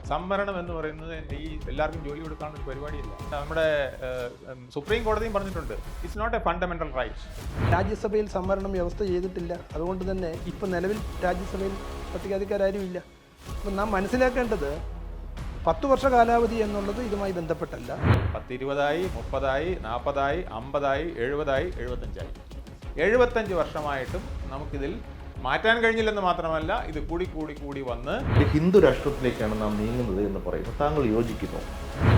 സംവരണം എന്ന് പറയുന്നത് ഈ എല്ലാവർക്കും ജോലി കൊടുക്കാനുള്ള ഒരു പരിപാടിയല്ല. നമ്മുടെ സുപ്രീം കോടതിയും പറഞ്ഞിട്ടുണ്ട്, it's not a fundamental right. രാജ്യസഭയിൽ സംവരണം വ്യവസ്ഥ ചെയ്തിട്ടില്ല. അതുകൊണ്ട് തന്നെ ഇപ്പം നിലവിൽ രാജ്യസഭയിൽ പട്ടികാധികാരും ഇല്ല. അപ്പം നാം മനസ്സിലാക്കേണ്ടത് 10 വർഷ കാലാവധി എന്നുള്ളത് ഇതുമായി ബന്ധപ്പെട്ടല്ല. 10, 20, 30, 40, 50, 70, 75. 75 വർഷമായിട്ടും നമുക്കിതിൽ മാറ്റാൻ കഴിഞ്ഞില്ലെന്ന് മാത്രമല്ല, ഇത് കൂടി വന്ന് ഒരു ഹിന്ദു രാഷ്ട്രത്തിലേക്കാണ് നാം നീങ്ങുന്നത് എന്ന് പറയുമ്പോൾ താങ്കൾ യോജിക്കുന്നു?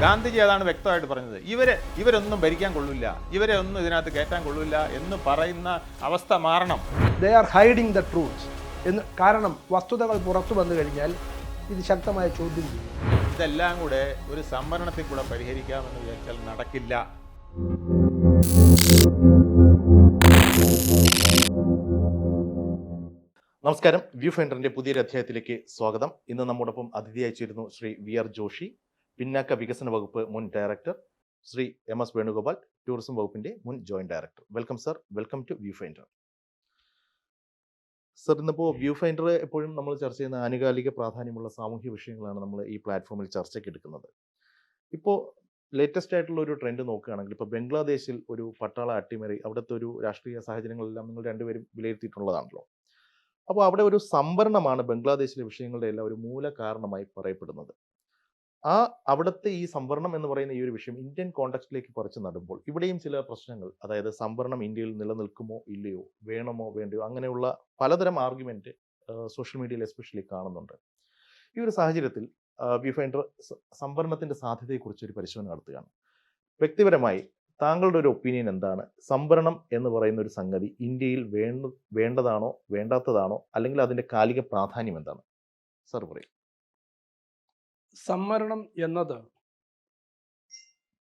ഗാന്ധിജി അതാണ് വ്യക്തമായിട്ട് പറഞ്ഞത്. ഇവരൊന്നും ഭരിക്കാൻ കൊള്ളില്ല, ഇവരെ ഒന്നും ഇതിനകത്ത് കയറ്റാൻ കൊള്ളില്ല എന്ന് പറയുന്ന അവസ്ഥ മാറണം. They are hiding the truths എന്ന്. കാരണം വസ്തുതകൾ പുറത്തു വന്നു കഴിഞ്ഞാൽ ഇത് ശക്തമായ ചോദ്യം ചെയ്യും. ഇതെല്ലാം കൂടെ ഒരു സംവരണത്തിൽ കൂടെ പരിഹരിക്കാമെന്ന് വിചാരിച്ചാൽ നടക്കില്ല. നമസ്കാരം, വ്യൂ ഫൈൻഡറിന്റെ പുതിയൊരു അധ്യായത്തിലേക്ക് സ്വാഗതം. ഇന്ന് നമ്മോടൊപ്പം അതിഥിയായി ചേരുന്നു ശ്രീ VR ജോഷി, പിന്നാക്ക വികസന വകുപ്പ് മുൻ director, Shri MS Venugopal, tourism വകുപ്പിന്റെ മുൻ joint director. Welcome sir, welcome to viewfinder. Sir, ഇന്നിപ്പോൾ വ്യൂ ഫൈൻഡർ എപ്പോഴും നമ്മൾ ചർച്ച ചെയ്യുന്ന ആനുകാലിക പ്രാധാന്യമുള്ള സാമൂഹ്യ വിഷയങ്ങളാണ് നമ്മൾ ഈ പ്ലാറ്റ്ഫോമിൽ ചർച്ചയ്ക്ക് എടുക്കുന്നത്. ഇപ്പോൾ ലേറ്റസ്റ്റ് ആയിട്ടുള്ള ഒരു ട്രെൻഡ് നോക്കുകയാണെങ്കിൽ, ഇപ്പോൾ ബംഗ്ലാദേശിൽ ഒരു പട്ടാള അട്ടിമറി, അവിടുത്തെ ഒരു രാഷ്ട്രീയ സാഹചര്യങ്ങളെല്ലാം നിങ്ങൾ രണ്ടുപേരും വിലയിരുത്തിയിട്ടുള്ളതാണല്ലോ. അപ്പോൾ അവിടെ ഒരു സംവരണമാണ് ബംഗ്ലാദേശിലെ വിഷയങ്ങളുടെ എല്ലാം ഒരു മൂല കാരണമായി പറയപ്പെടുന്നത്. അവിടുത്തെ ഈ സംവരണം എന്ന് പറയുന്ന ഈ ഒരു വിഷയം ഇന്ത്യൻ കോണ്ടക്സ്റ്റിലേക്ക് പറിച്ചു നടുമ്പോൾ ഇവിടെയും ചില പ്രശ്നങ്ങൾ, അതായത് സംവരണം ഇന്ത്യയിൽ നിലനിൽക്കുമോ ഇല്ലയോ, വേണമോ വേണ്ടയോ, അങ്ങനെയുള്ള പലതരം ആർഗ്യുമെന്റ് സോഷ്യൽ മീഡിയയിൽ എസ്പെഷ്യലി കാണുന്നുണ്ട്. ഈ ഒരു സാഹചര്യത്തിൽ വ്യൂ ഫൈൻഡർ സംവരണത്തിന്റെ സാധ്യതയെക്കുറിച്ച് ഒരു പരിശോധന നടത്തുകയാണ്. വ്യക്തിപരമായി താങ്കളുടെ ഒരു ഒപ്പീനിയൻ എന്താണ്? സംവരണം എന്ന് പറയുന്ന ഒരു സംഗതി ഇന്ത്യയിൽ വേണ്ടതാണോ വേണ്ടാത്തതാണോ, അല്ലെങ്കിൽ അതിന്റെ കാലിക പ്രാധാന്യം എന്താണ്? സർ പറയും. സംവരണം എന്നത്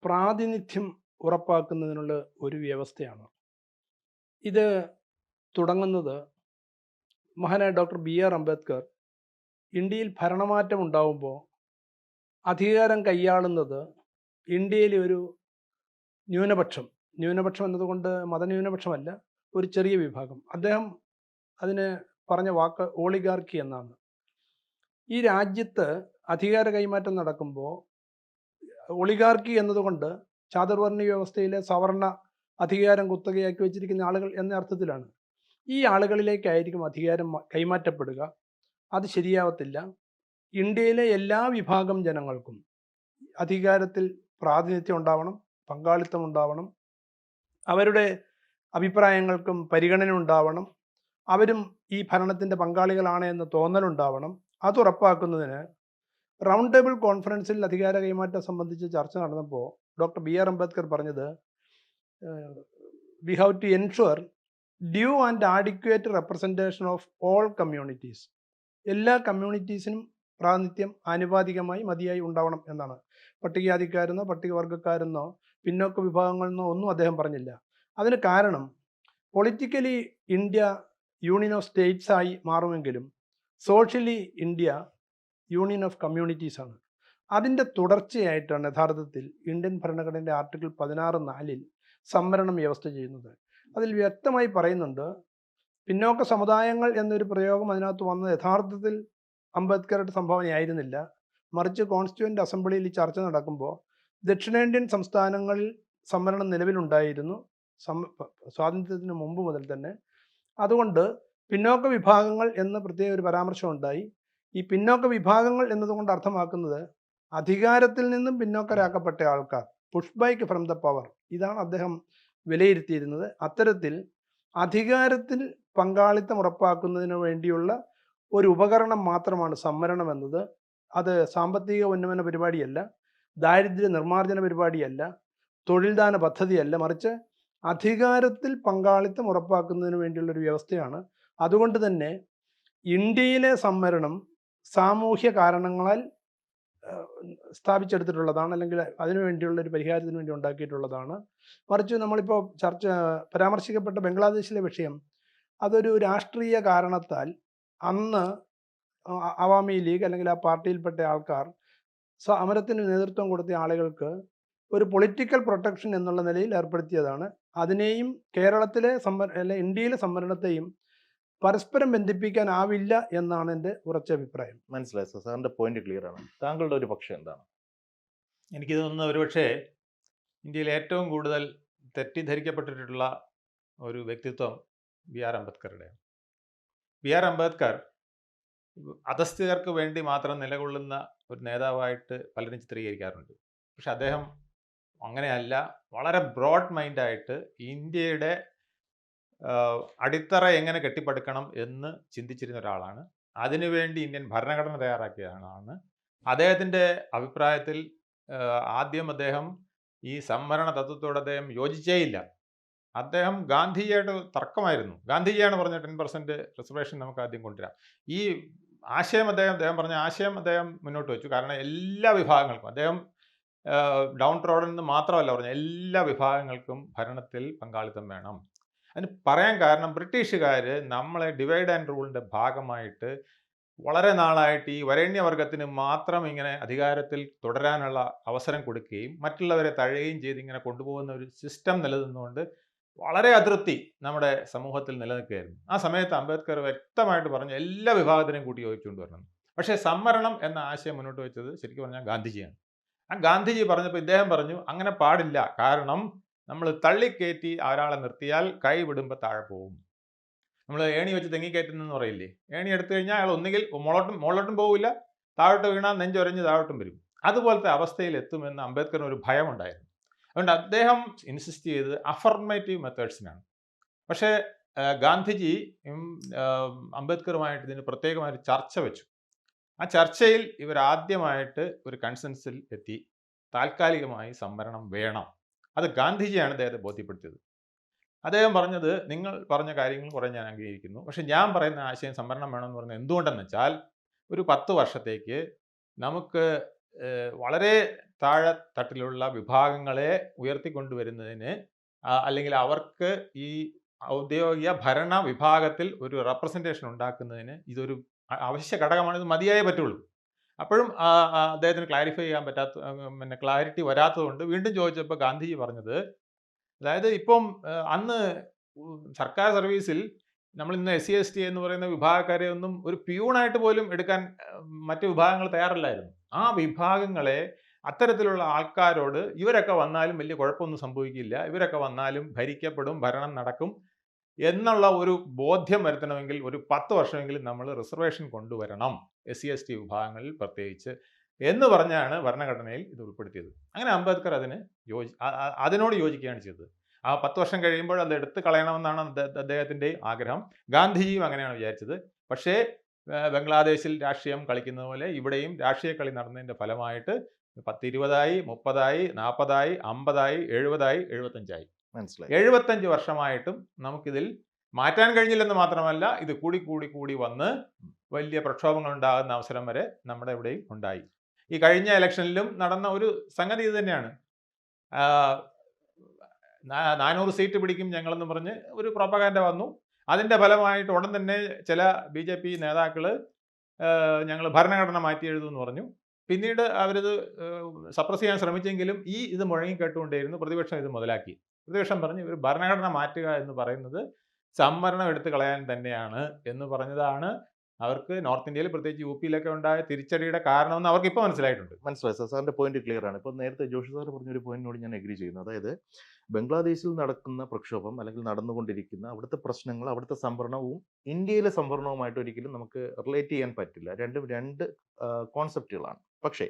പ്രാതിനിധ്യം ഉറപ്പാക്കുന്നതിനുള്ള ഒരു വ്യവസ്ഥയാണ്. ഇത് തുടങ്ങുന്നത് മഹാനായ ഡോക്ടർ BR അംബേദ്കർ ഇന്ത്യയിൽ ഭരണമാറ്റം ഉണ്ടാവുമ്പോൾ അധികാരം കൈയാളുന്നത് ഇന്ത്യയിലെ ഒരു ന്യൂനപക്ഷം എന്നതുകൊണ്ട് മതന്യൂനപക്ഷമല്ല, ഒരു ചെറിയ വിഭാഗം. അദ്ദേഹം അതിന് പറഞ്ഞ വാക്ക് ഓളിഗാർക്കി എന്നാണ്. ഈ രാജ്യത്ത് അധികാര കൈമാറ്റം നടക്കുമ്പോൾ ഒളിഗാർക്കി എന്നതുകൊണ്ട് ചാതുർവർണ്ണ വ്യവസ്ഥയിലെ സവർണ അധികാരം കുത്തകയാക്കി വെച്ചിരിക്കുന്ന ആളുകൾ എന്ന അർത്ഥത്തിലാണ്. ഈ ആളുകളിലേക്കായിരിക്കും അധികാരം കൈമാറ്റപ്പെടുക. അത് ശരിയാവത്തില്ല. ഇന്ത്യയിലെ എല്ലാ വിഭാഗം ജനങ്ങൾക്കും അധികാരത്തിൽ പ്രാതിനിധ്യം ഉണ്ടാവണം, പങ്കാളിത്തം ഉണ്ടാവണം, അവരുടെ അഭിപ്രായങ്ങൾക്കും പരിഗണന ഉണ്ടാവണം, അവരും ഈ ഭരണത്തിൻ്റെ പങ്കാളികളാണ് എന്ന തോന്നലുണ്ടാവണം. അത് ഉറപ്പാക്കുന്നതിന് റൗണ്ട് ടേബിൾ കോൺഫറൻസിൽ അധികാര കൈമാറ്റം സംബന്ധിച്ച് ചർച്ച നടന്നപ്പോൾ ഡോക്ടർ BR അംബേദ്കർ പറഞ്ഞത്, we have to ensure due and adequate representation of all communities. എല്ലാ കമ്മ്യൂണിറ്റീസിനും പ്രാതിനിധ്യം ആനുപാതികമായി മതിയായി ഉണ്ടാവണം എന്നാണ്. പട്ടികജാതിക്കാരെന്നോ പട്ടികവർഗക്കാരെന്നോ പിന്നോക്ക വിഭാഗങ്ങളെന്നോ ഒന്നും അദ്ദേഹം പറഞ്ഞില്ല. അതിന് കാരണം politically India union of states ആയി മാറുമെങ്കിലും socially India union of communities ആണ്. അതിൻ്റെ തുടർച്ചയായിട്ടാണ് യഥാർത്ഥത്തിൽ ഇന്ത്യൻ ഭരണഘടനയുടെ ആർട്ടിക്കിൾ 16(4) സംവരണം വ്യവസ്ഥ ചെയ്യുന്നത്. അതിൽ വ്യക്തമായി പറയുന്നുണ്ട്, പിന്നോക്ക സമുദായങ്ങൾ എന്നൊരു പ്രയോഗം അതിനകത്ത് വന്നത് യഥാർത്ഥത്തിൽ അംബേദ്കറുടെ സംഭാവനയായിരുന്നില്ല. മറിച്ച് കോൺസ്റ്റിറ്റ്യൂവൻ്റ് അസംബ്ലിയിൽ ചർച്ച നടക്കുമ്പോൾ ദക്ഷിണേന്ത്യൻ സംസ്ഥാനങ്ങളിൽ സംവരണം നിലവിലുണ്ടായിരുന്നു സ്വാതന്ത്ര്യത്തിന് മുമ്പ് മുതൽ തന്നെ. അതുകൊണ്ട് പിന്നോക്ക വിഭാഗങ്ങൾ എന്ന പ്രത്യേക ഒരു പരാമർശം ഉണ്ടായി. ഈ പിന്നോക്ക വിഭാഗങ്ങൾ എന്നതുകൊണ്ട് അർത്ഥമാക്കുന്നത് അധികാരത്തിൽ നിന്നും പിന്നോക്കരാക്കപ്പെട്ട ആൾക്കാർ, push back from the power. ഇതാണ് അദ്ദേഹം വിലയിരുത്തിയിരുന്നത്. അത്തരത്തിൽ അധികാരത്തിൽ പങ്കാളിത്തം ഉറപ്പാക്കുന്നതിന് വേണ്ടിയുള്ള ഒരു ഉപകരണം മാത്രമാണ് സംവരണം എന്നത്. അത് സാമ്പത്തിക ഉന്നമന പരിപാടിയല്ല, ദാരിദ്ര്യ നിർമ്മാർജ്ജന പരിപാടിയല്ല, തൊഴിൽദാന പദ്ധതിയല്ല, മറിച്ച് അധികാരത്തിൽ പങ്കാളിത്തം ഉറപ്പാക്കുന്നതിന് വേണ്ടിയുള്ളൊരു വ്യവസ്ഥയാണ്. അതുകൊണ്ട് തന്നെ ഇന്ത്യയിലെ സംവരണം സാമൂഹ്യ കാരണങ്ങളാൽ സ്ഥാപിച്ചെടുത്തിട്ടുള്ളതാണ്, അല്ലെങ്കിൽ അതിനു വേണ്ടിയുള്ള ഒരു പരിഹാരത്തിന് വേണ്ടി ഉണ്ടാക്കിയിട്ടുള്ളതാണ്. മറിച്ച് നമ്മളിപ്പോൾ പരാമർശിക്കപ്പെട്ട ബംഗ്ലാദേശിലെ വിഷയം, അതൊരു രാഷ്ട്രീയ കാരണത്താൽ അന്ന് അവാമി ലീഗ് അല്ലെങ്കിൽ ആ പാർട്ടിയിൽപ്പെട്ട ആൾക്കാർ സമരത്തിന് നേതൃത്വം കൊടുത്ത ആളുകൾക്ക് ഒരു പൊളിറ്റിക്കൽ പ്രൊട്ടക്ഷൻ എന്നുള്ള നിലയിൽ ഏർപ്പെടുത്തിയതാണ്. അതിനെയും കേരളത്തിലെ ഇന്ത്യയിലെ സംവരണത്തെയും പരസ്പരം ബന്ധിപ്പിക്കാനാവില്ല എന്നാണ് എൻ്റെ ഉറച്ച അഭിപ്രായം. മനസ്സിലായി സർ, സാറിന്റെ പോയിന്റ് ക്ലിയർ ആണ്. താങ്കളുടെ ഒരു പക്ഷം എന്താണ്? എനിക്ക് തോന്നുന്നത് ഒരുപക്ഷേ ഇന്ത്യയിൽ ഏറ്റവും കൂടുതൽ തെറ്റിദ്ധരിക്കപ്പെട്ടിട്ടുള്ള ഒരു വ്യക്തിത്വം ബി.ആർ. അംബേദ്കറുടെയാണ്. ബി.ആർ. അംബേദ്കർ അധസ്ഥിതർക്ക് വേണ്ടി മാത്രം നിലകൊള്ളുന്ന ഒരു നേതാവായിട്ട് പലരും ചിത്രീകരിക്കാറുണ്ട്. പക്ഷെ അദ്ദേഹം അങ്ങനെയല്ല, വളരെ ബ്രോഡ് മൈൻഡായിട്ട് ഇന്ത്യയുടെ അടിത്തറ എങ്ങനെ കെട്ടിപ്പടുക്കണം എന്ന് ചിന്തിച്ചിരുന്ന ഒരാളാണ്. അതിനുവേണ്ടി ഇന്ത്യൻ ഭരണഘടന തയ്യാറാക്കിയ ആളാണ്. അദ്ദേഹത്തിൻ്റെ അഭിപ്രായത്തിൽ ആദ്യം അദ്ദേഹം ഈ സംവരണ തത്വത്തോട് അദ്ദേഹം യോജിച്ചേയില്ല. അദ്ദേഹം ഗാന്ധിജിയായിട്ട് തർക്കമായിരുന്നു. ഗാന്ധിജിയാണ് പറഞ്ഞ 10% റിസർവേഷൻ നമുക്ക് ആദ്യം കൊണ്ടുവരാം. ഈ ആശയം അദ്ദേഹം പറഞ്ഞ ആശയം അദ്ദേഹം മുന്നോട്ട് വെച്ചു. കാരണം എല്ലാ വിഭാഗങ്ങൾക്കും, അദ്ദേഹം ഡൗൺ ട്രോഡൻ എന്ന് മാത്രമല്ല പറഞ്ഞ എല്ലാ വിഭാഗങ്ങൾക്കും ഭരണത്തിൽ പങ്കാളിത്തം വേണം. അതിന് പറയാൻ കാരണം ബ്രിട്ടീഷുകാർ നമ്മളെ ഡിവൈഡ് ആൻഡ് റൂളിൻ്റെ ഭാഗമായിട്ട് വളരെ നാളായിട്ട് ഈ വരേണ്യവർഗത്തിന് മാത്രം ഇങ്ങനെ അധികാരത്തിൽ തുടരാനുള്ള അവസരം കൊടുക്കുകയും മറ്റുള്ളവരെ തഴയുകയും ചെയ്ത് ഇങ്ങനെ കൊണ്ടുപോകുന്ന ഒരു സിസ്റ്റം നിലനിന്നുകൊണ്ട് വളരെ അതൃപ്തി നമ്മുടെ സമൂഹത്തിൽ നിലനിൽക്കുകയായിരുന്നു. ആ സമയത്ത് അംബേദ്കർ വ്യക്തമായിട്ട് പറഞ്ഞു എല്ലാ വിഭാഗത്തിനെയും കൂട്ടി യോജിച്ചുകൊണ്ട് വരണം. പക്ഷേ സംവരണം എന്ന ആശയം മുന്നോട്ട് വെച്ചത് ശരിക്കും പറഞ്ഞാൽ ഗാന്ധിജിയാണ്. ആ ഗാന്ധിജി പറഞ്ഞപ്പോൾ ഇദ്ദേഹം പറഞ്ഞു അങ്ങനെ പാടില്ല, കാരണം നമ്മൾ തള്ളിക്കയറ്റി ഒരാളെ നിർത്തിയാൽ കൈ വിടുമ്പോൾ താഴെ പോകും. നമ്മൾ ഏണി വെച്ച് തെങ്ങിക്കയറ്റുന്നെന്ന് പറയില്ലേ, ഏണി എടുത്തു കഴിഞ്ഞാൽ അയാൾ ഒന്നുകിൽ മുകളിലോട്ടും പോകില്ല, താഴോട്ട് വീണാൽ നെഞ്ചൊരഞ്ഞ് താഴോട്ടും വരും. അതുപോലത്തെ അവസ്ഥയിൽ എത്തുമെന്ന് അംബേദ്കറിന് ഒരു ഭയമുണ്ടായിരുന്നു. അതുകൊണ്ട് അദ്ദേഹം ഇൻസിസ്റ്റ് ചെയ്തത് അഫർമേറ്റീവ് മെത്തേഡ്സിനാണ്. പക്ഷേ ഗാന്ധിജി അംബേദ്കറുമായിട്ട് ഇതിന് പ്രത്യേകമായൊരു ചർച്ച വെച്ചു. ആ ചർച്ചയിൽ ഇവരാദ്യമായിട്ട് ഒരു കൺസെൻസിൽ എത്തി. താൽക്കാലികമായി സംവരണം വേണം. അത് ഗാന്ധിജിയാണ് അദ്ദേഹത്തെ ബോധ്യപ്പെടുത്തിയത്. അദ്ദേഹം പറഞ്ഞത്, നിങ്ങൾ പറഞ്ഞ കാര്യങ്ങൾ കുറേ ഞാൻ അംഗീകരിക്കുന്നു, പക്ഷെ ഞാൻ പറയുന്ന ആശയം സംവരണം വേണമെന്ന് പറയുന്നത് എന്തുകൊണ്ടെന്ന് വെച്ചാൽ ഒരു 10 വർഷത്തേക്ക് നമുക്ക് വളരെ താഴെ തട്ടിലുള്ള വിഭാഗങ്ങളെ ഉയർത്തിക്കൊണ്ടുവരുന്നതിന് അല്ലെങ്കിൽ അവർക്ക് ഈ ഔദ്യോഗിക ഭരണ വിഭാഗത്തിൽ ഒരു റെപ്രസെൻറ്റേഷൻ ഉണ്ടാക്കുന്നതിന് ഇതൊരു അവശ്യ ഘടകമാണ്. ഇത് മതിയായേ പറ്റുള്ളൂ. അപ്പോഴും അദ്ദേഹത്തിന് ക്ലാരിഫൈ ചെയ്യാൻ ക്ലാരിറ്റി വരാത്തതുകൊണ്ട് വീണ്ടും ചോദിച്ചപ്പോൾ ഗാന്ധിജി പറഞ്ഞത്, അതായത് ഇപ്പം അന്ന് സർക്കാർ സർവീസിൽ നമ്മൾ ഇന്ന് SC/ST എന്ന് പറയുന്ന വിഭാഗക്കാരെ ഒന്നും ഒരു പ്യൂണായിട്ട് പോലും എടുക്കാൻ മറ്റു വിഭാഗങ്ങൾ തയ്യാറല്ലായിരുന്നു. ആ വിഭാഗങ്ങളെ അത്തരത്തിലുള്ള ആൾക്കാരോട് ഇവരൊക്കെ വന്നാലും വലിയ കുഴപ്പമൊന്നും സംഭവിക്കില്ല, ഇവരൊക്കെ വന്നാലും ഭരിക്കപ്പെടും, ഭരണം നടക്കും എന്നുള്ള ഒരു ബോധ്യം വരുത്തണമെങ്കിൽ ഒരു 10 വർഷമെങ്കിലും നമ്മൾ റിസർവേഷൻ കൊണ്ടുവരണം SC/ST വിഭാഗങ്ങളിൽ പ്രത്യേകിച്ച് എന്ന് പറഞ്ഞാണ് ഭരണഘടനയിൽ ഇത് ഉൾപ്പെടുത്തിയത്. അങ്ങനെ അംബേദ്കർ അതിനോട് യോജിക്കുകയാണ് ചെയ്തത്. ആ 10 വർഷം കഴിയുമ്പോൾ അത് എടുത്തു കളയണമെന്നാണ് അദ്ദേഹത്തിൻ്റെ ആഗ്രഹം. ഗാന്ധിജിയും അങ്ങനെയാണ് വിചാരിച്ചത്. പക്ഷേ ബംഗ്ലാദേശിൽ രാഷ്ട്രീയം കളിക്കുന്നത് പോലെ ഇവിടെയും രാഷ്ട്രീയ കളി നടന്നതിൻ്റെ ഫലമായിട്ട് 10, 20, 30, 40, 50, 70, 75 മനസ്സിലായി. 75 വർഷമായിട്ടും നമുക്കിതിൽ മാറ്റാൻ കഴിഞ്ഞില്ലെന്ന് മാത്രമല്ല, ഇത് കൂടി വന്ന് വലിയ പ്രക്ഷോഭങ്ങൾ ഉണ്ടാകുന്ന അവസരം വരെ നമ്മുടെ ഇവിടെയും ഉണ്ടായി. ഈ കഴിഞ്ഞ ഇലക്ഷനിലും നടന്ന ഒരു സംഗതി ഇത് തന്നെയാണ്. 400 സീറ്റ് പിടിക്കും ഞങ്ങളെന്ന് പറഞ്ഞ് ഒരു പ്രൊപ്പഗാൻഡ വന്നു. അതിൻ്റെ ഫലമായിട്ട് ഉടൻ തന്നെ ചില BJP നേതാക്കൾ ഞങ്ങൾ ഭരണഘടന മാറ്റി എഴുതുമെന്ന് പറഞ്ഞു. പിന്നീട് അവരിത് സപ്രസ് ചെയ്യാൻ ശ്രമിച്ചെങ്കിലും ഇത് മുഴങ്ങിക്കേട്ടുകൊണ്ടേയിരുന്നു. പ്രതിപക്ഷം ഇത് മുതലാക്കി. പ്രതിപക്ഷം പറഞ്ഞു ഒരു ഭരണഘടന മാറ്റുക എന്ന് പറയുന്നത് സംവരണം എടുത്തു കളയാൻ തന്നെയാണ് എന്ന് പറഞ്ഞതാണ് അവർക്ക് നോർത്ത് ഇന്ത്യയിൽ പ്രത്യേകിച്ച് UP-യിലൊക്കെ ഉണ്ടായ തിരിച്ചടിയുടെ കാരണമെന്ന് അവർക്ക് ഇപ്പോൾ മനസ്സിലായിട്ടുണ്ട്. മനസ്സിലായി സാർ, സാറിൻ്റെ പോയിന്റ് ക്ലിയർ ആണ്. ഇപ്പോൾ നേരത്തെ ജോഷി സാർ പറഞ്ഞൊരു പോയിന്റിനോട് ഞാൻ എഗ്രി ചെയ്യുന്നു. അതായത് ബംഗ്ലാദേശിൽ നടക്കുന്ന പ്രക്ഷോഭം അല്ലെങ്കിൽ നടന്നുകൊണ്ടിരിക്കുന്ന അവിടുത്തെ പ്രശ്നങ്ങൾ, അവിടുത്തെ സംവരണവും ഇന്ത്യയിലെ സംവരണവുമായിട്ട് ഒരിക്കലും നമുക്ക് റിലേറ്റ് ചെയ്യാൻ പറ്റില്ല. രണ്ടും രണ്ട് കോൺസെപ്റ്റുകളാണ്. പക്ഷേ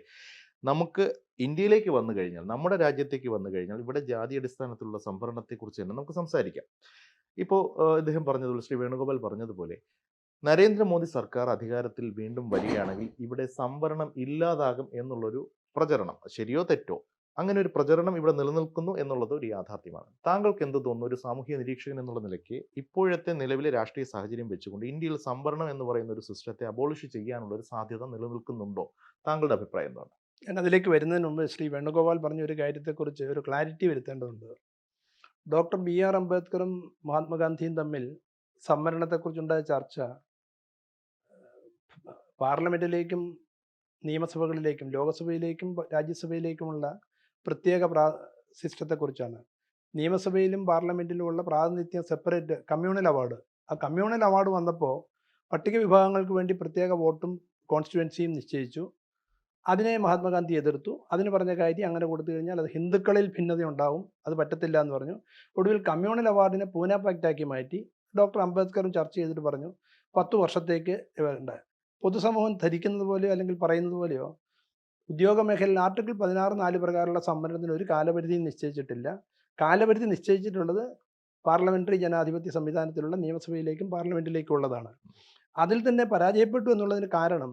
നമുക്ക് ഇന്ത്യയിലേക്ക് വന്നു കഴിഞ്ഞാൽ, നമ്മുടെ രാജ്യത്തേക്ക് വന്നു കഴിഞ്ഞാൽ ഇവിടെ ജാതി അടിസ്ഥാനത്തിലുള്ള സംവരണത്തെക്കുറിച്ച് തന്നെ നമുക്ക് സംസാരിക്കാം. ഇപ്പോൾ ഇദ്ദേഹം പറഞ്ഞതുപോലെ, ശ്രീ വേണുഗോപാൽ പറഞ്ഞതുപോലെ, നരേന്ദ്രമോദി സർക്കാർ അധികാരത്തിൽ വീണ്ടും വരികയാണെങ്കിൽ ഇവിടെ സംവരണം ഇല്ലാതാകും എന്നുള്ളൊരു പ്രചരണം, ശരിയോ തെറ്റോ, അങ്ങനെ ഒരു പ്രചരണം ഇവിടെ നിലനിൽക്കുന്നു എന്നുള്ളത് ഒരു യാഥാർത്ഥ്യമാണ്. താങ്കൾക്ക് എന്ത് തോന്നുന്നു, ഒരു സാമൂഹ്യ നിരീക്ഷകൻ എന്നുള്ള നിലയ്ക്ക് ഇപ്പോഴത്തെ നിലവിലെ രാഷ്ട്രീയ സാഹചര്യം വെച്ചുകൊണ്ട് ഇന്ത്യയിൽ സംവരണം എന്ന് പറയുന്ന ഒരു സിസ്റ്റത്തെ അബോളിഷ് ചെയ്യാനുള്ള ഒരു സാധ്യത നിലനിൽക്കുന്നുണ്ടോ? താങ്കളുടെ അഭിപ്രായം എന്താണ്? ഞാൻ അതിലേക്ക് വരുന്നതിന് മുമ്പ് ശ്രീ വേണുഗോപാൽ പറഞ്ഞ ഒരു കാര്യത്തെക്കുറിച്ച് ഒരു ക്ലാരിറ്റി വരുത്തേണ്ടതുണ്ട്. Doctor B.R. അംബേദ്കറും മഹാത്മാഗാന്ധിയും തമ്മിൽ സംവരണത്തെക്കുറിച്ചുണ്ടായ ചർച്ച പാർലമെൻറ്റിലേക്കും നിയമസഭകളിലേക്കും ലോകസഭയിലേക്കും രാജ്യസഭയിലേക്കുമുള്ള പ്രത്യേക സിസ്റ്റത്തെക്കുറിച്ചാണ്. നിയമസഭയിലും പാർലമെൻറ്റിലുമുള്ള പ്രാതിനിധ്യം സെപ്പറേറ്റ് കമ്മ്യൂണൽ അവാർഡ്, ആ കമ്മ്യൂണൽ അവാർഡ് വന്നപ്പോൾ പട്ടിക വിഭാഗങ്ങൾക്ക് വേണ്ടി പ്രത്യേക വോട്ടും കോൺസ്റ്റിറ്റ്യുവൻസിയും നിശ്ചയിച്ചു. അതിനെ മഹാത്മാഗാന്ധി എതിർത്തു. അതിന് പറഞ്ഞ കാര്യം അങ്ങനെ കൊടുത്തു കഴിഞ്ഞാൽ അത് ഹിന്ദുക്കളിൽ ഭിന്നത ഉണ്ടാവും, അത് പറ്റത്തില്ല എന്ന് പറഞ്ഞു. ഒടുവിൽ കമ്മ്യൂണൽ അവാർഡിനെ പൂനെ പാക്റ്റാക്കി മാറ്റി. ഡോക്ടർ അംബേദ്കറും ചർച്ച ചെയ്തിട്ട് പറഞ്ഞു 10 വർഷത്തേക്ക് വേണ്ട. പൊതുസമൂഹം ധരിക്കുന്നത് പോലെയോ അല്ലെങ്കിൽ പറയുന്നത് പോലെയോ ഉദ്യോഗ മേഖലയിൽ ആർട്ടിക്കിൾ 16(4) പ്രകാരമുള്ള സംവരണത്തിന് ഒരു കാലപരിധിയും നിശ്ചയിച്ചിട്ടില്ല. കാലപരിധി നിശ്ചയിച്ചിട്ടുള്ളത് പാർലമെൻ്ററി ജനാധിപത്യ സംവിധാനത്തിലുള്ള നിയമസഭയിലേക്കും പാർലമെൻറ്റിലേക്കും ഉള്ളതാണ്. അതിൽ തന്നെ പരാജയപ്പെട്ടു എന്നുള്ളതിന് കാരണം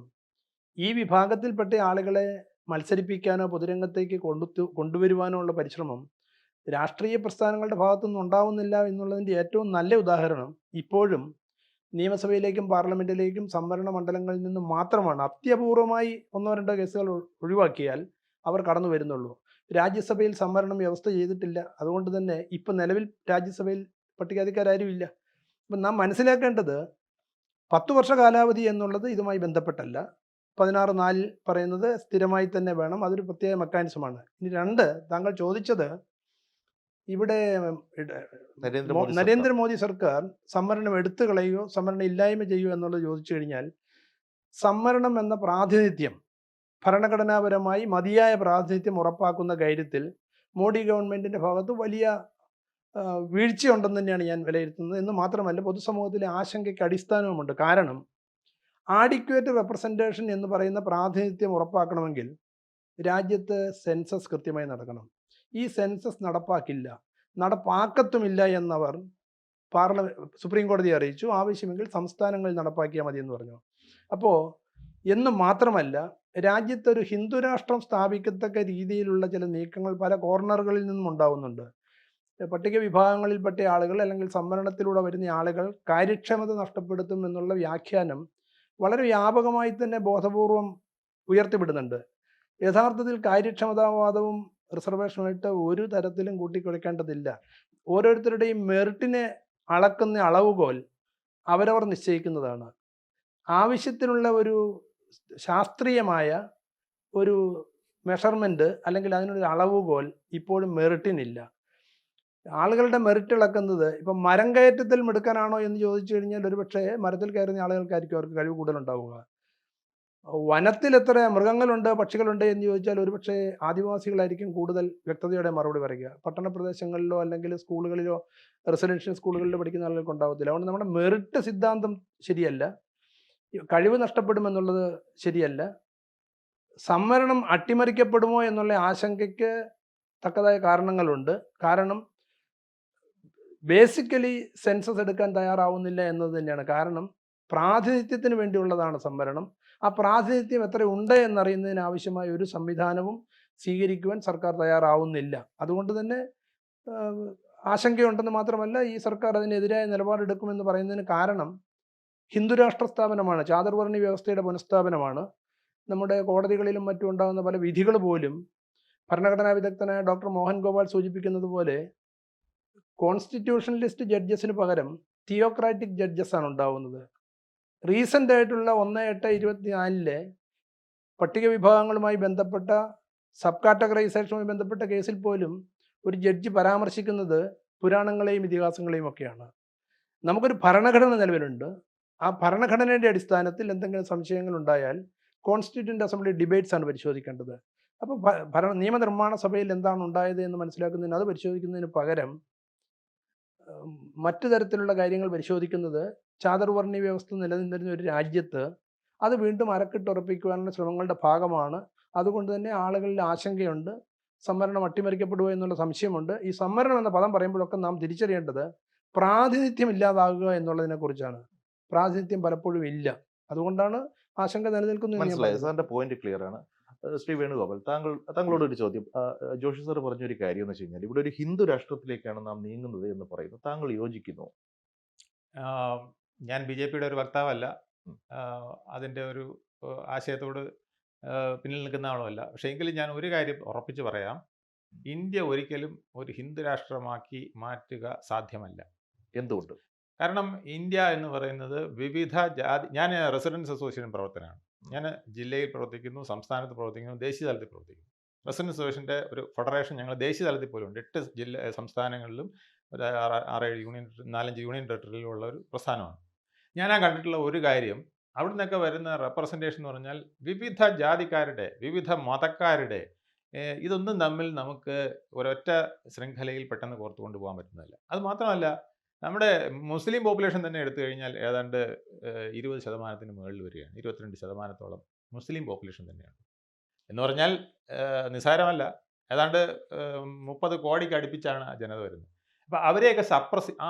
ഈ വിഭാഗത്തിൽപ്പെട്ട ആളുകളെ മത്സരിപ്പിക്കാനോ പൊതുരംഗത്തേക്ക് കൊണ്ടുവരുവാനോ ഉള്ള പരിശ്രമം രാഷ്ട്രീയ പ്രസ്ഥാനങ്ങളുടെ ഭാഗത്തുനിന്ന് ഉണ്ടാവുന്നില്ല എന്നുള്ളതിൻ്റെ ഏറ്റവും നല്ല ഉദാഹരണം ഇപ്പോഴും നിയമസഭയിലേക്കും പാർലമെൻറ്റിലേക്കും സംവരണ മണ്ഡലങ്ങളിൽ നിന്ന് മാത്രമാണ്. അത്യപൂർവമായി 1-2 കേസുകൾ ഒഴിവാക്കിയാൽ അവർ കടന്നു വരുന്നുള്ളൂ. രാജ്യസഭയിൽ സംവരണം വ്യവസ്ഥ ചെയ്തിട്ടില്ല. അതുകൊണ്ട് തന്നെ ഇപ്പം നിലവിൽ രാജ്യസഭയിൽ പട്ടികജാതിക്കാരും ഇല്ല. അപ്പം നാം മനസ്സിലാക്കേണ്ടത് 10 വർഷ കാലാവധി എന്നുള്ളത് ഇതുമായി ബന്ധപ്പെട്ടല്ല. 16(4) പറയുന്നത് സ്ഥിരമായി തന്നെ വേണം, അതൊരു പ്രത്യേക മെക്കാനിസമാണ്. ഇനി 2, താങ്കൾ ചോദിച്ചത് ഇവിടെ നരേന്ദ്രമോദി സർക്കാർ സംവരണം എടുത്തു കളയുകയോ സംവരണം ഇല്ലായ്മ ചെയ്യുകയോ എന്നുള്ളത് ചോദിച്ചു കഴിഞ്ഞാൽ, സംവരണം എന്ന പ്രാതിനിധ്യം ഭരണഘടനാപരമായി മതിയായ പ്രാതിനിധ്യം ഉറപ്പാക്കുന്ന കാര്യത്തിൽ മോഡി ഗവൺമെൻറ്റിൻ്റെ ഭാഗത്ത് വലിയ വീഴ്ചയുണ്ടെന്ന് തന്നെയാണ് ഞാൻ വിലയിരുത്തുന്നത്. എന്ന് മാത്രമല്ല, പൊതുസമൂഹത്തിലെ ആശങ്കയ്ക്ക് അടിസ്ഥാനവുമുണ്ട്. കാരണം ആഡിക്വേറ്റ് റെപ്രസെൻറ്റേഷൻ എന്ന് പറയുന്ന പ്രാതിനിധ്യം ഉറപ്പാക്കണമെങ്കിൽ രാജ്യത്ത് സെൻസസ് കൃത്യമായി നടക്കണം. ഈ സെൻസസ് നടപ്പാക്കത്തുമില്ല എന്നവർ സുപ്രീം കോടതിയെ അറിയിച്ചു. ആവശ്യമെങ്കിൽ സംസ്ഥാനങ്ങളിൽ നടപ്പാക്കിയാൽ മതി എന്ന് പറഞ്ഞു. അപ്പോൾ എന്ന് മാത്രമല്ല, രാജ്യത്തൊരു ഹിന്ദുരാഷ്ട്രം സ്ഥാപിക്കത്തക്ക രീതിയിലുള്ള ചില നീക്കങ്ങൾ പല കോർണറുകളിൽ നിന്നും ഉണ്ടാവുന്നുണ്ട്. പട്ടിക വിഭാഗങ്ങളിൽപ്പെട്ട ആളുകൾ അല്ലെങ്കിൽ സംവരണത്തിലൂടെ വരുന്ന ആളുകൾ കാര്യക്ഷമത നഷ്ടപ്പെടുത്തും എന്നുള്ള വ്യാഖ്യാനം വളരെ വ്യാപകമായി തന്നെ ബോധപൂർവം ഉയർത്തിവിടുന്നുണ്ട്. യഥാർത്ഥത്തിൽ കാര്യക്ഷമതാവാദവും റിസർവേഷനുമായിട്ട് ഒരു തരത്തിലും കൂട്ടിക്കുഴയ്ക്കേണ്ടതില്ല. ഓരോരുത്തരുടെയും മെറിറ്റിനെ അളക്കുന്ന അളവുകോൽ അവരവർ നിശ്ചയിക്കുന്നതാണ്. ആവശ്യത്തിനുള്ള ഒരു ശാസ്ത്രീയമായ ഒരു മെഷർമെൻറ്റ് അല്ലെങ്കിൽ അതിനൊരു അളവുകോൽ ഇപ്പോഴും മെറിറ്റിനില്ല. ആളുകളുടെ മെറിറ്റ് ഇളക്കുന്നത് ഇപ്പം മരം കയറ്റത്തിൽ മിടുക്കാനാണോ എന്ന് ചോദിച്ചു കഴിഞ്ഞാൽ ഒരുപക്ഷെ മരത്തിൽ കയറുന്ന ആളുകൾക്കായിരിക്കും അവർക്ക് കഴിവ് കൂടുതലുണ്ടാവുക. വനത്തിൽ എത്ര മൃഗങ്ങളുണ്ട് പക്ഷികളുണ്ട് എന്ന് ചോദിച്ചാൽ ഒരുപക്ഷെ ആദിവാസികളായിരിക്കും കൂടുതൽ വ്യക്തതയോടെ മറുപടി പറയുക. പട്ടണ പ്രദേശങ്ങളിലോ അല്ലെങ്കിൽ സ്കൂളുകളിലോ റെസിഡൻഷ്യൽ സ്കൂളുകളിലോ പഠിക്കുന്ന ആളുകൾക്ക് ഉണ്ടാവത്തില്ല. അതുകൊണ്ട് നമ്മുടെ മെറിറ്റ് സിദ്ധാന്തം ശരിയല്ല, കഴിവ് നഷ്ടപ്പെടുമെന്നുള്ളത് ശരിയല്ല. സംവരണം അട്ടിമറിക്കപ്പെടുമോ എന്നുള്ള ആശങ്കയ്ക്ക് തക്കതായ കാരണങ്ങളുണ്ട്. കാരണം ബേസിക്കലി സെൻസസ് എടുക്കാൻ തയ്യാറാവുന്നില്ല എന്നത് തന്നെയാണ് കാരണം. പ്രാതിനിധ്യത്തിന് വേണ്ടിയുള്ളതാണ് സംവരണം. ആ പ്രാതിനിധ്യം എത്ര ഉണ്ട് എന്നറിയുന്നതിന് ആവശ്യമായ ഒരു സംവിധാനവും സ്വീകരിക്കുവാൻ സർക്കാർ തയ്യാറാവുന്നില്ല. അതുകൊണ്ട് തന്നെ ആശങ്കയുണ്ടെന്ന് മാത്രമല്ല, ഈ സർക്കാർ അതിനെതിരായ നിലപാടെടുക്കുമെന്ന് പറയുന്നതിന് കാരണം ഹിന്ദുരാഷ്ട്ര സ്ഥാപനമാണ്, ചാതുർവർണ്ണി വ്യവസ്ഥയുടെ പുനഃസ്ഥാപനമാണ്. നമ്മുടെ കോടതികളിലും മറ്റും ഉണ്ടാകുന്ന പല വിധികൾ പോലും ഭരണഘടനാ വിദഗ്ധനായ ഡോക്ടർ മോഹൻ ഗോപാൽ സൂചിപ്പിക്കുന്നത് പോലെ കോൺസ്റ്റിറ്റ്യൂഷണലിസ്റ്റ് ജഡ്ജസിന് പകരം തിയോക്രാറ്റിക് ജഡ്ജസ് ആണ് ഉണ്ടാവുന്നത്. റീസെൻ്റ് ആയിട്ടുള്ള 1/8/24 പട്ടിക വിഭാഗങ്ങളുമായി ബന്ധപ്പെട്ട സബ് കാറ്റഗറൈസേഷനുമായി ബന്ധപ്പെട്ട കേസിൽ പോലും ഒരു ജഡ്ജി പരാമർശിക്കുന്നത് പുരാണങ്ങളെയും ഇതിഹാസങ്ങളെയും ഒക്കെയാണ്. നമുക്കൊരു ഭരണഘടന നിലവിലുണ്ട്. ആ ഭരണഘടനയുടെ അടിസ്ഥാനത്തിൽ എന്തെങ്കിലും സംശയങ്ങൾ ഉണ്ടായാൽ കോൺസ്റ്റിറ്റ്യൂവൻ്റ് അസംബ്ലി ഡിബേറ്റ്സ് ആണ് പരിശോധിക്കേണ്ടത്. അപ്പോൾ നിയമനിർമ്മാണ സഭയിൽ എന്താണ് ഉണ്ടായത് എന്ന് മനസ്സിലാക്കുന്നതിന് അത് പരിശോധിക്കുന്നതിന് പകരം മറ്റു തരത്തിലുള്ള കാര്യങ്ങൾ പരിശോധിക്കുന്നത് ചാതുർവർണ്ണി വ്യവസ്ഥ നിലനിന്നിരുന്ന ഒരു രാജ്യത്ത് അത് വീണ്ടും അരക്കിട്ടുറപ്പിക്കുവാനുള്ള ശ്രമങ്ങളുടെ ഭാഗമാണ്. അതുകൊണ്ട് തന്നെ ആളുകളിൽ ആശങ്കയുണ്ട്, സംവരണം അട്ടിമറിക്കപ്പെടുമോ എന്നുള്ള സംശയമുണ്ട്. ഈ സംവരണം എന്ന പദം പറയുമ്പോഴൊക്കെ നാം തിരിച്ചറിയേണ്ടത് പ്രാതിനിധ്യം ഇല്ലാതാകുക എന്നുള്ളതിനെക്കുറിച്ചാണ്. പ്രാതിനിധ്യം പലപ്പോഴും ഇല്ല, അതുകൊണ്ടാണ് ആശങ്ക നിലനിൽക്കുന്നത്. മനസ്സിലായി, സാറിന്റെ പോയിന്റ് ക്ലിയർ ആണ്. ശ്രീ വേണുഗോപാൽ, താങ്കളോട് ഒരു ചോദ്യം. ജോഷി സാർ പറഞ്ഞൊരു കാര്യം എന്ന് വെച്ച് കഴിഞ്ഞാൽ ഇവിടെ ഒരു ഹിന്ദു രാഷ്ട്രത്തിലേക്കാണ് നാം നീങ്ങുന്നത് എന്ന് പറയുന്നത് താങ്കൾ യോജിക്കുന്നു? ഞാൻ BJP യുടെ ഒരു വക്താവല്ല, അതിൻ്റെ ഒരു ആശയത്തോട് പിന്നിൽ നിൽക്കുന്ന ആളുമല്ല. പക്ഷേ എങ്കിലും ഞാൻ ഒരു കാര്യം ഉറപ്പിച്ച് പറയാം, ഇന്ത്യ ഒരിക്കലും ഒരു ഹിന്ദു രാഷ്ട്രമാക്കി മാറ്റുക സാധ്യമല്ല. എന്തുകൊണ്ട്? കാരണം ഇന്ത്യ എന്ന് പറയുന്നത് വിവിധ ജാതി, ഞാൻ റെസിഡൻസ് അസോസിയേഷൻ പ്രവർത്തനമാണ്. ഞാൻ ജില്ലയിൽ പ്രവർത്തിക്കുന്നു, സംസ്ഥാനത്ത് പ്രവർത്തിക്കുന്നു, ദേശീയ തലത്തിൽ പ്രവർത്തിക്കുന്നു. റെസിഡൻസ് അസോസിയേഷൻ്റെ ഒരു ഫെഡറേഷൻ ഞങ്ങൾ ദേശീയ തലത്തിൽ പോലും ഉണ്ട്. 8 സംസ്ഥാനങ്ങളിലും ഒരു 6-7 യൂണിയൻ 4-5 യൂണിയൻ ടെറിട്ടറിയിലുള്ള ഒരു പ്രസ്ഥാനമാണ്. ഞാൻ കണ്ടിട്ടുള്ള ഒരു കാര്യം, അവിടെ നിന്നൊക്കെ വരുന്ന റെപ്രസെൻറ്റേഷൻ എന്ന് പറഞ്ഞാൽ വിവിധ ജാതിക്കാരുടെ, വിവിധ മതക്കാരുടെ ഇതൊന്നും തമ്മിൽ നമുക്ക് ഒരൊറ്റ ശൃംഖലയിൽ പെട്ടെന്ന് കോർത്ത് കൊണ്ടുപോകാൻ പറ്റുന്നില്ല. അത് മാത്രമല്ല, നമ്മുടെ മുസ്ലിം പോപ്പുലേഷൻ തന്നെ എടുത്തു കഴിഞ്ഞാൽ ഏതാണ്ട് 20% മുകളിൽ വരികയാണ്. 22% മുസ്ലിം പോപ്പുലേഷൻ തന്നെയാണ്. എന്ന് പറഞ്ഞാൽ നിസ്സാരമല്ല. ഏതാണ്ട് 30 കോടിക്ക് അടുപ്പിച്ചാണ് ആ ജനത വരുന്നത്. അപ്പോൾ അവരെയൊക്കെ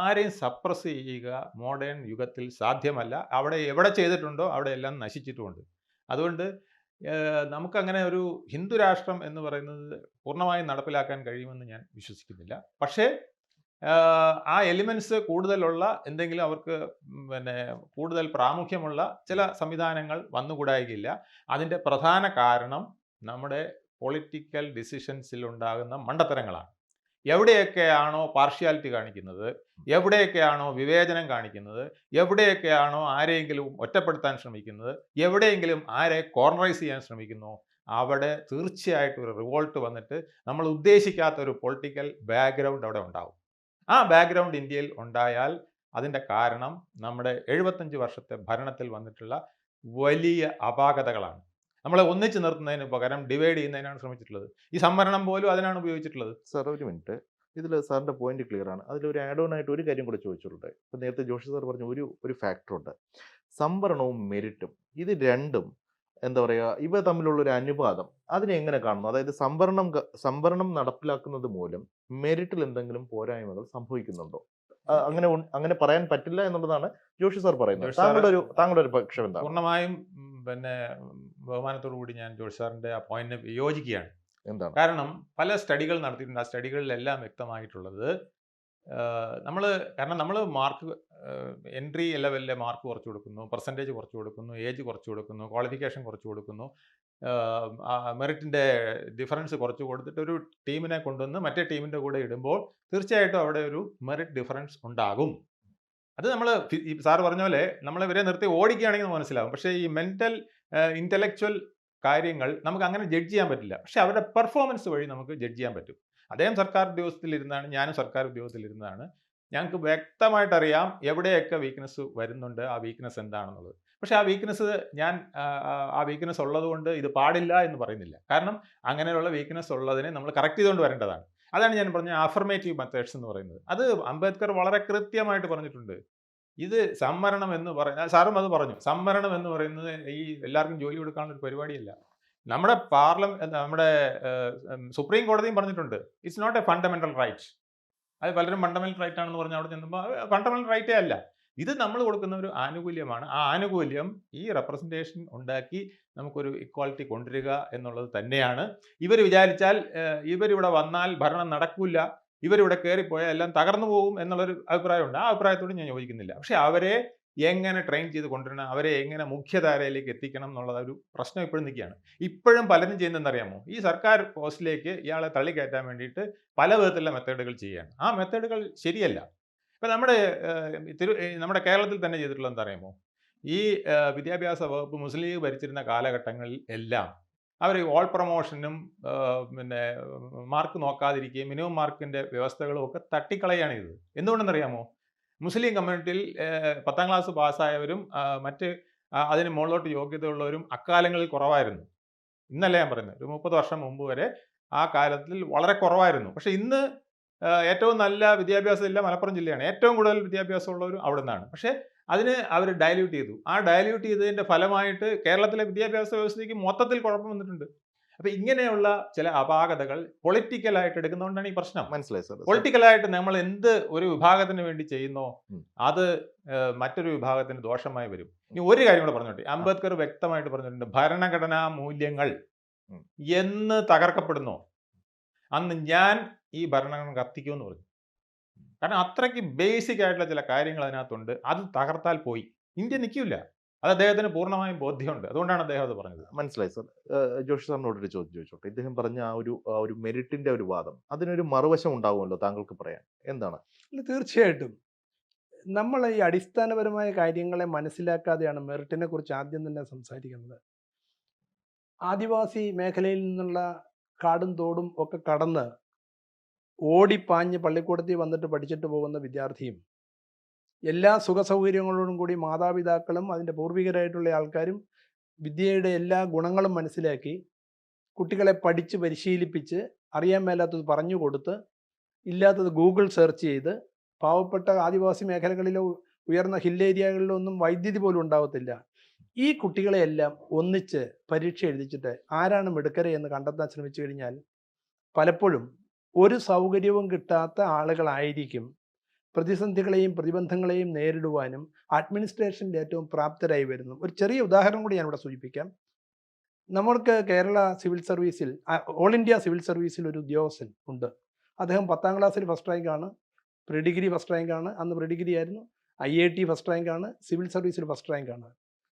ആരെയും സപ്രസ് ചെയ്യുക മോഡേൺ യുഗത്തിൽ സാധ്യമല്ല. അവിടെ എവിടെ ചെയ്തിട്ടുണ്ടോ അവിടെ എല്ലാം നശിച്ചിട്ടുമുണ്ട്. അതുകൊണ്ട് നമുക്കങ്ങനെ ഒരു ഹിന്ദു രാഷ്ട്രം എന്ന് പറയുന്നത് പൂർണ്ണമായും നടപ്പിലാക്കാൻ കഴിയുമെന്ന് ഞാൻ വിശ്വസിക്കുന്നില്ല. പക്ഷേ ആ എലിമെൻറ്റ്സ് കൂടുതലുള്ള എന്തെങ്കിലും അവർക്ക് പിന്നെ കൂടുതൽ പ്രാമുഖ്യമുള്ള ചില സംവിധാനങ്ങൾ വന്നുകൂടായികയില്ല. അതിൻ്റെ പ്രധാന കാരണം നമ്മുടെ പൊളിറ്റിക്കൽ ഡിസിഷൻസിൽ ഉണ്ടാകുന്ന മണ്ടത്തരങ്ങളാണ്. എവിടെയൊക്കെയാണോ പാർഷ്യാലിറ്റി കാണിക്കുന്നത്, എവിടെയൊക്കെയാണോ വിവേചനം കാണിക്കുന്നത്, എവിടെയൊക്കെയാണോ ആരെയെങ്കിലും ഒറ്റപ്പെടുത്താൻ ശ്രമിക്കുന്നത്, എവിടെയെങ്കിലും ആരെ കോർണറൈസ് ചെയ്യാൻ ശ്രമിക്കുന്നു, അവിടെ തീർച്ചയായിട്ടും ഒരു റിവോൾട്ട് വന്നിട്ട് നമ്മൾ ഉദ്ദേശിക്കാത്ത ഒരു പൊളിറ്റിക്കൽ ബാക്ക്ഗ്രൗണ്ട് അവിടെ ഉണ്ടാവും. ആ ബാക്ക്ഗ്രൗണ്ട് ഇന്ത്യയിൽ ഉണ്ടായാൽ അതിൻ്റെ കാരണം നമ്മുടെ 75 വർഷത്തെ ഭരണത്തിൽ വന്നിട്ടുള്ള വലിയ അപാകതകളാണ്. നമ്മളെ ഒന്നിച്ച് നിർത്തുന്നതിന് പകരം ഡിവൈഡ് ചെയ്യുന്നതിനാണ് ശ്രമിച്ചിട്ടുള്ളത്. ഈ സംവരണം പോലും അതിനാണ് ഉപയോഗിച്ചിട്ടുള്ളത്. സാർ ഒരു മിനിറ്റ്, ഇതിൽ സാറിൻ്റെ പോയിന്റ് ക്ലിയർ ആണ്. അതിലൊരു ആഡ് ഓൺ ആയിട്ട് ഒരു കാര്യം കൂടെ ചോദിച്ചിട്ടുണ്ട്. ഇപ്പം നേരത്തെ ജോഷി സാർ പറഞ്ഞ ഒരു ഫാക്ടറുണ്ട്, സംവരണവും മെരിറ്റും. ഇത് രണ്ടും എന്താ പറയുക, ഇവ തമ്മിലുള്ളൊരു അനുപാതം അതിനെ എങ്ങനെ കാണുന്നു? അതായത് സംവരണം നടപ്പിലാക്കുന്നത് മൂലം മെരിറ്റിൽ എന്തെങ്കിലും പോരായ്മകൾ സംഭവിക്കുന്നുണ്ടോ? അങ്ങനെ പറയാൻ പറ്റില്ല എന്നുള്ളതാണ് ജോഷി സാർ പറയുന്നത്. താങ്കളുടെ ഒരു പക്ഷം എന്താണ്? പൂർണ്ണമായും പിന്നെ ബഹുമാനത്തോടു കൂടി ഞാൻ ജോഷി സാറിൻ്റെ ആ പോയിന്റിനെ യോജിക്കുകയാണ്. എന്താണ്? കാരണം പല സ്റ്റഡികൾ നടത്തിയിട്ടുണ്ട്. ആ സ്റ്റഡികളിലെല്ലാം വ്യക്തമായിട്ടുള്ളത് കാരണം നമ്മൾ മാർക്ക് എൻട്രി ലെവലിലെ മാർക്ക് കുറച്ച് കൊടുക്കുന്നു, പെർസെൻറ്റേജ് കുറച്ച് കൊടുക്കുന്നു, ഏജ് കുറച്ച് കൊടുക്കുന്നു, ക്വാളിഫിക്കേഷൻ കുറച്ച് കൊടുക്കുന്നു, മെറിറ്റിൻ്റെ ഡിഫറൻസ് കുറച്ച് കൊടുത്തിട്ട് ഒരു ടീമിനെ കൊണ്ടുവന്ന് മറ്റേ ടീമിൻ്റെ കൂടെ ഇടുമ്പോൾ തീർച്ചയായിട്ടും അവിടെ ഒരു മെറിറ്റ് ഡിഫറൻസ് ഉണ്ടാകും. അത് നമ്മൾ ഈ സാർ പറഞ്ഞ പോലെ നമ്മൾ ഇവരെ നിർത്തി ഓടിക്കുകയാണെങ്കിൽ മനസ്സിലാവും. പക്ഷേ ഈ മെൻ്റൽ ഇൻ്റലക്ച്വൽ കാര്യങ്ങൾ നമുക്ക് അങ്ങനെ ജഡ്ജ് ചെയ്യാൻ പറ്റില്ല. പക്ഷേ അവരുടെ പെർഫോമൻസ് വഴി നമുക്ക് ജഡ്ജ് ചെയ്യാൻ പറ്റും. അദ്ദേഹം സർക്കാർ ഉദ്യോഗസ്ഥത്തിലിരുന്നാണ്, ഞാനും സർക്കാർ ഉദ്യോഗത്തിലിരുന്നതാണ്. ഞങ്ങൾക്ക് വ്യക്തമായിട്ടറിയാം എവിടെയൊക്കെ വീക്ക്നെസ് വരുന്നുണ്ട്, ആ വീക്ക്നെസ് എന്താണെന്നുള്ളത്. പക്ഷേ ആ വീക്ക്നെസ് ഉള്ളതുകൊണ്ട് ഇത് പാടില്ല എന്ന് പറയുന്നില്ല. കാരണം അങ്ങനെയുള്ള വീക്ക്നെസ് ഉള്ളതിനെ നമ്മൾ കറക്റ്റ് ചെയ്തുകൊണ്ട് വരേണ്ടതാണ്. അതാണ് ഞാൻ പറഞ്ഞ അഫർമേറ്റീവ് മെത്തേഡ്സ് എന്ന് പറയുന്നത്. അത് അംബേദ്കർ വളരെ കൃത്യമായിട്ട് പറഞ്ഞിട്ടുണ്ട്. ഇത് സംവരണം എന്ന് പറഞ്ഞാൽ, സാറും അത് പറഞ്ഞു, സംവരണം എന്ന് പറയുന്നത് ഈ എല്ലാവർക്കും ജോലി കൊടുക്കാനുള്ള ഒരു പരിപാടിയല്ല. നമ്മുടെ സുപ്രീം കോടതിയും പറഞ്ഞിട്ടുണ്ട്, it's not a fundamental right. അത് പലരും ഫണ്ടമെന്റൽ റൈറ്റ് ആണെന്ന് പറഞ്ഞാൽ അവിടെ ചെന്നുമ്പോൾ ഫണ്ടമെന്റൽ റൈറ്റേ അല്ല. ഇത് നമ്മൾ കൊടുക്കുന്ന ഒരു ആനുകൂല്യമാണ്. ആ ആനുകൂല്യം ഈ റെപ്രസെൻറ്റേഷൻ ഉണ്ടാക്കി നമുക്കൊരു ഇക്വാളിറ്റി കൊണ്ടുവരിക എന്നുള്ളത് തന്നെയാണ്. ഇവർ വിചാരിച്ചാൽ ഇവരിവിടെ വന്നാൽ ഭരണം നടക്കില്ല, ഇവരിവിടെ കയറിപ്പോയാൽ എല്ലാം തകർന്നു പോകും എന്നുള്ളൊരു അഭിപ്രായമുണ്ട്. ആ അഭിപ്രായത്തോട് ഞാൻ യോജിക്കുന്നില്ല. പക്ഷേ അവരെ എങ്ങനെ ട്രെയിൻ ചെയ്ത് കൊണ്ടുവരണം, അവരെ എങ്ങനെ മുഖ്യധാരയിലേക്ക് എത്തിക്കണം എന്നുള്ള ഒരു പ്രശ്നം ഇപ്പോഴും നിൽക്കുകയാണ്. ഇപ്പോഴും പലരും ചെയ്യുന്നതെന്നറിയാമോ? ഈ സർക്കാർ പോസ്റ്റിലേക്ക് ഇയാളെ തള്ളിക്കയറ്റാൻ വേണ്ടിയിട്ട് പല വിധത്തിലുള്ള മെത്തേഡുകൾ ചെയ്യുകയാണ്. ആ മെത്തേഡുകൾ ശരിയല്ല. ഇപ്പം നമ്മുടെ കേരളത്തിൽ തന്നെ ചെയ്തിട്ടുള്ളത് എന്താ അറിയാമോ? ഈ വിദ്യാഭ്യാസ വകുപ്പ് മുസ്ലിം ലീഗ് ഭരിച്ചിരുന്ന കാലഘട്ടങ്ങളിൽ എല്ലാം അവർ ഓൾ പ്രൊമോഷനും പിന്നെ മാർക്ക് നോക്കാതിരിക്കുകയും മിനിമം മാർക്കിൻ്റെ വ്യവസ്ഥകളും ഒക്കെ തട്ടിക്കളയാണ് ചെയ്തത്. എന്തുകൊണ്ടെന്നറിയാമോ? മുസ്ലിം കമ്മ്യൂണിറ്റിയിൽ 10ാം ക്ലാസ് പാസ്സായവരും മറ്റ് അതിന് മുകളിലോട്ട് യോഗ്യതയുള്ളവരും അക്കാലങ്ങളിൽ കുറവായിരുന്നു. ഇന്നല്ല ഞാൻ പറയുന്നത്, ഒരു 30 വർഷം മുമ്പ് വരെ ആ കാലത്തിൽ വളരെ കുറവായിരുന്നു. പക്ഷേ ഇന്ന് ഏറ്റവും നല്ല വിദ്യാഭ്യാസം ഇല്ല മലപ്പുറം ജില്ലയാണ്. ഏറ്റവും കൂടുതൽ വിദ്യാഭ്യാസം ഉള്ളവരും അവിടെ നിന്നാണ്. പക്ഷേ അതിന് അവർ ഡയല്യൂട്ട് ചെയ്തു. ആ ഡയല്യൂട്ട് ചെയ്തതിൻ്റെ ഫലമായിട്ട് കേരളത്തിലെ വിദ്യാഭ്യാസ വ്യവസ്ഥയ്ക്ക് മൊത്തത്തിൽ കുഴപ്പം വന്നിട്ടുണ്ട്. അപ്പോൾ ഇങ്ങനെയുള്ള ചില അപാകതകൾ പൊളിറ്റിക്കലായിട്ട് എടുക്കുന്നതുകൊണ്ടാണ് ഈ പ്രശ്നം. മനസ്സിലായി സാർ. പൊളിറ്റിക്കലായിട്ട് നമ്മൾ എന്ത് ഒരു വിഭാഗത്തിന് വേണ്ടി ചെയ്യുന്നോ അത് മറ്റൊരു വിഭാഗത്തിന് ദോഷമായി വരും. ഇനി ഒരു കാര്യം കൂടെ പറഞ്ഞോട്ടെ, അംബേദ്കർ വ്യക്തമായിട്ട് പറഞ്ഞിട്ടുണ്ട്, ഭരണഘടനാ മൂല്യങ്ങൾ എന്ന് തകർക്കപ്പെടുന്നോ അന്ന് ഞാൻ ഈ ഭരണഘടന കത്തിക്കുമെന്ന് പറഞ്ഞു. കാരണം അത്രയ്ക്ക് ബേസിക് ആയിട്ടുള്ള ചില കാര്യങ്ങൾ അതിനകത്തുണ്ട്. അത് തകർത്താൽ പോയി, ഇന്ത്യ നിൽക്കില്ല. അത് അദ്ദേഹത്തിന് പൂർണ്ണമായും ബോധ്യമുണ്ട്. അതുകൊണ്ടാണ് അദ്ദേഹം അത് പറഞ്ഞത്. മനസ്സിലായി സാർ. ജോഷി സാറിനോട് ഒരു ചോദ്യം ചോദിച്ചോട്ടെ. ഇദ്ദേഹം പറഞ്ഞ ആ ഒരു മെരിറ്റിന്റെ ഒരു വാദം, അതിനൊരു മറുവശം ഉണ്ടാവുമല്ലോ താങ്കൾക്ക് പറയാൻ, എന്താണ്? തീർച്ചയായിട്ടും നമ്മൾ ഈ അടിസ്ഥാനപരമായ കാര്യങ്ങളെ മനസ്സിലാക്കാതെയാണ് മെറിറ്റിനെ കുറിച്ച് ആദ്യം തന്നെ സംസാരിക്കുന്നത്. ആദിവാസി മേഖലയിൽ നിന്നുള്ള കാടും തോടും ഒക്കെ കടന്ന് ഓടിപ്പാഞ്ഞ് പള്ളിക്കൂടത്തിൽ വന്നിട്ട് പഠിച്ചിട്ട് പോകുന്ന വിദ്യാർത്ഥിയും എല്ലാ സുഖ സൗകര്യങ്ങളോടും കൂടി മാതാപിതാക്കളും അതിൻ്റെ പൂർവികരായിട്ടുള്ള ആൾക്കാരും വിദ്യയുടെ എല്ലാ ഗുണങ്ങളും മനസ്സിലാക്കി കുട്ടികളെ പഠിച്ച് പരിശീലിപ്പിച്ച് അറിയാൻ മേലാത്തത് പറഞ്ഞു കൊടുത്ത് ഇല്ലാത്തത് ഗൂഗിൾ സെർച്ച് ചെയ്ത് പാവപ്പെട്ട ആദിവാസി മേഖലകളിലോ ഉയർന്ന ഹിൽ ഏരിയകളിലോ ഒന്നും വൈദ്യുതി പോലും ഉണ്ടാവത്തില്ല. ഈ കുട്ടികളെയെല്ലാം ഒന്നിച്ച് പരീക്ഷ എഴുതിച്ചിട്ട് ആരാണ് മിടുക്കരെ എന്ന് കണ്ടെത്താൻ ശ്രമിച്ചു കഴിഞ്ഞാൽ പലപ്പോഴും ഒരു സൗകര്യവും കിട്ടാത്ത ആളുകളായിരിക്കും പ്രതിസന്ധികളെയും പ്രതിബന്ധങ്ങളെയും നേരിടുവാനും അഡ്മിനിസ്ട്രേഷനിൽ ഏറ്റവും പ്രാപ്തരായി വരുന്നു. ഒരു ചെറിയ ഉദാഹരണം കൂടി ഞാനിവിടെ സൂചിപ്പിക്കാം. നമ്മൾക്ക് കേരള സിവിൽ സർവീസിൽ ഓൾ ഇന്ത്യ സിവിൽ സർവീസിൽ ഒരു ഉദ്യോഗസ്ഥൻ ഉണ്ട്. അദ്ദേഹം 10ാം ക്ലാസ്സിൽ ഫസ്റ്റ് റാങ്കാണ്, പ്രീ ഡിഗ്രി ഫസ്റ്റ് റാങ്കാണ്, അന്ന് പ്രീ ഡിഗ്രി ആയിരുന്നു, IIT ഫസ്റ്റ് റാങ്കാണ്, സിവിൽ സർവീസിൽ ഫസ്റ്റ് റാങ്കാണ്.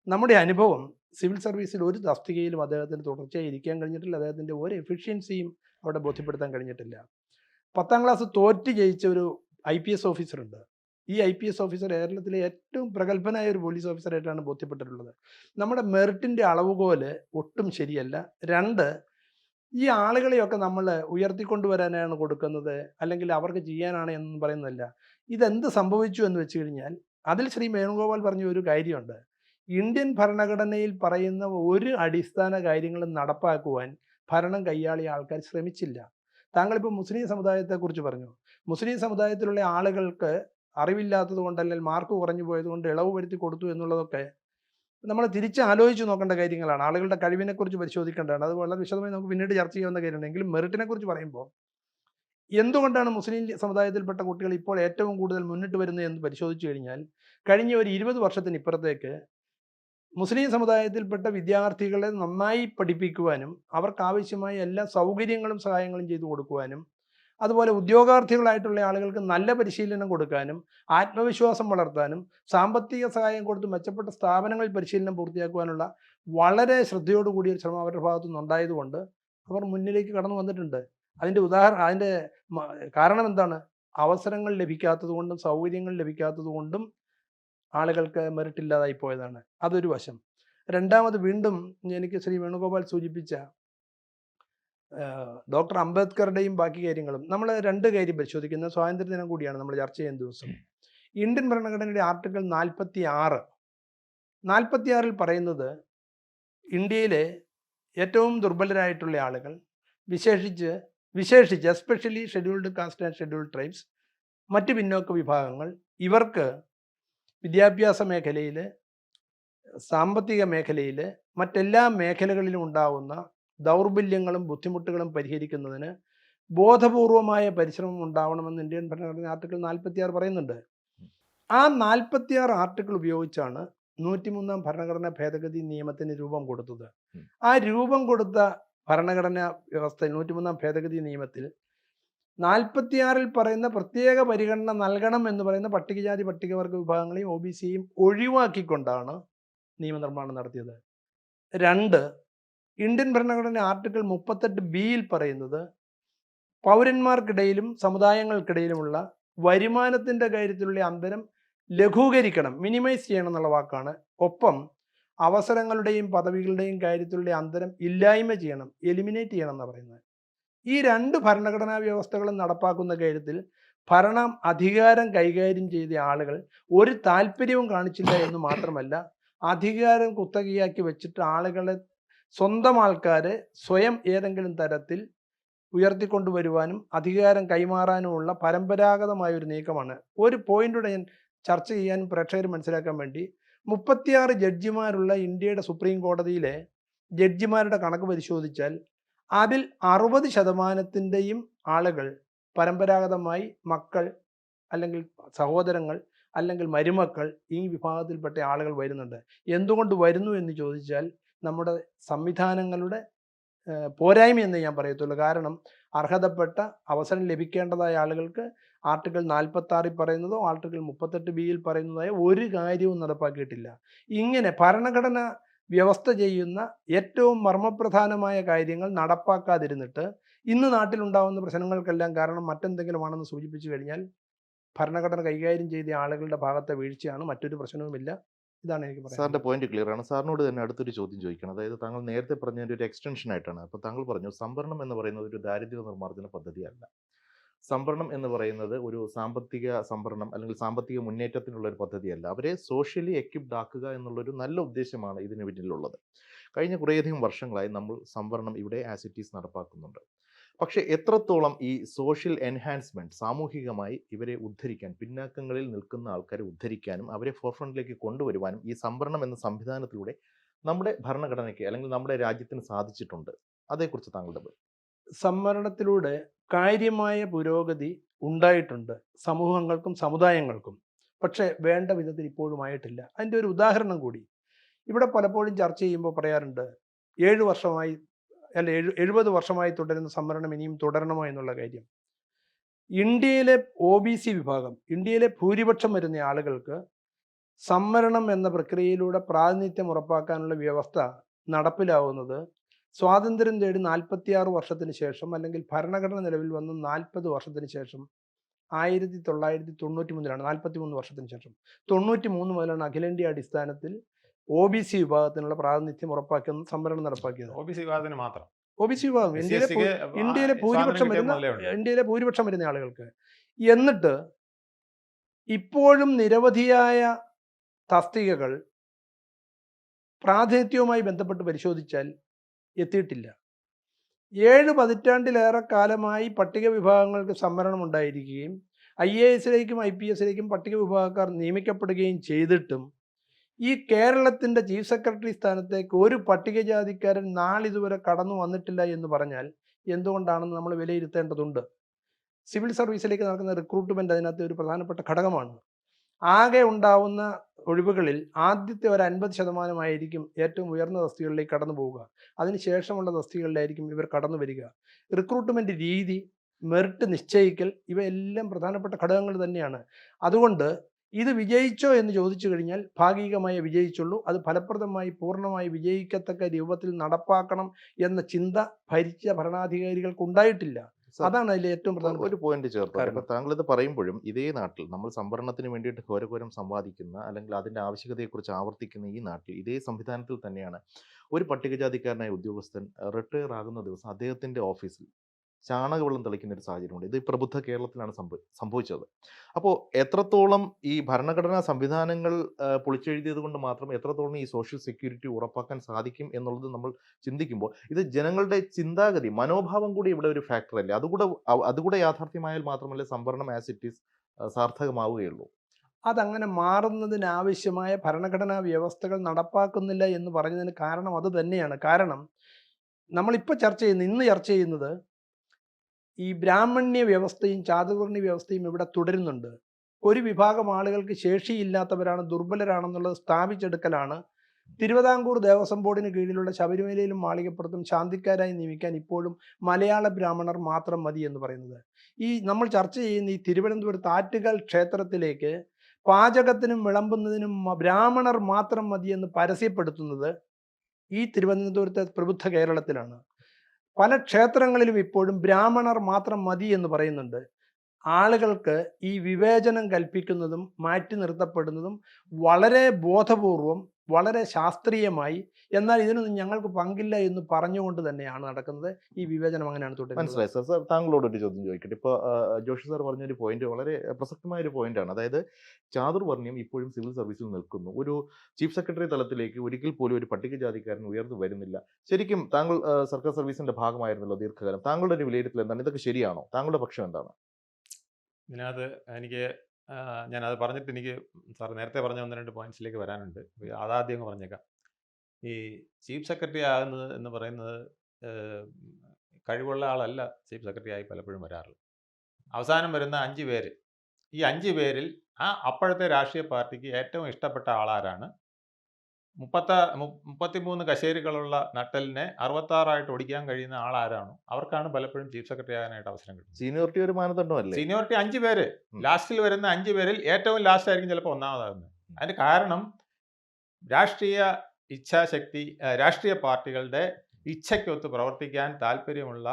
നമ്മുടെ അനുഭവം സിവിൽ സർവീസിൽ ഒരു തസ്തികയിലും അദ്ദേഹത്തിന് തുടർച്ചയായി ഇരിക്കാൻ കഴിഞ്ഞിട്ടില്ല. അദ്ദേഹത്തിൻ്റെ ഒരു എഫിഷ്യൻസിയും അവിടെ ബോധ്യപ്പെടുത്താൻ കഴിഞ്ഞിട്ടില്ല. 10ാം ക്ലാസ് തോറ്റ് ജയിച്ച ഒരു IPS ഓഫീസറുണ്ട്. ഈ IPS ഓഫീസർ കേരളത്തിലെ ഏറ്റവും പ്രഗത്ഭനായ ഒരു പോലീസ് ഓഫീസറായിട്ടാണ് ബോധ്യപ്പെട്ടിട്ടുള്ളത്. നമ്മുടെ മെറിറ്റിൻ്റെ അളവുകോല് ഒട്ടും ശരിയല്ല. 2, ഈ ആളുകളെയൊക്കെ നമ്മൾ ഉയർത്തിക്കൊണ്ടുവരാനാണ് കൊടുക്കുന്നത്, അല്ലെങ്കിൽ അവർക്ക് ചെയ്യാനാണ് എന്ന് പറയുന്നതല്ല. ഇതെന്ത് സംഭവിച്ചു എന്ന് വെച്ച് കഴിഞ്ഞാൽ അതിൽ ശ്രീ വേണുഗോപാൽ പറഞ്ഞ ഒരു കാര്യമുണ്ട്. ഇന്ത്യൻ ഭരണഘടനയിൽ പറയുന്ന ഒരു അടിസ്ഥാന കാര്യങ്ങളും നടപ്പാക്കുവാൻ ഭരണം കൈയാളിയ ആൾക്കാർ ശ്രമിച്ചില്ല. താങ്കളിപ്പോൾ മുസ്ലിം സമുദായത്തെക്കുറിച്ച് പറഞ്ഞു. മുസ്ലിം സമുദായത്തിലുള്ള ആളുകൾക്ക് അറിവില്ലാത്തത് കൊണ്ട് അല്ലെങ്കിൽ മാർക്ക് കുറഞ്ഞു പോയത് കൊണ്ട് ഇളവ് വരുത്തി കൊടുത്തു എന്നുള്ളതൊക്കെ നമ്മൾ തിരിച്ച് ആലോചിച്ച് നോക്കേണ്ട കാര്യങ്ങളാണ്. ആളുകളുടെ കഴിവിനെക്കുറിച്ച് പരിശോധിക്കേണ്ടതാണ്. അത് വളരെ വിശദമായി നമുക്ക് പിന്നീട് ചർച്ച ചെയ്യാവുന്ന കാര്യമാണ്. എങ്കിലും മെറിറ്റിനെ കുറിച്ച് പറയുമ്പോൾ എന്തുകൊണ്ടാണ് മുസ്ലിം സമുദായത്തിൽപ്പെട്ട കുട്ടികൾ ഇപ്പോൾ ഏറ്റവും കൂടുതൽ മുന്നിട്ട് വരുന്നത് എന്ന് പരിശോധിച്ചു കഴിഞ്ഞാൽ കഴിഞ്ഞ ഒരു 20 വർഷത്തിന് ഇപ്പുറത്തേക്ക് മുസ്ലിം സമുദായത്തിൽപ്പെട്ട വിദ്യാർത്ഥികളെ നന്നായി പഠിപ്പിക്കുവാനും അവർക്കാവശ്യമായ എല്ലാ സൗകര്യങ്ങളും സഹായങ്ങളും ചെയ്തു കൊടുക്കുവാനും അതുപോലെ ഉദ്യോഗാർത്ഥികളായിട്ടുള്ള ആളുകൾക്ക് നല്ല പരിശീലനം കൊടുക്കാനും ആത്മവിശ്വാസം വളർത്താനും സാമ്പത്തിക സഹായം കൊടുത്ത് മെച്ചപ്പെട്ട സ്ഥാപനങ്ങളിൽ പരിശീലനം പൂർത്തിയാക്കുവാനുള്ള വളരെ ശ്രദ്ധയോടുകൂടിയ ഒരു ശ്രമം അവരുടെ ഭാഗത്തു നിന്നുണ്ടായതുകൊണ്ട് അവർ മുന്നിലേക്ക് കടന്നു വന്നിട്ടുണ്ട്. അതിൻ്റെ കാരണം എന്താണ്? അവസരങ്ങൾ ലഭിക്കാത്തത് കൊണ്ടും സൗകര്യങ്ങൾ ലഭിക്കാത്തത് കൊണ്ടും ആളുകൾക്ക് മെറിറ്റ് ഇല്ലാതായി പോയതാണ്. അതൊരു വശം. രണ്ടാമത് വീണ്ടും എനിക്ക് ശ്രീ വേണുഗോപാൽ സൂചിപ്പിച്ച ഡോക്ടർ അംബേദ്കറുടെയും ബാക്കി കാര്യങ്ങളും നമ്മൾ 2 കാര്യം പരിശോധിക്കുന്ന സ്വാതന്ത്ര്യദിനം കൂടിയാണ് നമ്മൾ ചർച്ച ചെയ്യുന്ന ദിവസം. ഇന്ത്യൻ ഭരണഘടനയുടെ ആർട്ടിക്കിൾ 46 പറയുന്നത് ഇന്ത്യയിലെ ഏറ്റവും ദുർബലരായിട്ടുള്ള ആളുകൾ വിശേഷിച്ച് especially scheduled caste and scheduled tribes, മറ്റ് പിന്നോക്ക വിഭാഗങ്ങൾ, ഇവർക്ക് വിദ്യാഭ്യാസ മേഖലയിൽ, സാമ്പത്തിക മേഖലയിൽ, മറ്റെല്ലാ മേഖലകളിലും ഉണ്ടാവുന്ന ദൗർബല്യങ്ങളും ബുദ്ധിമുട്ടുകളും പരിഹരിക്കുന്നതിന് ബോധപൂർവമായ പരിശ്രമം ഉണ്ടാവണമെന്ന് ഇന്ത്യൻ ഭരണഘടന ആർട്ടിക്കിൾ 46 പറയുന്നുണ്ട്. ആ 46 ആർട്ടിക്കിൾ ഉപയോഗിച്ചാണ് 103ാം ഭരണഘടനാ ഭേദഗതി നിയമത്തിന് രൂപം കൊടുത്തത്. ആ രൂപം കൊടുത്ത ഭരണഘടനാ വ്യവസ്ഥയിൽ 103ാം ഭേദഗതി നിയമത്തിൽ 46 പറയുന്ന പ്രത്യേക പരിഗണന നൽകണം എന്ന് പറയുന്ന പട്ടികജാതി പട്ടികവർഗ വിഭാഗങ്ങളെയും OBCയെയും ഒഴിവാക്കിക്കൊണ്ടാണ് നിയമനിർമ്മാണം നടത്തിയത്. 2, ഇന്ത്യൻ ഭരണഘടന ആർട്ടിക്കിൾ 38 പറയുന്നത് പൗരന്മാർക്കിടയിലും സമുദായങ്ങൾക്കിടയിലുമുള്ള വരുമാനത്തിൻ്റെ കാര്യത്തിലുള്ള അന്തരം ലഘൂകരിക്കണം, മിനിമൈസ് ചെയ്യണം എന്നുള്ള വാക്കാണ്. ഒപ്പം അവസരങ്ങളുടെയും പദവികളുടെയും കാര്യത്തിലുള്ള അന്തരം ഇല്ലായ്മ ചെയ്യണം, എലിമിനേറ്റ് ചെയ്യണം എന്നാണ് പറയുന്നത്. ഈ 2 ഭരണഘടനാ വ്യവസ്ഥകളും നടപ്പാക്കുന്ന കാര്യത്തിൽ അധികാരം കൈകാര്യം ചെയ്ത ആളുകൾ ഒരു താല്പര്യവും കാണിച്ചില്ല എന്ന് മാത്രമല്ല, അധികാരം കുത്തകയാക്കി വെച്ചിട്ട് ആളുകളെ, സ്വന്തം ആൾക്കാരെ സ്വയം ഏതെങ്കിലും തരത്തിൽ ഉയർത്തിക്കൊണ്ടുവരുവാനും അധികാരം കൈമാറാനുമുള്ള പരമ്പരാഗതമായ ഒരു നീക്കമാണ്. ഒരു പോയിന്റൂടെ ഞാൻ ചർച്ച ചെയ്യാനും പ്രേക്ഷകർ മനസ്സിലാക്കാൻ വേണ്ടി, 36 ജഡ്ജിമാരുള്ള ഇന്ത്യയുടെ സുപ്രീം കോടതിയിലെ ജഡ്ജിമാരുടെ കണക്ക് പരിശോധിച്ചാൽ അതിൽ 60% ആളുകൾ പരമ്പരാഗതമായി മക്കൾ അല്ലെങ്കിൽ സഹോദരങ്ങൾ അല്ലെങ്കിൽ മരുമക്കൾ ഈ വിഭാഗത്തിൽപ്പെട്ട ആളുകൾ വരുന്നുണ്ട്. എന്തുകൊണ്ട് വരുന്നു എന്ന് ചോദിച്ചാൽ നമ്മുടെ സംവിധാനങ്ങളുടെ പോരായ്മ എന്ന് ഞാൻ പറയത്തുള്ളൂ. കാരണം അർഹതപ്പെട്ട അവസരം ലഭിക്കേണ്ടതായ ആളുകൾക്ക് ആർട്ടിക്കിൾ 46 പറയുന്നതോ ആർട്ടിക്കിൾ 38 പറയുന്നതായ ഒരു കാര്യവും നടപ്പാക്കിയിട്ടില്ല. ഇങ്ങനെ ഭരണഘടന വ്യവസ്ഥ ചെയ്യുന്ന ഏറ്റവും മർമ്മപ്രധാനമായ കാര്യങ്ങൾ നടപ്പാക്കാതിരുന്നിട്ട് ഇന്ന് നാട്ടിലുണ്ടാകുന്ന പ്രശ്നങ്ങൾക്കെല്ലാം കാരണം മറ്റെന്തെങ്കിലുമാണെന്ന് സൂചിപ്പിച്ചു കഴിഞ്ഞാൽ ഭരണഘടന കൈകാര്യം ചെയ്ത ആളുകളുടെ ഭാഗത്തെ വീഴ്ചയാണ്, മറ്റൊരു പ്രശ്നവുമില്ല. ഇതാണ് എനിക്ക് പറയാം. സാറിൻ്റെ പോയിന്റ് ക്ലിയർ ആണ്. സാറിനോട് തന്നെ അടുത്തൊരു ചോദ്യം ചോദിക്കണം. അതായത് താങ്കൾ നേരത്തെ പറഞ്ഞതിൻ്റെ ഒരു എക്സ്റ്റൻഷൻ ആയിട്ടാണ്. അപ്പോൾ താങ്കൾ പറഞ്ഞു സംവരണം എന്ന് പറയുന്നത് ഒരു ദാരിദ്ര്യ നിർമ്മാർജ്ജന പദ്ധതിയല്ല. സംവരണം എന്ന് പറയുന്നത് ഒരു സാമ്പത്തിക സംവരണം അല്ലെങ്കിൽ സാമ്പത്തിക മുന്നേറ്റത്തിനുള്ള ഒരു പദ്ധതിയല്ല. അവരെ സോഷ്യലി എക്വിപ്ഡ് ആക്കുക എന്നുള്ളൊരു നല്ല ഉദ്ദേശമാണ് ഇതിന് പിന്നിലുള്ളത്. കഴിഞ്ഞ കുറേയധികം വർഷങ്ങളായി നമ്മൾ സംവരണം ഇവിടെ ആസ് ഇറ്റ് ഈസ് നടപ്പാക്കുന്നുണ്ട്. പക്ഷേ എത്രത്തോളം ഈ സോഷ്യൽ എൻഹാൻസ്മെൻറ്റ് സാമൂഹികമായി ഇവരെ ഉദ്ധരിക്കാൻ, പിന്നാക്കങ്ങളിൽ നിൽക്കുന്ന ആൾക്കാരെ ഉദ്ധരിക്കാനും അവരെ ഫോർഫ്രണ്ടിലേക്ക് കൊണ്ടുവരുവാനും ഈ സംവരണം എന്ന സംവിധാനത്തിലൂടെ നമ്മുടെ ഭരണഘടനയ്ക്ക് അല്ലെങ്കിൽ നമ്മുടെ രാജ്യത്തിന് സാധിച്ചിട്ടുണ്ട്? അതേക്കുറിച്ച് താങ്കളുടെ സംവരണത്തിലൂടെ കാര്യമായ പുരോഗതി ഉണ്ടായിട്ടുണ്ട് സമൂഹങ്ങൾക്കും സമുദായങ്ങൾക്കും. പക്ഷേ വേണ്ട വിധത്തിൽ ഇപ്പോഴും ആയിട്ടില്ല. അതിൻ്റെ ഒരു ഉദാഹരണം കൂടി ഇവിടെ പലപ്പോഴും ചർച്ച ചെയ്യുമ്പോൾ പറയാറുണ്ട്, 7 വർഷമായി അല്ല 70 വർഷമായി തുടരുന്ന സംവരണം ഇനിയും തുടരണമോ എന്നുള്ള കാര്യം. ഇന്ത്യയിലെ OBC വിഭാഗം, ഇന്ത്യയിലെ ഭൂരിപക്ഷം വരുന്ന ആളുകൾക്ക് സംവരണം എന്ന പ്രക്രിയയിലൂടെ പ്രാതിനിധ്യം ഉറപ്പാക്കാനുള്ള വ്യവസ്ഥ നടപ്പിലാവുന്നത് സ്വാതന്ത്ര്യം തേടി 46 വർഷത്തിന് ശേഷം, അല്ലെങ്കിൽ ഭരണഘടന നിലവിൽ വന്ന് 40 വർഷത്തിന് ശേഷം 1993 43 വർഷത്തിന് ശേഷം 93 മുതലാണ് അഖിലേന്ത്യാ അടിസ്ഥാനത്തിൽ OBC വിഭാഗത്തിനുള്ള പ്രാതിനിധ്യം ഉറപ്പാക്കുന്ന സംവരണം നടപ്പാക്കിയത്. OBC വിഭാഗത്തിന് മാത്രം. OBC വിഭാഗം ഇന്ത്യയിലെ ഭൂരിപക്ഷം വരുന്ന ആളുകൾക്ക്. എന്നിട്ട് ഇപ്പോഴും നിരവധിയായ തസ്തികകൾ പ്രാതിനിധ്യവുമായി ബന്ധപ്പെട്ട് പരിശോധിച്ചാൽ എത്തിയിട്ടില്ല. 7 പതിറ്റാണ്ടിലേറെ കാലമായി പട്ടിക വിഭാഗങ്ങൾക്ക് സംവരണം ഉണ്ടായിരിക്കുകയും IAS-ലേക്കും IPS-ലേക്കും പട്ടിക വിഭാഗക്കാർ നിയമിക്കപ്പെടുകയും ചെയ്തിട്ടും ഈ കേരളത്തിൻ്റെ ചീഫ് സെക്രട്ടറി സ്ഥാനത്തേക്ക് ഒരു പട്ടികജാതിക്കാരൻ നാളിതുവരെ കടന്നു വന്നിട്ടില്ല എന്ന് പറഞ്ഞാൽ എന്തുകൊണ്ടാണെന്ന് നമ്മൾ വിലയിരുത്തേണ്ടതുണ്ട്. സിവിൽ സർവീസിലേക്ക് നടക്കുന്ന റിക്രൂട്ട്മെൻറ്റ് അതിനകത്ത് ഒരു പ്രധാനപ്പെട്ട ഘടകമാണ്. ആകെ ഉണ്ടാവുന്ന ഒഴിവുകളിൽ ആദ്യത്തെ ഒരു 50% ഏറ്റവും ഉയർന്ന തസ്തികകളിലേക്ക് കടന്നു പോവുക. അതിനുശേഷമുള്ള തസ്തികകളിലായിരിക്കും ഇവർ കടന്നു വരിക. റിക്രൂട്ട്മെൻറ്റ് രീതി, മെറിറ്റ് നിശ്ചയിക്കൽ, ഇവയെല്ലാം പ്രധാനപ്പെട്ട ഘടകങ്ങൾ തന്നെയാണ്. അതുകൊണ്ട് ഇത് വിജയിച്ചോ എന്ന് ചോദിച്ചു കഴിഞ്ഞാൽ ഭാഗികമായി വിജയിച്ചുള്ളൂ. അത് ഫലപ്രദമായി പൂർണ്ണമായി വിജയിക്കത്തക്ക രൂപത്തിൽ നടപ്പാക്കണം എന്ന ചിന്ത ഭരിച്ച ഭരണാധികാരികൾക്ക് ഉണ്ടായിട്ടില്ല. അതാണ് അതിലെ ഏറ്റവും പ്രധാന ഒരു പോയിന്റ് ചേർത്ത്. താങ്കൾ ഇത് പറയുമ്പോഴും ഇതേ നാട്ടിൽ നമ്മൾ സംവരണത്തിന് വേണ്ടിയിട്ട് ഘോരഘോരം സമ്പാദിക്കുന്ന അല്ലെങ്കിൽ അതിൻ്റെ ആവശ്യകതയെക്കുറിച്ച് ആവർത്തിക്കുന്ന ഈ നാട്ടിൽ ഇതേ സംവിധാനത്തിൽ തന്നെയാണ് ഒരു പട്ടികജാതിക്കാരനായ ഉദ്യോഗസ്ഥൻ റിട്ടയർ ആകുന്ന ദിവസം അദ്ദേഹത്തിൻ്റെ ഓഫീസിൽ ചാണകവെള്ളം തെളിക്കുന്ന ഒരു സാഹചര്യമുണ്ട്. ഇത് പ്രബുദ്ധ കേരളത്തിലാണ് സംഭവിച്ചത്. അപ്പോൾ എത്രത്തോളം ഈ ഭരണഘടനാ സംവിധാനങ്ങൾ പൊളിച്ചെഴുതിയത് കൊണ്ട് മാത്രം എത്രത്തോളം ഈ സോഷ്യൽ സെക്യൂരിറ്റി ഉറപ്പാക്കാൻ സാധിക്കും എന്നുള്ളത് നമ്മൾ ചിന്തിക്കുമ്പോൾ ഇത് ജനങ്ങളുടെ ചിന്താഗതി, മനോഭാവം കൂടി ഇവിടെ ഒരു ഫാക്ടറല്ലേ. അതുകൂടെ യാഥാർത്ഥ്യമായാൽ മാത്രമല്ലേ സംവരണം ആസ് ഇറ്റ് ഈസ് സാർത്ഥകമാവുകയുള്ളൂ. അതങ്ങനെ മാറുന്നതിനാവശ്യമായ ഭരണഘടനാ വ്യവസ്ഥകൾ നടപ്പാക്കുന്നില്ല എന്ന് പറഞ്ഞതിന് കാരണം അത് തന്നെയാണ്. കാരണം നമ്മളിപ്പോൾ ഇന്ന് ചർച്ച ചെയ്യുന്നത് ഈ ബ്രാഹ്മണ്യ വ്യവസ്ഥയും ചാതുർവർണ്ണ വ്യവസ്ഥയും ഇവിടെ തുടരുന്നുണ്ട്. ഒരു വിഭാഗം ആളുകൾക്ക് ശേഷിയില്ലാത്തവരാണ്, ദുർബലരാണെന്നുള്ളത് സ്ഥാപിച്ചെടുക്കലാണ് തിരുവിതാംകൂർ ദേവസ്വം ബോർഡിന് കീഴിലുള്ള ശബരിമലയിലും മാളികപ്പുറത്തും ശാന്തിക്കാരായി നിയമിക്കാൻ ഇപ്പോഴും മലയാള ബ്രാഹ്മണർ മാത്രം മതി എന്ന് പറയുന്നത്. ഈ നമ്മൾ ചർച്ച ചെയ്യുന്ന ഈ തിരുവനന്തപുരത്ത് ആറ്റുകാൽ ക്ഷേത്രത്തിലേക്ക് പാചകത്തിനും വിളമ്പുന്നതിനും ബ്രാഹ്മണർ മാത്രം മതി എന്ന് പരസ്യപ്പെടുത്തുന്നത് ഈ തിരുവനന്തപുരത്തെ പ്രബുദ്ധ കേരളത്തിലാണ്. പല ക്ഷേത്രങ്ങളിലും ഇപ്പോഴും ബ്രാഹ്മണർ മാത്രം മതി എന്ന് പറയുന്നുണ്ട്. ആളുകൾക്ക് ഈ വിവേചനം കൽപ്പിക്കുന്നതും മാറ്റി നിർത്തപ്പെടുന്നതും വളരെ ബോധപൂർവം, വളരെ ശാസ്ത്രീയമായി, എന്നാൽ ഇതിനൊന്നും ഞങ്ങൾക്ക് പങ്കില്ല എന്ന് പറഞ്ഞുകൊണ്ട് തന്നെയാണ് നടക്കുന്നത്. ഈ വിവേചനം അങ്ങനെയാണ് തുടരുന്നത്. മനസ്സിലായി സാർ. സാർ താങ്കളോടൊരു ചോദ്യം ചോദിക്കട്ടെ. ഇപ്പോൾ ജോഷി സാർ പറഞ്ഞൊരു പോയിന്റ് വളരെ പ്രസക്തമായൊരു പോയിന്റാണ്. അതായത് ചാതുർവർണ്ണ്യം ഇപ്പോഴും സിവിൽ സർവീസിൽ നിൽക്കുന്നു. ഒരു ചീഫ് സെക്രട്ടറി തലത്തിലേക്ക് ഒരിക്കൽ പോലും ഒരു പട്ടികജാതിക്കാരൻ ഉയർന്നു വരുന്നില്ല. ശരിക്കും താങ്കൾ സർക്കാർ സർവീസിന്റെ ഭാഗമായിരുന്നല്ലോ ദീർഘകാലം. താങ്കളുടെ ഒരു വിലയിരുത്തൽ എന്താണ്? ഇതൊക്കെ ശരിയാണോ? താങ്കളുടെ പക്ഷം എന്താണ്? ഇതിനകത്ത് ഞാനത് പറഞ്ഞിട്ട് എനിക്ക് സാർ നേരത്തെ പറഞ്ഞ 1-2 പോയിന്റ്സിലേക്ക് വരാനുണ്ട്. അതാദ്യം പറഞ്ഞേക്കാം. ഈ ചീഫ് സെക്രട്ടറി ആകുന്നത് എന്ന് പറയുന്നത് കഴിവുള്ള ആളല്ല ചീഫ് സെക്രട്ടറി ആയി പലപ്പോഴും വരാറുള്ളത്. അവസാനം വരുന്ന 5 പേര്, ഈ 5 പേരിൽ അപ്പോഴത്തെ രാഷ്ട്രീയ പാർട്ടിക്ക് ഏറ്റവും ഇഷ്ടപ്പെട്ട ആളാരാണ്, 33 കശേരികളുള്ള നട്ടലിനെ 66 ഓടിക്കാൻ കഴിയുന്ന ആളാരാണോ അവർക്കാണ് പലപ്പോഴും ചീഫ് സെക്രട്ടറി ആകാനായിട്ട് അവസരം കിട്ടുന്നത്. സീനിയോറിറ്റി ഒരു മാനദണ്ഡമല്ലേ? സീനിയോറിറ്റി 5 പേര്, ലാസ്റ്റിൽ വരുന്ന 5 പേരിൽ ഏറ്റവും ലാസ്റ്റ് ആയിരിക്കും ചിലപ്പോൾ ഒന്നാമതാകുന്നത്. അതിന് കാരണം രാഷ്ട്രീയ ഇച്ഛാശക്തി, രാഷ്ട്രീയ പാർട്ടികളുടെ ഇച്ഛയ്ക്കൊത്ത് പ്രവർത്തിക്കാൻ താല്പര്യമുള്ള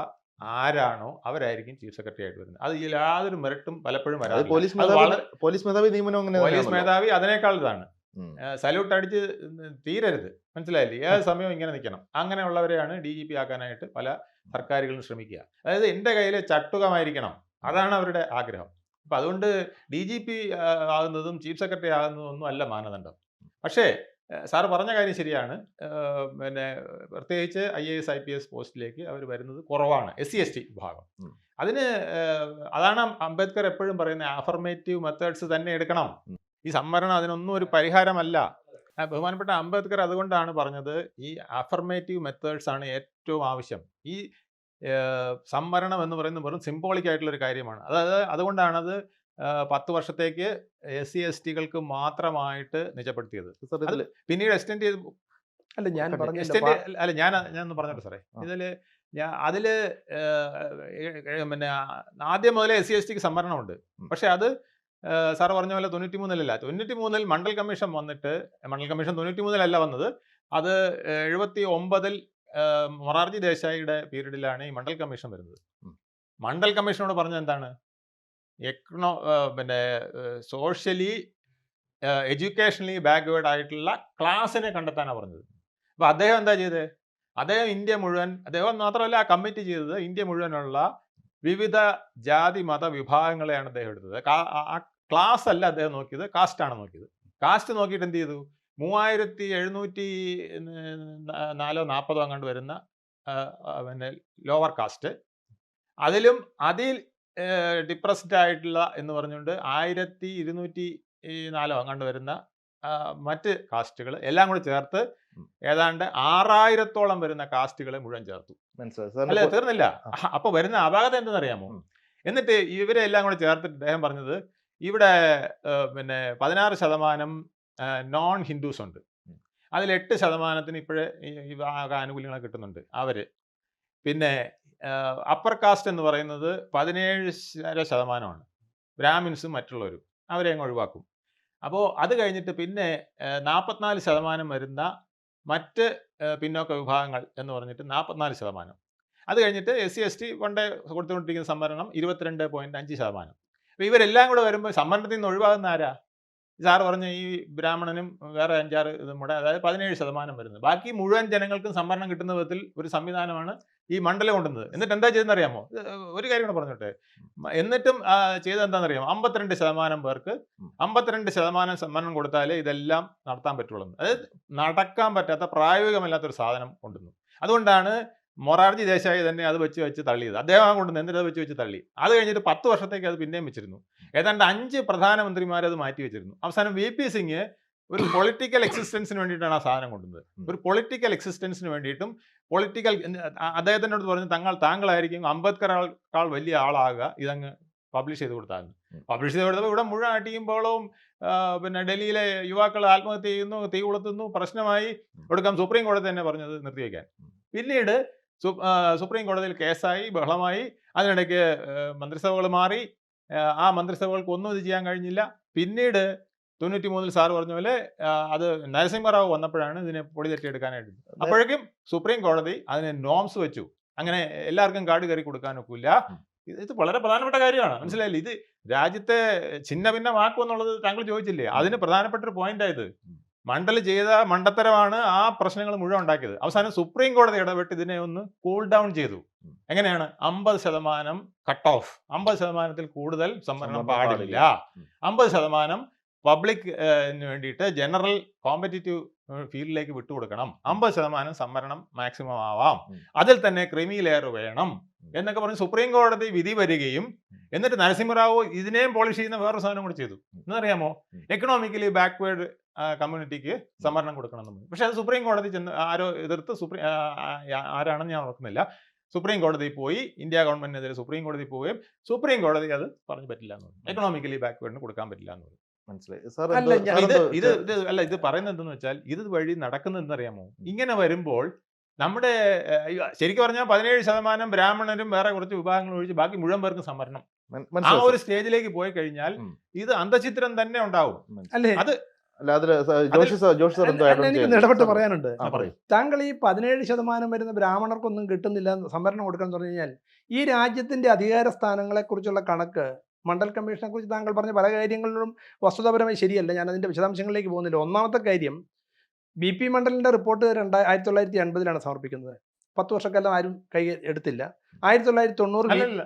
ആരാണോ അവരായിരിക്കും ചീഫ് സെക്രട്ടറി ആയിട്ട് വരുന്നത്. അത് യാതൊരു മെറിറ്റും പലപ്പോഴും വരാതെ പോലീസ് മേധാവി നിയമനം, പോലീസ് മേധാവി അതിനേക്കാൾ ഇതാണ്. സല്യൂട്ട് അടിച്ച് തീരരുത്, മനസ്സിലായില്ലേ? ഏത് സമയവും ഇങ്ങനെ നിൽക്കണം. അങ്ങനെയുള്ളവരെയാണ് DGP ആക്കാനായിട്ട് പല സർക്കാരുകളും ശ്രമിക്കുക. അതായത് എൻ്റെ കയ്യിൽ ചട്ടുകമായിരിക്കണം, അതാണ് അവരുടെ ആഗ്രഹം. അപ്പം അതുകൊണ്ട് DGP ആകുന്നതും ചീഫ് സെക്രട്ടറി ആകുന്നതും ഒന്നും അല്ല മാനദണ്ഡം. പക്ഷേ സാറ് പറഞ്ഞ കാര്യം ശരിയാണ്. പിന്നെ പ്രത്യേകിച്ച് IAS IPS പോസ്റ്റിലേക്ക് അവർ വരുന്നത് കുറവാണ്, SC ST വിഭാഗം. അതിന് അതാണ് അംബേദ്കർ എപ്പോഴും പറയുന്നത്, അഫർമേറ്റീവ് മെത്തേഡ്സ് തന്നെ എടുക്കണം. ഈ സംവരണം അതിനൊന്നും ഒരു പരിഹാരമല്ല. ബഹുമാനപ്പെട്ട അംബേദ്കർ അതുകൊണ്ടാണ് പറഞ്ഞത് ഈ അഫർമേറ്റീവ് മെത്തേഡ്സ് ആണ് ഏറ്റവും ആവശ്യം. ഈ സംവരണം എന്ന് പറയുന്നത് വെറും സിംബോളിക് ആയിട്ടുള്ളൊരു കാര്യമാണ്. അതായത് അതുകൊണ്ടാണത് 10 വർഷത്തേക്ക് SC STകൾക്ക് മാത്രമായിട്ട് നിജപ്പെടുത്തിയത്. അത് പിന്നീട് എക്സ്റ്റെൻഡ് ചെയ്ത് അല്ല ഞാൻ അല്ല ഞാനൊന്ന് പറഞ്ഞോട്ടെ സാറേ. ഇതില് അതില് പിന്നെ ആദ്യം മുതലേ SC STക്ക് സംവരണമുണ്ട്. പക്ഷെ അത് സാറ് പറഞ്ഞ പോലെ 93-ൽ 93-ൽ മണ്ഡൽ കമ്മീഷൻ വന്നിട്ട്, മണ്ഡൽ കമ്മീഷൻ 93-ലല്ല വന്നത്, അത് 79-ൽ മൊറാർജി ദേശായിയുടെ പീരീഡിലാണ് ഈ മണ്ഡൽ കമ്മീഷൻ വരുന്നത്. മണ്ഡൽ കമ്മീഷനോട് പറഞ്ഞത് എന്താണ്? പിന്നെ സോഷ്യലി എഡ്യൂക്കേഷണലി ബാക്ക്വേർഡ് ആയിട്ടുള്ള ക്ലാസ്സിനെ കണ്ടെത്താനാണ് പറഞ്ഞത്. അപ്പോൾ അദ്ദേഹം എന്താ ചെയ്തത്? അദ്ദേഹം ഇന്ത്യ മുഴുവൻ, അദ്ദേഹം മാത്രമല്ല ആ കമ്മിറ്റി ചെയ്തത്, ഇന്ത്യ മുഴുവനുള്ള വിവിധ ജാതി മത വിഭാഗങ്ങളെയാണ് അദ്ദേഹം എടുത്തത്. ആ ക്ലാസ് അല്ല അദ്ദേഹം നോക്കിയത്, കാസ്റ്റാണ് നോക്കിയത്. കാസ്റ്റ് നോക്കിയിട്ട് എന്ത് ചെയ്തു? 3740 അങ്ങോട്ട് വരുന്ന പിന്നെ ലോവർ കാസ്റ്റ്, അതിൽ ഡിപ്രസ്ഡ് ആയിട്ടുള്ള എന്ന് പറഞ്ഞുകൊണ്ട് 1204 അങ്ങോട്ട് വരുന്ന മറ്റ് കാസ്റ്റുകൾ എല്ലാം കൂടി ചേർത്ത് ഏതാണ്ട് 6000-ഓളം വരുന്ന കാസ്റ്റുകളെ മുഴുവൻ ചേർത്തു. അല്ല, തീർന്നില്ല. അപ്പൊ വരുന്ന അപാകത എന്തെന്നറിയാമോ? എന്നിട്ട് ഇവരെ എല്ലാം കൂടെ ചേർത്തിട്ട് അദ്ദേഹം പറഞ്ഞത്, ഇവിടെ പിന്നെ 16% നോൺ ഹിന്ദുസ് ഉണ്ട്, അതിൽ 8% ഇപ്പോഴേ ഈ ആനുകൂല്യങ്ങൾ കിട്ടുന്നുണ്ട് അവര്. പിന്നെ അപ്പർ കാസ്റ്റ് എന്ന് പറയുന്നത് 17% ബ്രാഹ്മിൻസും മറ്റുള്ളവരും, അവരെ അങ്ങ് ഒഴിവാക്കും. അപ്പോൾ അത് കഴിഞ്ഞിട്ട് പിന്നെ 44% വരുന്ന മറ്റ് പിന്നോക്ക വിഭാഗങ്ങൾ എന്ന് പറഞ്ഞിട്ട് 44%. അത് കഴിഞ്ഞിട്ട് SC ST പണ്ടേ കൊടുത്തുകൊണ്ടിരിക്കുന്ന സംവരണം 22.5%. അപ്പോൾ ഇവരെല്ലാം കൂടെ വരുമ്പോൾ സംവരണത്തിൽ നിന്ന് ഒഴിവാകുന്ന ആരാ? സാറ് പറഞ്ഞ ഈ ബ്രാഹ്മണനും വേറെ 5-6 ഇതും കൂടെ, അതായത് 17% വരുന്നത്. ബാക്കി മുഴുവൻ ജനങ്ങൾക്കും സംവരണം കിട്ടുന്ന വിധത്തിൽ ഒരു സംവിധാനമാണ് ഈ മണ്ഡലം കൊണ്ടുവന്നത്. എന്നിട്ട് എന്താ ചെയ്തെന്നറിയാമോ? ഒരു കാര്യം കൂടെ പറഞ്ഞോട്ടെ. എന്നിട്ടും ചെയ്തത് എന്താണെന്നറിയാമോ? 52% പേർക്ക് 52% സംവരണം കൊടുത്താലേ ഇതെല്ലാം നടത്താൻ പറ്റുള്ളൂ. അതായത് നടക്കാൻ പറ്റാത്ത, പ്രായോഗികമല്ലാത്തൊരു സാധനം കൊണ്ടുവന്നു. അതുകൊണ്ടാണ് മൊറാർജി ദേശായി തന്നെ അത് വെച്ച് തള്ളിയത്. അദ്ദേഹം കൊണ്ടുവന്ന് എന്നിട്ട് അത് വെച്ച് തള്ളി. അത് കഴിഞ്ഞിട്ട് 10 വർഷത്തേക്ക് അത് പിന്നെയും വെച്ചിരുന്നു. ഏതാണ്ട് 5 പ്രധാനമന്ത്രിമാരെ അത് മാറ്റി വെച്ചിരുന്നു. അവസാനം VP സിംഗ് ഒരു പൊളിറ്റിക്കൽ എക്സിസ്റ്റൻസിന് വേണ്ടിയിട്ടാണ് ആ സാധനം കൊണ്ടുവന്നത്. ഒരു പൊളിറ്റിക്കൽ എക്സിസ്റ്റൻസിന് വേണ്ടിയിട്ടും അദ്ദേഹത്തിനോട് പറഞ്ഞു, താങ്കളായിരിക്കും അംബേദ്കറേക്കാൾ വലിയ ആളാകുക, ഇതങ്ങ് പബ്ലിഷ് ചെയ്ത് കൊടുത്താൽ. പബ്ലിഷ് ചെയ്ത് കൊടുത്തപ്പോൾ ഇവിടെ മുഴുവൻ അടിയുമ്പോഴും പിന്നെ ഡൽഹിയിലെ യുവാക്കൾ ആത്മഹത്യ ചെയ്യുന്നു, തീ കൊളുത്തുന്നു, പ്രശ്നമായി. ഒടുക്കം സുപ്രീം കോടതി തന്നെ പറഞ്ഞത് നിർത്തിവെക്കാൻ. പിന്നീട് സുപ്രീം കോടതിയിൽ കേസായി, ബഹളമായി. അതിനിടയ്ക്ക് മന്ത്രിസഭകൾ മാറി. ആ മന്ത്രിസഭകൾക്ക് ഒന്നും ഇത് ചെയ്യാൻ കഴിഞ്ഞില്ല. പിന്നീട് 93-ൽ സാറ് പറഞ്ഞ പോലെ അത് നരസിംഹറാവു വന്നപ്പോഴാണ് ഇതിനെ പൊടി തട്ടിയെടുക്കാനായിട്ട്. അപ്പോഴേക്കും സുപ്രീം കോടതി അതിന് നോംസ് വെച്ചു. അങ്ങനെ എല്ലാവർക്കും കാർഡ് കയറി കൊടുക്കാനൊക്കില്ല. ഇത് വളരെ പ്രധാനപ്പെട്ട കാര്യമാണ്, മനസ്സിലായില്ലേ? ഇത് രാജ്യത്തെ ഛിന്ന ഭിന്നമാക്കും എന്നുള്ളത് താങ്കൾ ചോദിച്ചില്ലേ? അതിന് പ്രധാനപ്പെട്ട ഒരു പോയിന്റായത്. മണ്ഡൽ ചെയ്ത മണ്ടത്തരമാണ് ആ പ്രശ്നങ്ങൾ മുഴുവൻ ഉണ്ടാക്കിയത്. അവസാനം സുപ്രീം കോടതി ഇടപെട്ട് ഇതിനെ ഒന്ന് കൂൾ ഡൗൺ ചെയ്തു. എങ്ങനെയാണ്? 50% കട്ട് ഓഫ്, 50%-ൽ കൂടുതൽ സംവരണം പാടില്ല. 50% പബ്ലിക് വേണ്ടിയിട്ട് ജനറൽ കോമ്പറ്റീറ്റീവ് ഫീൽഡിലേക്ക് വിട്ടുകൊടുക്കണം. 50% സംവരണം മാക്സിമം ആവാം. അതിൽ തന്നെ ക്രിമി ലെയർ വേണം എന്നൊക്കെ പറഞ്ഞ് സുപ്രീം കോടതി വിധി വരികയും എന്നിട്ട് നരസിംഹറാവു ഇതിനെയും പോളിഷ് ചെയ്യുന്ന വേറൊരു സാധനം കൂടി ചെയ്തു. എന്നറിയാമോ? എക്കണോമിക്കലി ബാക്ക്വേർഡ് കമ്മ്യൂണിറ്റിക്ക് സംവരണം കൊടുക്കണം എന്ന്. പക്ഷെ അത് സുപ്രീം കോടതി ആരോ എതിർത്ത്, ആരാണെന്ന് ഞാൻ ഓർക്കുന്നില്ല, സുപ്രീം കോടതി പോയി, ഇന്ത്യ ഗവൺമെന്റിനെതിരെ സുപ്രീം കോടതി പോവുകയും സുപ്രീം കോടതി അത് പറഞ്ഞു പറ്റില്ല എന്ന് പറഞ്ഞു. എക്കണോമിക്കലി ബാക്ക്വേർഡിന് കൊടുക്കാൻ പറ്റില്ല എന്ന് പറഞ്ഞു. മനസ്സിലായി. ഇത് പറയുന്നത് എന്തെന്ന് വെച്ചാൽ, ഇത് വഴി നടക്കുന്നത് എന്തെന്നറിയാമോ? ഇങ്ങനെ വരുമ്പോൾ നമ്മുടെ ശരിക്കും പറഞ്ഞാൽ 17% ബ്രാഹ്മണരും വേറെ കുറച്ച് വിഭാഗങ്ങൾ ഒഴിച്ച് ബാക്കി മുഴുവൻ പേർക്കും സംവരണം. ആ ഒരു സ്റ്റേജിലേക്ക് പോയി കഴിഞ്ഞാൽ ഇത് അന്തചിത്രം തന്നെ ഉണ്ടാവും. അല്ലേ? അത് എനിക്ക് ഇടപെട്ട് പറയാനുണ്ട്. താങ്കൾ ഈ 17% വരുന്ന ബ്രാഹ്മണർക്കൊന്നും കിട്ടുന്നില്ല സംവരണം കൊടുക്കാൻ പറഞ്ഞു കഴിഞ്ഞാൽ, ഈ രാജ്യത്തിന്റെ അധികാര സ്ഥാനങ്ങളെ കുറിച്ചുള്ള കണക്ക്, മണ്ഡൽ കമ്മീഷനെ കുറിച്ച് താങ്കൾ പറഞ്ഞ പല കാര്യങ്ങളിലും വസ്തുതാപരമായി ശരിയല്ല. ഞാൻ അതിന്റെ വിശദാംശങ്ങളിലേക്ക് പോകുന്നില്ല. ഒന്നാമത്തെ കാര്യം, BP മണ്ഡലിന്റെ റിപ്പോർട്ട് 1980-ലാണ് സമർപ്പിക്കുന്നത്. 10 വർഷക്കാലം ആരും കൈ എടുത്തില്ല. 1990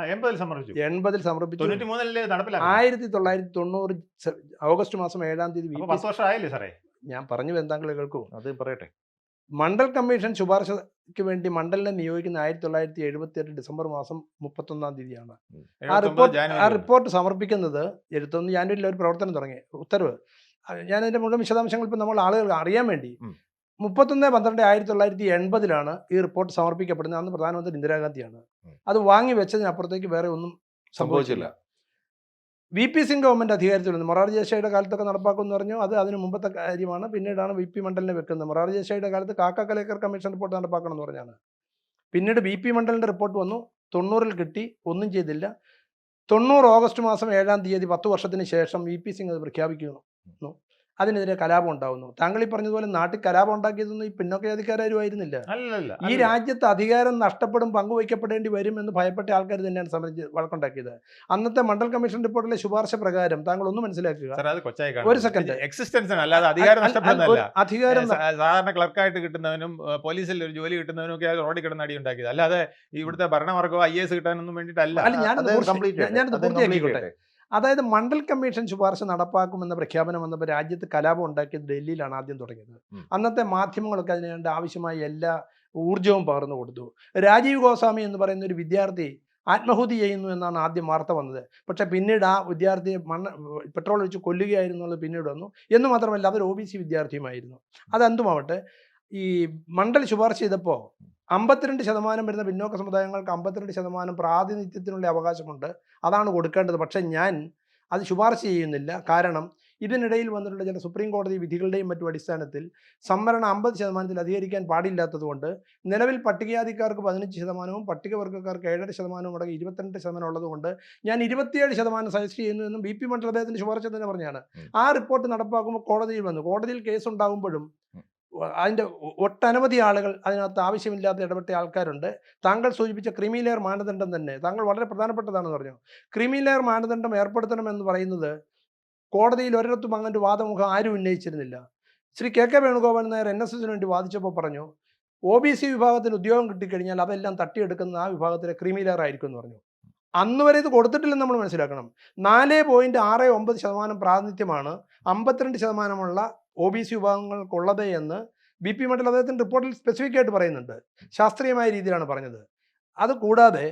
80 സമർപ്പിച്ചു. 80 സമർപ്പിച്ചു. 93 നടപ്പിലാക്കി. 1990 ഓഗസ്റ്റ് മാസം 7-ാം തീയതി 10 വർഷം ആയില്ലേ സാറേ? ഞാൻ പറഞ്ഞു എന്താങ്കൾ കേൾക്കൂ. അത് പറയട്ടെ. മണ്ഡൽ കമ്മീഷൻ ശുപാർശയ്ക്ക് വേണ്ടി മണ്ഡലിനെ നിയോഗിക്കുന്ന 1978 ഡിസംബർ മാസം 31-ാം തീയതിയാണ്. ആ റിപ്പോർട്ട് സമർപ്പിക്കുന്നത് 71 ജാനുവരിയിൽ ഒരു പ്രവർത്തനം തുടങ്ങി. ഉത്തരവ് ഞാനതിൻ്റെ മുഴുവൻ വിശദാംശങ്ങൾ ഇപ്പം നമ്മൾ ആളുകൾക്ക് അറിയാൻ വേണ്ടി 31/12/1980 ഈ റിപ്പോർട്ട് സമർപ്പിക്കപ്പെടുന്നത്. അന്ന് പ്രധാനമന്ത്രി ഇന്ദിരാഗാന്ധിയാണ്. അത് വാങ്ങി വെച്ചതിനപ്പുറത്തേക്ക് വേറെ ഒന്നും സംഭവിച്ചില്ല. VP സിംഗ് ഗവൺമെൻറ് അധികാരത്തിൽ വന്നു. മൊറാർജി ദേശായിയുടെ കാലത്തൊക്കെ നടപ്പാക്കുമെന്ന് പറഞ്ഞു. അത് അതിന് മുമ്പത്തെ കാര്യമാണ്. പിന്നീടാണ് VP മണ്ഡലിനെ വെക്കുന്നത്. മൊറാർജി ദേശായിയുടെ കാലത്ത് കാക്ക കലേക്കർ കമ്മീഷൻ റിപ്പോർട്ട് നടപ്പാക്കണം എന്ന് പറഞ്ഞാണ്. പിന്നീട് VP മണ്ഡലിൻ്റെ റിപ്പോർട്ട് വന്നു. 90 കിട്ടി, ഒന്നും ചെയ്തില്ല. 90 ഓഗസ്റ്റ് മാസം 7-ാം തീയതി 10 വർഷത്തിന് ശേഷം VP സിംഗ് അത് പ്രഖ്യാപിക്കുന്നു. അതിനെതിരെ കലാപം ഉണ്ടാവുന്നു. താങ്കൾ ഈ പറഞ്ഞതുപോലെ നാട്ടിൽ കലാപം ഉണ്ടാക്കിയതൊന്നും ഈ പിന്നോക്ക ജാതിക്കാരും ആയിരുന്നില്ല. ഈ രാജ്യത്ത് അധികാരം നഷ്ടപ്പെടും, പങ്കുവയ്ക്കപ്പെടേണ്ടി വരും എന്ന് ഭയപ്പെട്ട ആൾക്കാർ തന്നെയാണ് വഴക്കുണ്ടാക്കിയത്. അന്നത്തെ മണ്ഡൽ കമ്മീഷൻ റിപ്പോർട്ടിലെ ശുപാർശ പ്രകാരം താങ്കൾ ഒന്ന് മനസ്സിലാക്കുക. ഒരു സെക്കൻഡ്. അധികാരം സാധാരണ ക്ലർക്കായിട്ട് കിട്ടുന്നവനും പോലീസിൽ ഒരു ജോലി കിട്ടുന്നവനും ഒക്കെ റോഡിൽ കിടന്ന് അടി ഉണ്ടാക്കിയത്, അല്ലാതെ ഇവിടുത്തെ ഭരണവർഗമോ IAS കിട്ടാനൊന്നും വേണ്ടിയിട്ടല്ല. ഞാനത് പൂർത്തിയാക്കിക്കോട്ടെ. അതായത് മണ്ഡൽ കമ്മീഷൻ ശുപാർശ നടപ്പാക്കുമെന്ന പ്രഖ്യാപനം വന്നപ്പോൾ രാജ്യത്ത് കലാപം ഉണ്ടാക്കിയത് ഡൽഹിയിലാണ് ആദ്യം തുടങ്ങിയത്. അന്നത്തെ മാധ്യമങ്ങളൊക്കെ അതിന് വേണ്ട ആവശ്യമായ എല്ലാ ഊർജവും പകർന്നു കൊടുത്തു. രാജീവ് ഗോസ്വാമി എന്ന് പറയുന്ന ഒരു വിദ്യാർത്ഥി ആത്മഹത്യ ചെയ്യുന്നു എന്നാണ് ആദ്യം വാർത്ത വന്നത്. പക്ഷേ പിന്നീട് ആ വിദ്യാർത്ഥിയെ പെട്രോൾ ഒഴിച്ച് കൊല്ലുകയായിരുന്നു എന്നുള്ളത് പിന്നീട് വന്നു. എന്ന് മാത്രമല്ല അതൊരു OBC വിദ്യാർത്ഥിയുമായിരുന്നു. അതെന്തുമാവട്ടെ, ഈ മണ്ഡൽ ശുപാർശ ചെയ്തപ്പോൾ 52% വരുന്ന പിന്നോക്ക സമുദായങ്ങൾക്ക് 52% പ്രാതിനിധ്യത്തിനുള്ള അവകാശമുണ്ട്. അതാണ് കൊടുക്കേണ്ടത്. പക്ഷേ ഞാൻ അത് ശുപാർശ ചെയ്യുന്നില്ല. കാരണം ഇതിനിടയിൽ വന്നിട്ടുള്ള ചില സുപ്രീം കോടതി വിധികളുടെയും മറ്റും അടിസ്ഥാനത്തിൽ സംവരണം 50% അധികരിക്കാൻ പാടില്ലാത്തതുകൊണ്ട് നിലവിൽ പട്ടികജാതിക്കാർക്ക് 15%, പട്ടികവർഗ്ഗക്കാർക്ക് 7.5% അടങ്ങി 22% ഉള്ളതുകൊണ്ട് ഞാൻ 27% സജസ്റ്റ് ചെയ്യുന്നു എന്നും VP മണ്ഡൽ അദ്ദേഹത്തിൻ്റെ ശുപാർശ തന്നെ പറഞ്ഞാണ്. ആ റിപ്പോർട്ട് നടപ്പാക്കുമ്പോൾ കോടതിയിൽ വന്നു. കോടതിയിൽ കേസ് ഉണ്ടാകുമ്പോഴും അതിൻ്റെ ഒട്ടനവധി ആളുകൾ അതിനകത്ത് ആവശ്യമില്ലാത്ത ഇടപെട്ട ആൾക്കാരുണ്ട്. താങ്കൾ സൂചിപ്പിച്ച ക്രീമി ലെയർ മാനദണ്ഡം തന്നെ താങ്കൾ വളരെ പ്രധാനപ്പെട്ടതാണെന്ന് പറഞ്ഞു. ക്രീമി ലെയർ മാനദണ്ഡം ഏർപ്പെടുത്തണമെന്ന് പറയുന്നത് കോടതിയിൽ ഒരിടത്തും അങ്ങനെ വാദമുഖം ആരും ഉന്നയിച്ചിരുന്നില്ല. ശ്രീ KK വേണുഗോപാൽ നായർ NSSന് വേണ്ടി വാദിച്ചപ്പോൾ പറഞ്ഞു, OBC വിഭാഗത്തിന് ഉദ്യോഗം കിട്ടിക്കഴിഞ്ഞാൽ അതെല്ലാം തട്ടിയെടുക്കുന്ന ആ വിഭാഗത്തിലെ ക്രീമി ലെയർ ആയിരിക്കും എന്ന് പറഞ്ഞു. അന്ന് വരെ ഇത് കൊടുത്തിട്ടില്ലെന്ന് നമ്മൾ മനസ്സിലാക്കണം. 4.69% പ്രാതിനിധ്യമാണ് 52% OBC വിഭാഗങ്ങൾക്കുള്ളത് എന്ന് VP മണ്ഡൽ അദ്ദേഹത്തിൻ്റെ റിപ്പോർട്ടിൽ സ്പെസിഫിക് ആയിട്ട് പറയുന്നുണ്ട്. ശാസ്ത്രീയമായ രീതിയിലാണ് പറഞ്ഞത്. അതുകൂടാതെ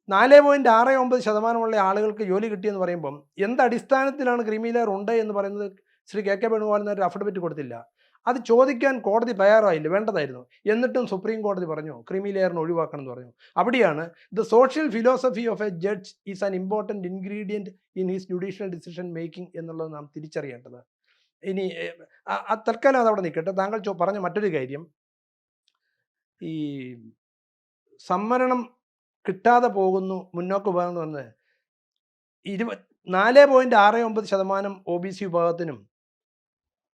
4.69% ആളുകൾക്ക് ജോലി കിട്ടിയെന്ന് പറയുമ്പം എന്തടിസ്ഥാനത്തിലാണ് ക്രീമി ലെയർ ഉണ്ട് എന്ന് പറയുന്നത് ശ്രീ KK വേണുഗോപാൽ ഒരു അഫിഡവിറ്റ് കൊടുത്തില്ല. അത് ചോദിക്കാൻ കോടതി തയ്യാറായില്ല, വേണ്ടതായിരുന്നു. എന്നിട്ടും സുപ്രീം കോടതി പറഞ്ഞു ക്രീമി ലെയറിന് ഒഴിവാക്കണം എന്ന് പറഞ്ഞു. അവിടെയാണ് the social philosophy of A judge is an important ingredient in his judicial decision making എന്നുള്ളത് നാം തിരിച്ചറിയേണ്ടത്. ഇനി തൽക്കാലം അതവിടെ നിൽക്കട്ടെ. താങ്കൾ പറഞ്ഞ മറ്റൊരു കാര്യം, ഈ സംവരണം കിട്ടാതെ പോകുന്നു മുന്നോക്ക വിഭാഗം എന്ന് പറഞ്ഞത് 4.69% OBC വിഭാഗത്തിനും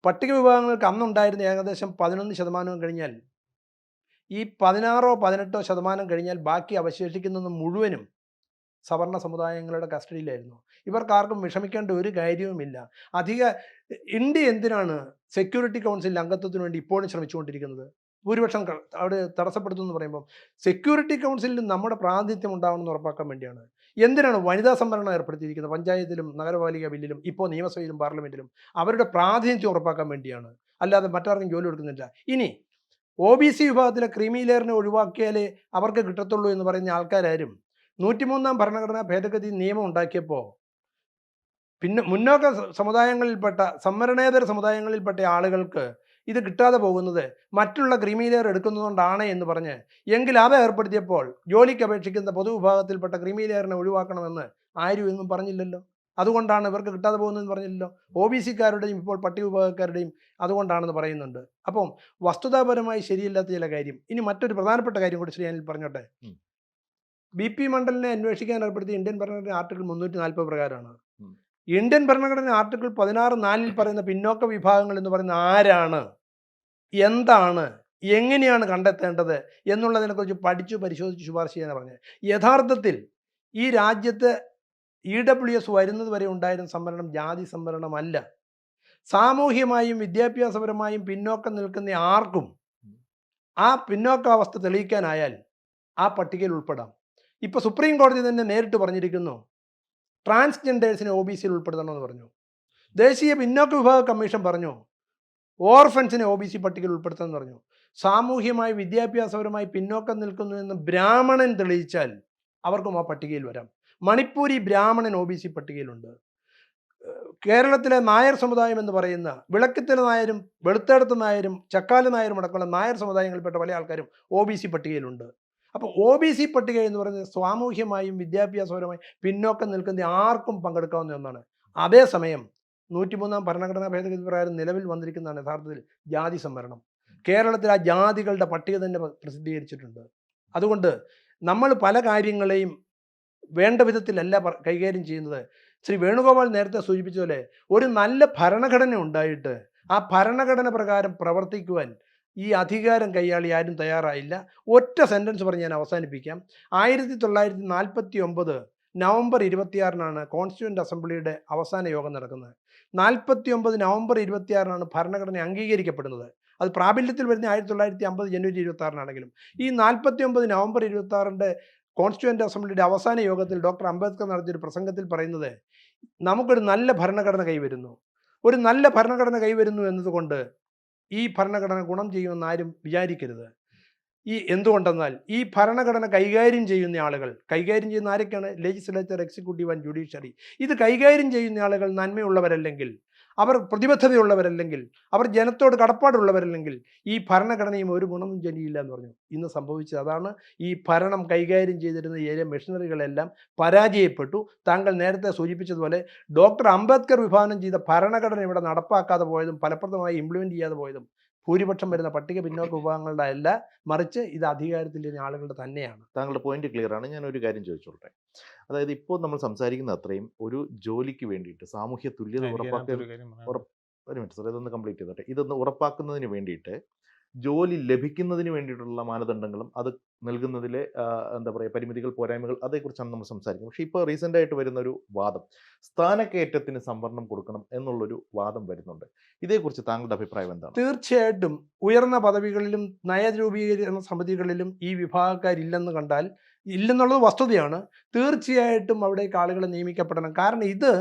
പട്ടിക വിഭാഗങ്ങൾക്ക് അന്നുണ്ടായിരുന്ന ഏകദേശം 11% കഴിഞ്ഞാൽ ഈ 16-18% കഴിഞ്ഞാൽ ബാക്കി അവശേഷിക്കുന്നത് മുഴുവനും സവർണ സമുദായങ്ങളുടെ കസ്റ്റഡിയിലായിരുന്നു. ഇവർക്കാർക്കും വിഷമിക്കേണ്ട ഒരു കാര്യവുമില്ല. ഇന്ത്യ എന്തിനാണ് സെക്യൂരിറ്റി കൗൺസിലിൽ അംഗത്വത്തിന് വേണ്ടി ഇപ്പോഴും ശ്രമിച്ചുകൊണ്ടിരിക്കുന്നത്? ഭൂരിപക്ഷം അവിടെ തടസ്സപ്പെടുത്തുമെന്ന് പറയുമ്പോൾ സെക്യൂരിറ്റി കൗൺസിലിൽ നമ്മുടെ പ്രാതിനിധ്യം ഉണ്ടാവണമെന്ന് ഉറപ്പാക്കാൻ വേണ്ടിയാണ്. എന്തിനാണ് വനിതാ സംവരണം ഏർപ്പെടുത്തിയിരിക്കുന്നത്? പഞ്ചായത്തിലും നഗരപാലിക ബില്ലിലും ഇപ്പോൾ നിയമസഭയിലും പാർലമെൻറ്റിലും അവരുടെ പ്രാതിനിധ്യം ഉറപ്പാക്കാൻ വേണ്ടിയാണ്, അല്ലാതെ മറ്റാർക്കും ജോലി കൊടുക്കുന്നില്ല. ഇനി OBC വിഭാഗത്തിലെ ക്രീമി ലെയറിനെ ഒഴിവാക്കിയാലേ അവർക്ക് കിട്ടത്തുള്ളൂ എന്ന് പറയുന്ന ആൾക്കാരും 103-ാം ഭരണഘടനാ ഭേദഗതി നിയമം ഉണ്ടാക്കിയപ്പോൾ പിന്നെ മുന്നോക്ക സമുദായങ്ങളിൽപ്പെട്ട സംവരണേതര സമുദായങ്ങളിൽപ്പെട്ട ആളുകൾക്ക് ഇത് കിട്ടാതെ പോകുന്നത് മറ്റുള്ള ക്രീമി ലെയർ എടുക്കുന്നതുകൊണ്ടാണ് എന്ന് പറഞ്ഞ് എങ്കിൽ അത് ഏർപ്പെടുത്തിയപ്പോൾ ജോലിക്ക് അപേക്ഷിക്കുന്ന പൊതുവിഭാഗത്തിൽപ്പെട്ട ക്രീമി ലെയറിനെ ഒഴിവാക്കണമെന്ന് ആരും എങ്ങും പറഞ്ഞില്ലല്ലോ. അതുകൊണ്ടാണ് ഇവർക്ക് കിട്ടാതെ പോകുന്നതെന്ന് പറഞ്ഞില്ലല്ലോ. OBC-ക്കാരുടെയും ഇപ്പോൾ പട്ടിക വിഭാഗക്കാരുടെയും അതുകൊണ്ടാണെന്ന് പറയുന്നുണ്ട്. അപ്പം വസ്തുതാപരമായി ശരിയല്ലാത്ത ചില കാര്യം. ഇനി മറ്റൊരു പ്രധാനപ്പെട്ട കാര്യം കൂടി ശ്രീ അനിൽ പറഞ്ഞോട്ടെ. BP മണ്ഡലിനെ അന്വേഷിക്കാൻ ഏർപ്പെടുത്തിയ ഇന്ത്യൻ ഭരണഘടന ആർട്ടിക്കിൾ 340 പ്രകാരമാണ്. ഇന്ത്യൻ ഭരണഘടന ആർട്ടിക്കിൾ 16(4) പറയുന്ന പിന്നോക്ക വിഭാഗങ്ങൾ എന്ന് പറയുന്ന ആരാണ്, എന്താണ്, എങ്ങനെയാണ് കണ്ടെത്തേണ്ടത് എന്നുള്ളതിനെക്കുറിച്ച് പഠിച്ചു പരിശോധിച്ച് ശുപാർശ ചെയ്യാൻ പറഞ്ഞത്. യഥാർത്ഥത്തിൽ ഈ രാജ്യത്ത് EWS വരുന്നത് വരെ ഉണ്ടായിരുന്ന സംവരണം ജാതി സംവരണമല്ല. സാമൂഹ്യമായും വിദ്യാഭ്യാസപരമായും പിന്നോക്കം നിൽക്കുന്ന ആർക്കും ആ പിന്നോക്കാവസ്ഥ തെളിയിക്കാനായാൽ ആ പട്ടികയിൽ ഉൾപ്പെടാം. ഇപ്പോൾ സുപ്രീം കോടതി തന്നെ നേരിട്ട് പറഞ്ഞിരിക്കുന്നു ട്രാൻസ്ജെൻഡേഴ്സിനെ OBC-യിൽ ഉൾപ്പെടുത്തണമെന്ന് പറഞ്ഞു. ദേശീയ പിന്നോക്ക വിഭാഗ കമ്മീഷൻ പറഞ്ഞു ഓർഫൻസിനെ OBC പട്ടികയിൽ ഉൾപ്പെടുത്തണമെന്ന് പറഞ്ഞു. സാമൂഹ്യമായി വിദ്യാഭ്യാസപരമായി പിന്നോക്കം നിൽക്കുന്നു എന്ന് ബ്രാഹ്മണൻ തെളിയിച്ചാൽ അവർക്കും ആ പട്ടികയിൽ വരാം. മണിപ്പൂരി ബ്രാഹ്മണൻ OBC പട്ടികയിലുണ്ട്. കേരളത്തിലെ നായർ സമുദായം എന്ന് പറയുന്ന വിളക്കത്തിലെ നായരും വെളുത്തേടത്ത് നായരും ചക്കാല നായരും അടക്കമുള്ള നായർ സമുദായങ്ങളിൽപ്പെട്ട പല ആൾക്കാരും OBC പട്ടികയിലുണ്ട്. അപ്പോൾ OBC പട്ടിക എന്ന് പറയുന്നത് സാമൂഹ്യമായും വിദ്യാഭ്യാസപരമായും പിന്നോക്കം നിൽക്കുന്ന ആർക്കും പങ്കെടുക്കാവുന്ന ഒന്നാണ്. അതേസമയം 103-ാം ഭരണഘടനാ ഭേദഗതി പ്രകാരം നിലവിൽ വന്നിരിക്കുന്നതാണ് യഥാർത്ഥത്തിൽ ജാതി സംവരണം. കേരളത്തിൽ ആ ജാതികളുടെ പട്ടിക തന്നെ പ്രസിദ്ധീകരിച്ചിട്ടുണ്ട്. അതുകൊണ്ട് നമ്മൾ പല കാര്യങ്ങളെയും വേണ്ട വിധത്തിലല്ല കൈകാര്യം ചെയ്യുന്നത്. ശ്രീ വേണുഗോപാൽ നേരത്തെ സൂചിപ്പിച്ചതുപോലെ ഒരു നല്ല ഭരണഘടന ഉണ്ടായിട്ട് ആ ഭരണഘടന പ്രകാരം പ്രവർത്തിക്കുവാൻ ഈ അധികാരം കൈയാളി ആരും തയ്യാറായില്ല. ഒറ്റ സെൻറ്റൻസ് പറഞ്ഞ് ഞാൻ അവസാനിപ്പിക്കാം. 1949 നവംബർ 26-നാണ് കോൺസ്റ്റിറ്റ്യൂവൻ്റ് അസംബ്ലിയുടെ അവസാന യോഗം നടക്കുന്നത്. 49 നവംബർ 26-നാണ് ഭരണഘടന അംഗീകരിക്കപ്പെടുന്നത്. അത് പ്രാബല്യത്തിൽ വരുന്ന 1950 ജനുവരി 26-നാണെങ്കിലും ഈ 49 നവംബർ 26-ൻ്റെ കോൺസ്റ്റിറ്റ്യൂവൻ്റ് അസംബ്ലിയുടെ അവസാന യോഗത്തിൽ ഡോക്ടർ അംബേദ്കർ നടത്തിയൊരു പ്രസംഗത്തിൽ പറയുന്നത് നമുക്കൊരു നല്ല ഭരണഘടന കൈവരുന്നു. ഒരു നല്ല ഭരണഘടന കൈവരുന്നു എന്നതുകൊണ്ട് ഈ ഭരണഘടന ഗുണം ചെയ്യുമെന്ന് ആരും വിചാരിക്കരുത്. എന്തുകൊണ്ടെന്നാൽ ഈ ഭരണഘടന കൈകാര്യം ചെയ്യുന്ന ആളുകൾ, കൈകാര്യം ചെയ്യുന്ന ആരൊക്കെയാണ്? Legislature, executive and judiciary. ഇത് കൈകാര്യം ചെയ്യുന്ന ആളുകൾ നന്മയുള്ളവരല്ലെങ്കിൽ, അവർ പ്രതിബദ്ധതയുള്ളവരല്ലെങ്കിൽ, അവർ ജനത്തോട് കടപ്പാടുള്ളവരല്ലെങ്കിൽ ഈ ഭരണഘടനയും ഒരു ഗുണവും ചെയ്യില്ല എന്ന് പറഞ്ഞു. ഇന്ന് സംഭവിച്ചത് അതാണ്. ഈ ഭരണം കൈകാര്യം ചെയ്തിരുന്ന ഏരിയ മെഷീനറികളെല്ലാം പരാജയപ്പെട്ടു. താങ്കൾ നേരത്തെ സൂചിപ്പിച്ചതുപോലെ ഡോക്ടർ അംബേദ്കർ വിഭാവനം ചെയ്ത ഭരണഘടന ഇവിടെ നടപ്പാക്കാതെ പോയതും ഫലപ്രദമായി ഇംപ്ലിമെൻറ്റ് ചെയ്യാതെ പോയതും ഭൂരിപക്ഷം വരുന്ന പട്ടിക പിന്നോക്ക വിഭാഗങ്ങളുടെ അല്ല, മറിച്ച് ഇത് അധികാരത്തിലിരുന്ന ആളുകളുടെ തന്നെയാണ്. താങ്കളുടെ പോയിന്റ് ക്ലിയർ ആണ്. ഞാൻ ഒരു കാര്യം ചോദിച്ചോട്ടെ. അതായത് ഇപ്പോൾ നമ്മൾ സംസാരിക്കുന്ന അത്രയും ഒരു ജോലിക്ക് വേണ്ടിയിട്ട് സാമൂഹ്യ തുല്യത ഒരു മിനിറ്റ് സാർ, ഇതൊന്ന് കംപ്ലീറ്റ് ചെയ്തോട്ടെ. ഇതൊന്ന് ഉറപ്പാക്കുന്നതിന് വേണ്ടിയിട്ട് ജോലി ലഭിക്കുന്നതിന് വേണ്ടിയിട്ടുള്ള മാനദണ്ഡങ്ങളും അത് നൽകുന്നതിലെ എന്താ പറയുക പരിമിതികൾ, പോരായ്മകൾ, അതേക്കുറിച്ചാണ് നമ്മൾ സംസാരിക്കുന്നത്. പക്ഷേ ഇപ്പോൾ റീസെൻ്റ് ആയിട്ട് വരുന്നൊരു വാദം സ്ഥാനക്കയറ്റത്തിന് സംവരണം കൊടുക്കണം എന്നുള്ളൊരു വാദം വരുന്നുണ്ട്. ഇതേക്കുറിച്ച് താങ്കളുടെ അഭിപ്രായം എന്താണ്? തീർച്ചയായിട്ടും ഉയർന്ന പദവികളിലും നയരൂപീകരണ സമിതികളിലും ഈ വിഭാഗക്കാരില്ലെന്ന് കണ്ടാൽ, ഇല്ലെന്നുള്ളത് വസ്തുതയാണ്. തീർച്ചയായിട്ടും അവിടേക്ക് ആളുകളെ നിയമിക്കപ്പെടണം. കാരണം ഇത്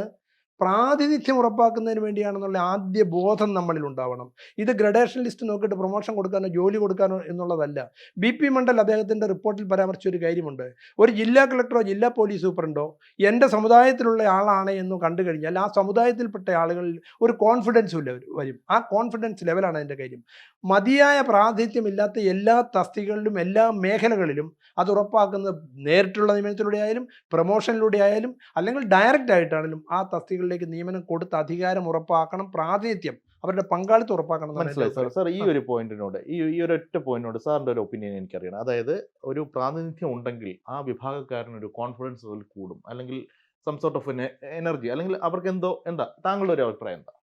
പ്രാതിനിധ്യം ഉറപ്പാക്കുന്നതിന് വേണ്ടിയാണെന്നുള്ള ആദ്യ ബോധം നമ്മളിൽ ഉണ്ടാവണം. ഇത് ഗ്രഡേഷൻ ലിസ്റ്റ് നോക്കിയിട്ട് പ്രൊമോഷൻ കൊടുക്കാനോ ജോലി കൊടുക്കാനോ എന്നുള്ളതല്ല. BP മണ്ഡൽ അദ്ദേഹത്തിൻ്റെ റിപ്പോർട്ടിൽ പരാമർശിച്ചൊരു കാര്യമുണ്ട്. ഒരു ജില്ലാ കളക്ടറോ ജില്ലാ പോലീസ് സൂപ്രണ്ടോ എൻ്റെ സമുദായത്തിലുള്ള ആളാണ് എന്ന് കണ്ടു കഴിഞ്ഞാൽ ആ സമുദായത്തിൽപ്പെട്ട ആളുകളിൽ ഒരു കോൺഫിഡൻസ് വരും. ആ കോൺഫിഡൻസ് ലെവലാണ് അതിൻ്റെ കാര്യം. മതിയായ പ്രാതിനിധ്യമില്ലാത്ത എല്ലാ തസ്തികകളിലും എല്ലാ മേഖലകളിലും അത് ഉറപ്പാക്കുന്നത് നേരിട്ടുള്ള നിയമനത്തിലൂടെ ആയാലും പ്രൊമോഷനിലൂടെ ആയാലും അല്ലെങ്കിൽ ഡയറക്റ്റ് ആയിട്ടാണെങ്കിലും ആ തസ്തികകളിലേക്ക് നിയമനം കൊടുത്ത് അധികാരം ഉറപ്പാക്കണം, പ്രാതിനിധ്യം അവരുടെ പങ്കാളിത്തം ഉറപ്പാക്കണം. മനസ്സിലായി സാർ. സാർ ഈ ഒരു പോയിന്റിനോട് ഈ ഒരൊറ്റ പോയിന്റിനോട് സാറിൻ്റെ ഒരു ഒപ്പീനിയൻ എനിക്കറിയണം. അതായത് ഒരു പ്രാതിനിധ്യം ഉണ്ടെങ്കിൽ ആ വിഭാഗക്കാരനൊരു കോൺഫിഡൻസ് ലെവൽ കൂടും, അല്ലെങ്കിൽ സം സോർട്ട് ഓഫ് എനർജി, അല്ലെങ്കിൽ അവർക്ക് എന്താ താങ്കളുടെ ഒരു അഭിപ്രായം എന്താ?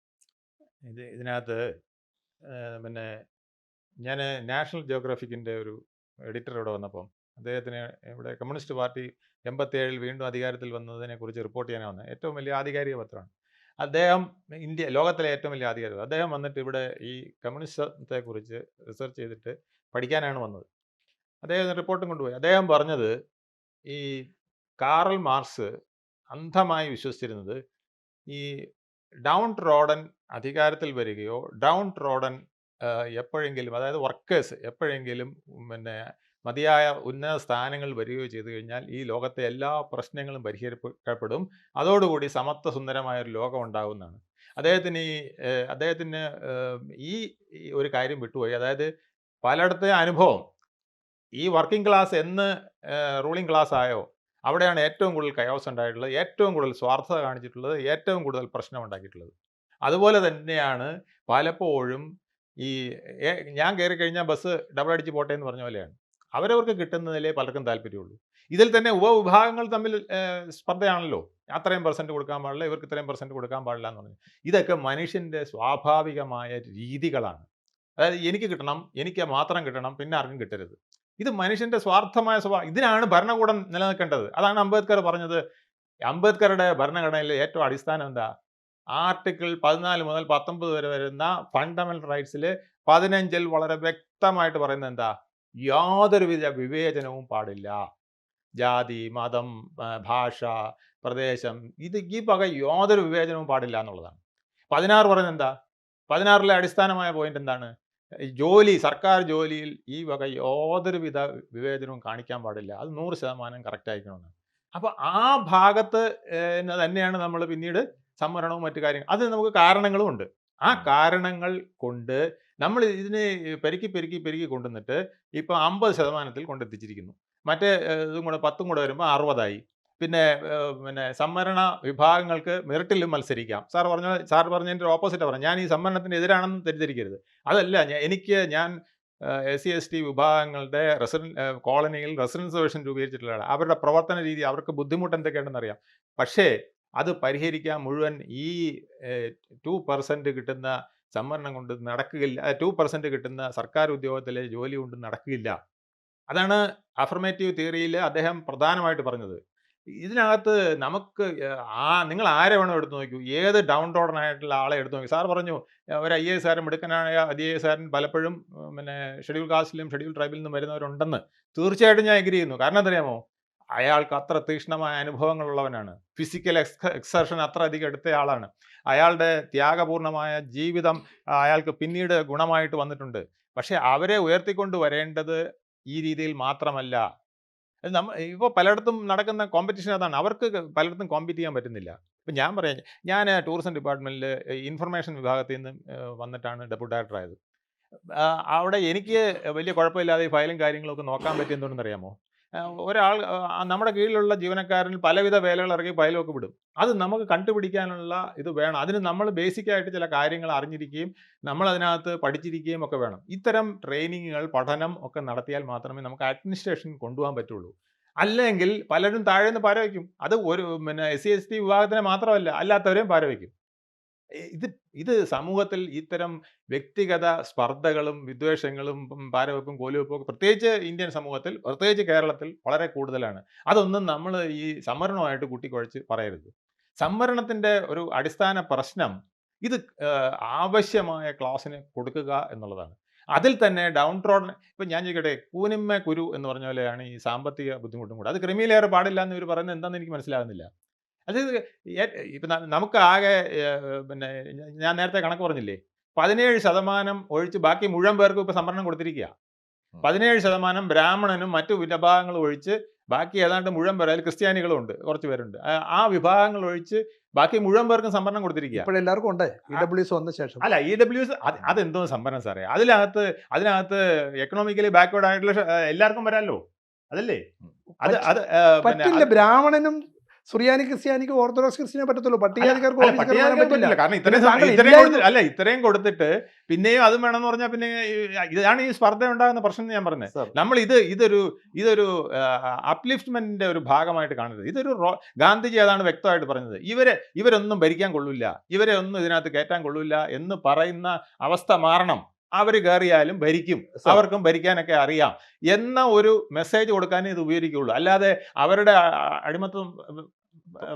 ഇതിനകത്ത് പിന്നെ ഞാൻ നാഷണൽ ജിയോഗ്രാഫിക്കിൻ്റെ ഒരു എഡിറ്റർ ഇവിടെ വന്നപ്പം അദ്ദേഹത്തിന് ഇവിടെ കമ്മ്യൂണിസ്റ്റ് പാർട്ടി 87 വീണ്ടും അധികാരത്തിൽ വന്നതിനെക്കുറിച്ച് റിപ്പോർട്ട് ചെയ്യാനാണ് വന്നത്. ഏറ്റവും വലിയ ആധികാരിക പത്രമാണ് അദ്ദേഹം. ലോകത്തിലെ ഏറ്റവും വലിയ ആധികാരിക. അദ്ദേഹം വന്നിട്ട് ഇവിടെ ഈ കമ്മ്യൂണിസത്തെക്കുറിച്ച് റിസർച്ച് ചെയ്തിട്ട് പഠിക്കാനാണ് വന്നത്. അദ്ദേഹം റിപ്പോർട്ടും കൊണ്ടുപോയി. അദ്ദേഹം പറഞ്ഞത് ഈ കാറൽ മാർക്സ് അന്ധമായി വിശ്വസിച്ചിരുന്നത് ഈ ഡൗൺ ട്രോഡൻ അധികാരത്തിൽ വരികയോ ഡൗൺ ട്രോഡൻ എപ്പോഴെങ്കിലും, അതായത് വർക്കേഴ്സ് എപ്പോഴെങ്കിലും പിന്നെ മതിയായ ഉന്നത സ്ഥാനങ്ങൾ വരികയോ ചെയ്തു കഴിഞ്ഞാൽ ഈ ലോകത്തെ എല്ലാ പ്രശ്നങ്ങളും പരിഹരിക്കപ്പെടും, അതോടുകൂടി സമത്വ സുന്ദരമായ ഒരു ലോകം ഉണ്ടാകുന്നതാണ്. അദ്ദേഹത്തിന് ഈ ഒരു കാര്യം വിട്ടുപോയി. അതായത് പലയിടത്തെ അനുഭവം ഈ വർക്കിംഗ് ക്ലാസ് എന്ന് റൂളിംഗ് ക്ലാസ് ആയോ അവിടെയാണ് ഏറ്റവും കൂടുതൽ കയോസ് ഉണ്ടായിട്ടുള്ളത്, ഏറ്റവും കൂടുതൽ സ്വാർത്ഥത കാണിച്ചിട്ടുള്ളത്, ഏറ്റവും കൂടുതൽ പ്രശ്നം ഉണ്ടാക്കിയിട്ടുള്ളത്. അതുപോലെ തന്നെയാണ് പലപ്പോഴും ഈ ഞാൻ കയറി കഴിഞ്ഞാൽ ബസ് ഡബിൾ അടിച്ച് പോട്ടെ എന്ന് പറഞ്ഞ പോലെയാണ്. അവരവർക്ക് കിട്ടുന്നതിലേ പലർക്കും താല്പര്യമുള്ളൂ. ഇതിൽ തന്നെ ഉപവിഭാഗങ്ങൾ തമ്മിൽ സ്പർദ്ധയാണല്ലോ. അത്രയും % കൊടുക്കാൻ പാടില്ല, ഇവർക്ക് ഇത്രയും % കൊടുക്കാൻ പാടില്ല എന്ന് പറഞ്ഞു. ഇതൊക്കെ മനുഷ്യൻ്റെ സ്വാഭാവികമായ രീതികളാണ്. അതായത് എനിക്ക് കിട്ടണം, എനിക്ക് മാത്രം കിട്ടണം, പിന്നെ ആർക്കും കിട്ടരുത്. ഇത് മനുഷ്യൻ്റെ സ്വാർത്ഥമായ സ്വഭാവം. ഇതിനാണ് ഭരണകൂടം നിലനിൽക്കേണ്ടത്. അതാണ് അംബേദ്കർ പറഞ്ഞത്. അംബേദ്കറുടെ ഭരണഘടനയിലെ ഏറ്റവും അടിസ്ഥാനം എന്താ? ആർട്ടിക്കിൾ 14 മുതൽ 19 വരെ വരുന്ന ഫണ്ടമെന്റൽ റൈറ്റ്സിൽ 15-ൽ വളരെ വ്യക്തമായിട്ട് പറയുന്നത് എന്താ? യാതൊരുവിധ വിവേചനവും പാടില്ല. ജാതി, മതം, ഭാഷ, പ്രദേശം, ഈ വക യാതൊരു വിവേചനവും പാടില്ല എന്നുള്ളതാണ്. 16 പറഞ്ഞെന്താ? 16ലെ അടിസ്ഥാനമായ പോയിന്റ് എന്താണ്? ജോലി, സർക്കാർ ജോലിയിൽ ഈ വക യാതൊരുവിധ വിവേചനവും കാണിക്കാൻ പാടില്ല. അത് 100% കറക്റ്റ് ആയിരിക്കണമെന്ന്. അപ്പോൾ ആ ഭാഗത്ത് തന്നെയാണ് നമ്മൾ പിന്നീട് സംവരണവും മറ്റു കാര്യങ്ങൾ, അത് നമുക്ക് കാരണങ്ങളും ഉണ്ട്. ആ കാരണങ്ങൾ കൊണ്ട് നമ്മൾ ഇതിനെ പെരുക്കി കൊണ്ടുവന്നിട്ട് ഇപ്പോൾ 50% കൊണ്ടെത്തിച്ചിരിക്കുന്നു. മറ്റേ ഇതും കൂടെ 10 കൂടെ വരുമ്പോൾ 60ആയി. പിന്നെ സംവരണ വിഭാഗങ്ങൾക്ക് മെറിറ്റിലും മത്സരിക്കാം. സാർ പറഞ്ഞതിൻ്റെ ഓപ്പോസിറ്റാണ് പറഞ്ഞത്. ഞാൻ ഈ സംവരണത്തിന് എതിരാണെന്ന് തെറ്റിദ്ധരിക്കരുത്. അതല്ല, ഞാൻ SC/ST വിഭാഗങ്ങളുടെ കോളനിയിൽ റെസിഡൻസ് ഡിവിഷൻ രൂപീകരിച്ചിട്ടുള്ളതാണ്. അവരുടെ പ്രവർത്തന രീതി, അവർക്ക് ബുദ്ധിമുട്ട് എന്തൊക്കെയാണെന്ന് അറിയാം. പക്ഷേ അത് പരിഹരിക്കാൻ മുഴുവൻ ഈ 2% കിട്ടുന്ന സംവരണം കൊണ്ട് നടക്കുകയില്ല. 2% കിട്ടുന്ന സർക്കാർ ഉദ്യോഗത്തിലെ ജോലി കൊണ്ട് നടക്കുകയില്ല. അതാണ് അഫർമേറ്റീവ് തിയറിയിൽ അദ്ദേഹം പ്രധാനമായിട്ട് പറഞ്ഞത്. ഇതിനകത്ത് നമുക്ക് നിങ്ങൾ ആരെ വേണോ എടുത്തു നോക്കൂ, ഏത് ഡൗൺ ടോഡൻ ആയിട്ടുള്ള ആളെ എടുത്തു നോക്കി. സാർ പറഞ്ഞു ഒരു IAS കാരൻ, മിടുക്കനായ IAS കാരൻ പലപ്പോഴും ഷെഡ്യൂൾ കാസ്റ്റിലും ഷെഡ്യൂൾ ട്രൈബിൽ നിന്നും വരുന്നവരുണ്ടെന്ന്. തീർച്ചയായിട്ടും ഞാൻ എഗ്രി ചെയ്യുന്നു. കാരണം എന്തറിയാമോ? അയാൾക്ക് അത്ര തീക്ഷ്ണമായ അനുഭവങ്ങളുള്ളവനാണ്. ഫിസിക്കൽ എക്സർഷൻ അത്ര അധികം എടുത്ത ആളാണ്. അയാളുടെ ത്യാഗപൂർണമായ ജീവിതം അയാൾക്ക് പിന്നീട് ഗുണമായിട്ട് വന്നിട്ടുണ്ട്. പക്ഷേ അവരെ ഉയർത്തിക്കൊണ്ട് വരേണ്ടത് ഈ രീതിയിൽ മാത്രമല്ല. ഇപ്പോൾ പലയിടത്തും നടക്കുന്ന കോമ്പറ്റീഷൻ അതാണ്. അവർക്ക് പലയിടത്തും കോമ്പീറ്റ് ചെയ്യാൻ പറ്റുന്നില്ല. ഇപ്പം ഞാൻ പറയാം, ഞാൻ ടൂറിസം ഡിപ്പാർട്ട്മെൻറ്റിൽ ഇൻഫർമേഷൻ വിഭാഗത്തിൽ നിന്ന് വന്നിട്ടാണ് ഡെപ്യൂട്ടി ഡയറക്ടർ ആയത്. അവിടെ എനിക്ക് വലിയ കുഴപ്പമില്ലാതെ ഈ ഫയലും കാര്യങ്ങളൊക്കെ നോക്കാൻ പറ്റി. എന്തുകൊണ്ടെന്ന് അറിയാമോ? ഒരാൾ നമ്മുടെ കീഴിലുള്ള ജീവനക്കാരൻ പലവിധ വേലകൾ ഇറങ്ങി ഫയലൊക്കെ വിടും. അത് നമുക്ക് കണ്ടുപിടിക്കാനുള്ള ഇത് വേണം. അതിന് നമ്മൾ ബേസിക്കായിട്ട് ചില കാര്യങ്ങൾ അറിഞ്ഞിരിക്കുകയും നമ്മൾ അതിനകത്ത് പഠിച്ചിരിക്കുകയും ഒക്കെ വേണം. ഇത്തരം ട്രെയിനിങ്ങുകൾ, പഠനം ഒക്കെ നടത്തിയാൽ മാത്രമേ നമുക്ക് അഡ്മിനിസ്ട്രേഷൻ കൊണ്ടുപോകാൻ പറ്റുള്ളൂ. അല്ലെങ്കിൽ പലരും താഴെ നിന്ന് പാര വയ്ക്കും. അത് ഒരു SC/ST വിഭാഗത്തിനെ മാത്രമല്ല, അല്ലാത്തവരെയും പാര വയ്ക്കും. ഇത് സമൂഹത്തിൽ ഇത്തരം വ്യക്തിഗത സ്പർദ്ധകളും വിദ്വേഷങ്ങളും പാരവെപ്പും കോലുവെപ്പും ഒക്കെ പ്രത്യേകിച്ച് ഇന്ത്യൻ സമൂഹത്തിൽ, പ്രത്യേകിച്ച് കേരളത്തിൽ വളരെ കൂടുതലാണ്. അതൊന്നും നമ്മൾ ഈ സംവരണമായിട്ട് കൂട്ടിക്കുഴച്ച് പറയരുത്. സംവരണത്തിൻ്റെ ഒരു അടിസ്ഥാന പ്രശ്നം ഇത് ആവശ്യമായ ക്ലാസ്സിന് കൊടുക്കുക എന്നുള്ളതാണ്. അതിൽ തന്നെ ഡൗൺ ട്രോഡൻ, ഇപ്പം ഞാൻ ചോദിക്കട്ടെ, കൂനിമ്മ കുരു എന്ന് പറഞ്ഞ പോലെയാണ് ഈ സാമ്പത്തിക ബുദ്ധിമുട്ടും കൂടെ. അത് ക്രിമിയിലേറെ പാടില്ല എന്ന് ഇവർ പറയുന്നത് എന്താണെന്ന് എനിക്ക് മനസ്സിലാകുന്നില്ല. അത് ഇപ്പം നമുക്ക് ആകെ ഞാൻ നേരത്തെ കണക്ക് പറഞ്ഞില്ലേ, 17% ഒഴിച്ച് ബാക്കി മുഴുവൻ പേർക്കും ഇപ്പോൾ സംവരണം കൊടുത്തിരിക്കുക. 17% ബ്രാഹ്മണനും മറ്റു വിഭാഗങ്ങളും ഒഴിച്ച് ബാക്കി ഏതാണ്ട് മുഴുവൻ പേർ, അതിൽ ക്രിസ്ത്യാനികളും ഉണ്ട്, കുറച്ച് പേരുണ്ട്. ആ വിഭാഗങ്ങൾ ഒഴിച്ച് ബാക്കി മുഴുവൻ പേർക്കും സംവരണം കൊടുത്തിരിക്കുക. എല്ലാവർക്കും ഉണ്ട്. EWS വന്ന ശേഷം അല്ല, EWS അതെന്തോ സംവരണം സാറേ. അതിനകത്ത് എക്കണോമിക്കലി ബാക്ക്വേർഡ് ആയിട്ടുള്ള എല്ലാവർക്കും വരാമല്ലോ, അതല്ലേ? പറ്റില്ല. ബ്രാഹ്മണനും സുറിയാനി ക്രിസ്ത്യാനിക്ക് ഓർത്തഡോക്സ് ക്രിസ്ത്യനെ പറ്റത്തുള്ളൂ. പട്ടികജാതിക്കാർക്ക് കാരണം ഇത്രയും കൊടുത്തിട്ട് പിന്നെയും അതും വേണമെന്ന് പറഞ്ഞാൽ പിന്നെ ഇതാണ് ഈ സ്പർദ്ധ ഉണ്ടാകുന്ന പ്രശ്നം. ഞാൻ പറഞ്ഞത്, നമ്മൾ ഇതൊരു അപ്ലിഫ്റ്റ്മെന്റിന്റെ ഒരു ഭാഗമായിട്ട് കാണരുത്. ഇതൊരു ഗാന്ധിജി അതാണ് വ്യക്തമായിട്ട് പറഞ്ഞത്. ഇവരൊന്നും ഭരിക്കാൻ കൊള്ളില്ല, ഇവരെ ഒന്നും ഇതിനകത്ത് കയറ്റാൻ കൊള്ളില്ല എന്ന് പറയുന്ന അവസ്ഥ മാറണം. അവർ കയറിയാലും ഭരിക്കും, അവർക്കും ഭരിക്കാനൊക്കെ അറിയാം എന്ന ഒരു മെസ്സേജ് കൊടുക്കാനേ ഇത് ഉപയോഗിക്കുകയുള്ളൂ. അല്ലാതെ അവരുടെ അടിമത്വം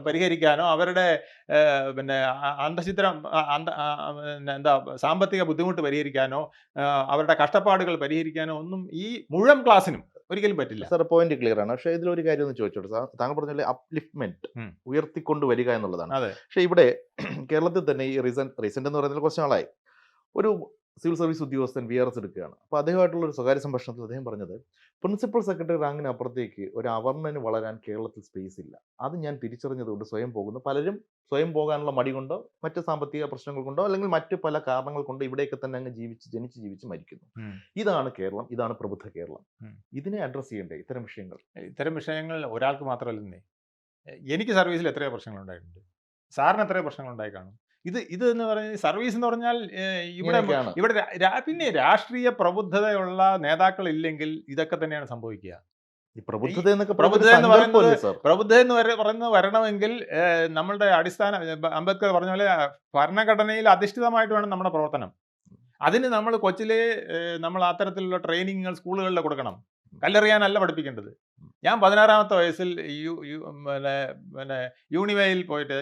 പരിഹരിക്കാനോ അവരുടെ അന്തഃഛിദ്രം സാമ്പത്തിക ബുദ്ധിമുട്ട് പരിഹരിക്കാനോ അവരുടെ കഷ്ടപ്പാടുകൾ പരിഹരിക്കാനോ ഒന്നും ഈ മുഴുവൻ ക്ലാസ്സിനും ഒരിക്കലും പറ്റില്ല. സാർ പോയിന്റ് ക്ലിയർ ആണ്. പക്ഷേ ഇതിലൊരു കാര്യം ഒന്ന് ചോദിച്ചോട്ടെ. താങ്കൾ പറഞ്ഞ അപ്ലിഫ്റ്റ്മെന്റ്, ഉയർത്തിക്കൊണ്ടുവരിക എന്നുള്ളതാണ്. പക്ഷേ ഇവിടെ കേരളത്തിൽ തന്നെ ഈ റീസെന്റ് എന്ന് പറയുന്നത് കുറച്ച് നാളായി ഒരു സിവിൽ സർവീസ് ഉദ്യോഗസ്ഥൻ VRS എടുക്കുകയാണ്. അപ്പോൾ അദ്ദേഹമായിട്ടുള്ള ഒരു സ്വകാര്യ സംഭാഷണത്തിൽ അദ്ദേഹം പറഞ്ഞത്, പ്രിൻസിപ്പൽ സെക്രട്ടറി റാങ്കിന് അപ്പുറത്തേക്ക് ഒരു അവർണന് വളരാൻ കേരളത്തിൽ സ്പേസ് ഇല്ല. അത് ഞാൻ തിരിച്ചറിഞ്ഞതുകൊണ്ട് സ്വയം പോകുന്നു. പലരും സ്വയം പോകാനുള്ള മടി കൊണ്ടോ മറ്റ് സാമ്പത്തിക പ്രശ്നങ്ങൾ കൊണ്ടോ അല്ലെങ്കിൽ മറ്റു പല കാരണങ്ങൾ കൊണ്ടോ ഇവിടെയൊക്കെ തന്നെ അങ്ങ് ജനിച്ച് മരിക്കുന്നു. ഇതാണ് കേരളം, ഇതാണ് പ്രബുദ്ധ കേരളം. ഇതിനെ അഡ്രസ് ചെയ്യണ്ടേ ഇത്തരം വിഷയങ്ങൾ ഒരാൾക്ക് മാത്രമല്ലേ. എനിക്ക് സർവീസിൽ എത്രയോ പ്രശ്നങ്ങൾ ഉണ്ടായിട്ടുണ്ട്, സാറിന് എത്രയോ പ്രശ്നങ്ങൾ ഉണ്ടായി കാണും. ഇത് എന്ന് പറഞ്ഞാൽ സർവീസ് എന്ന് പറഞ്ഞാൽ ഇവിടെ പിന്നെ രാഷ്ട്രീയ പ്രബുദ്ധതയുള്ള നേതാക്കൾ ഇല്ലെങ്കിൽ ഇതൊക്കെ തന്നെയാണ് സംഭവിക്കുക. പ്രബുദ്ധത എന്ന് പറയുന്നത് വരണമെങ്കിൽ നമ്മളുടെ അടിസ്ഥാന, അംബേദ്കർ പറഞ്ഞ പോലെ ഭരണഘടനയിൽ അധിഷ്ഠിതമായിട്ട് വേണം നമ്മുടെ പ്രവർത്തനം. അതിന് നമ്മൾ കൊച്ചിലെ നമ്മൾ അത്തരത്തിലുള്ള ട്രെയിനിങ്ങുകൾ സ്കൂളുകളിൽ കൊടുക്കണം. കല്ലെറിയാനല്ല പഠിപ്പിക്കേണ്ടത്. ഞാൻ 16-ാമത്തെ വയസ്സിൽ യൂണിവയിൽ പോയിട്ട്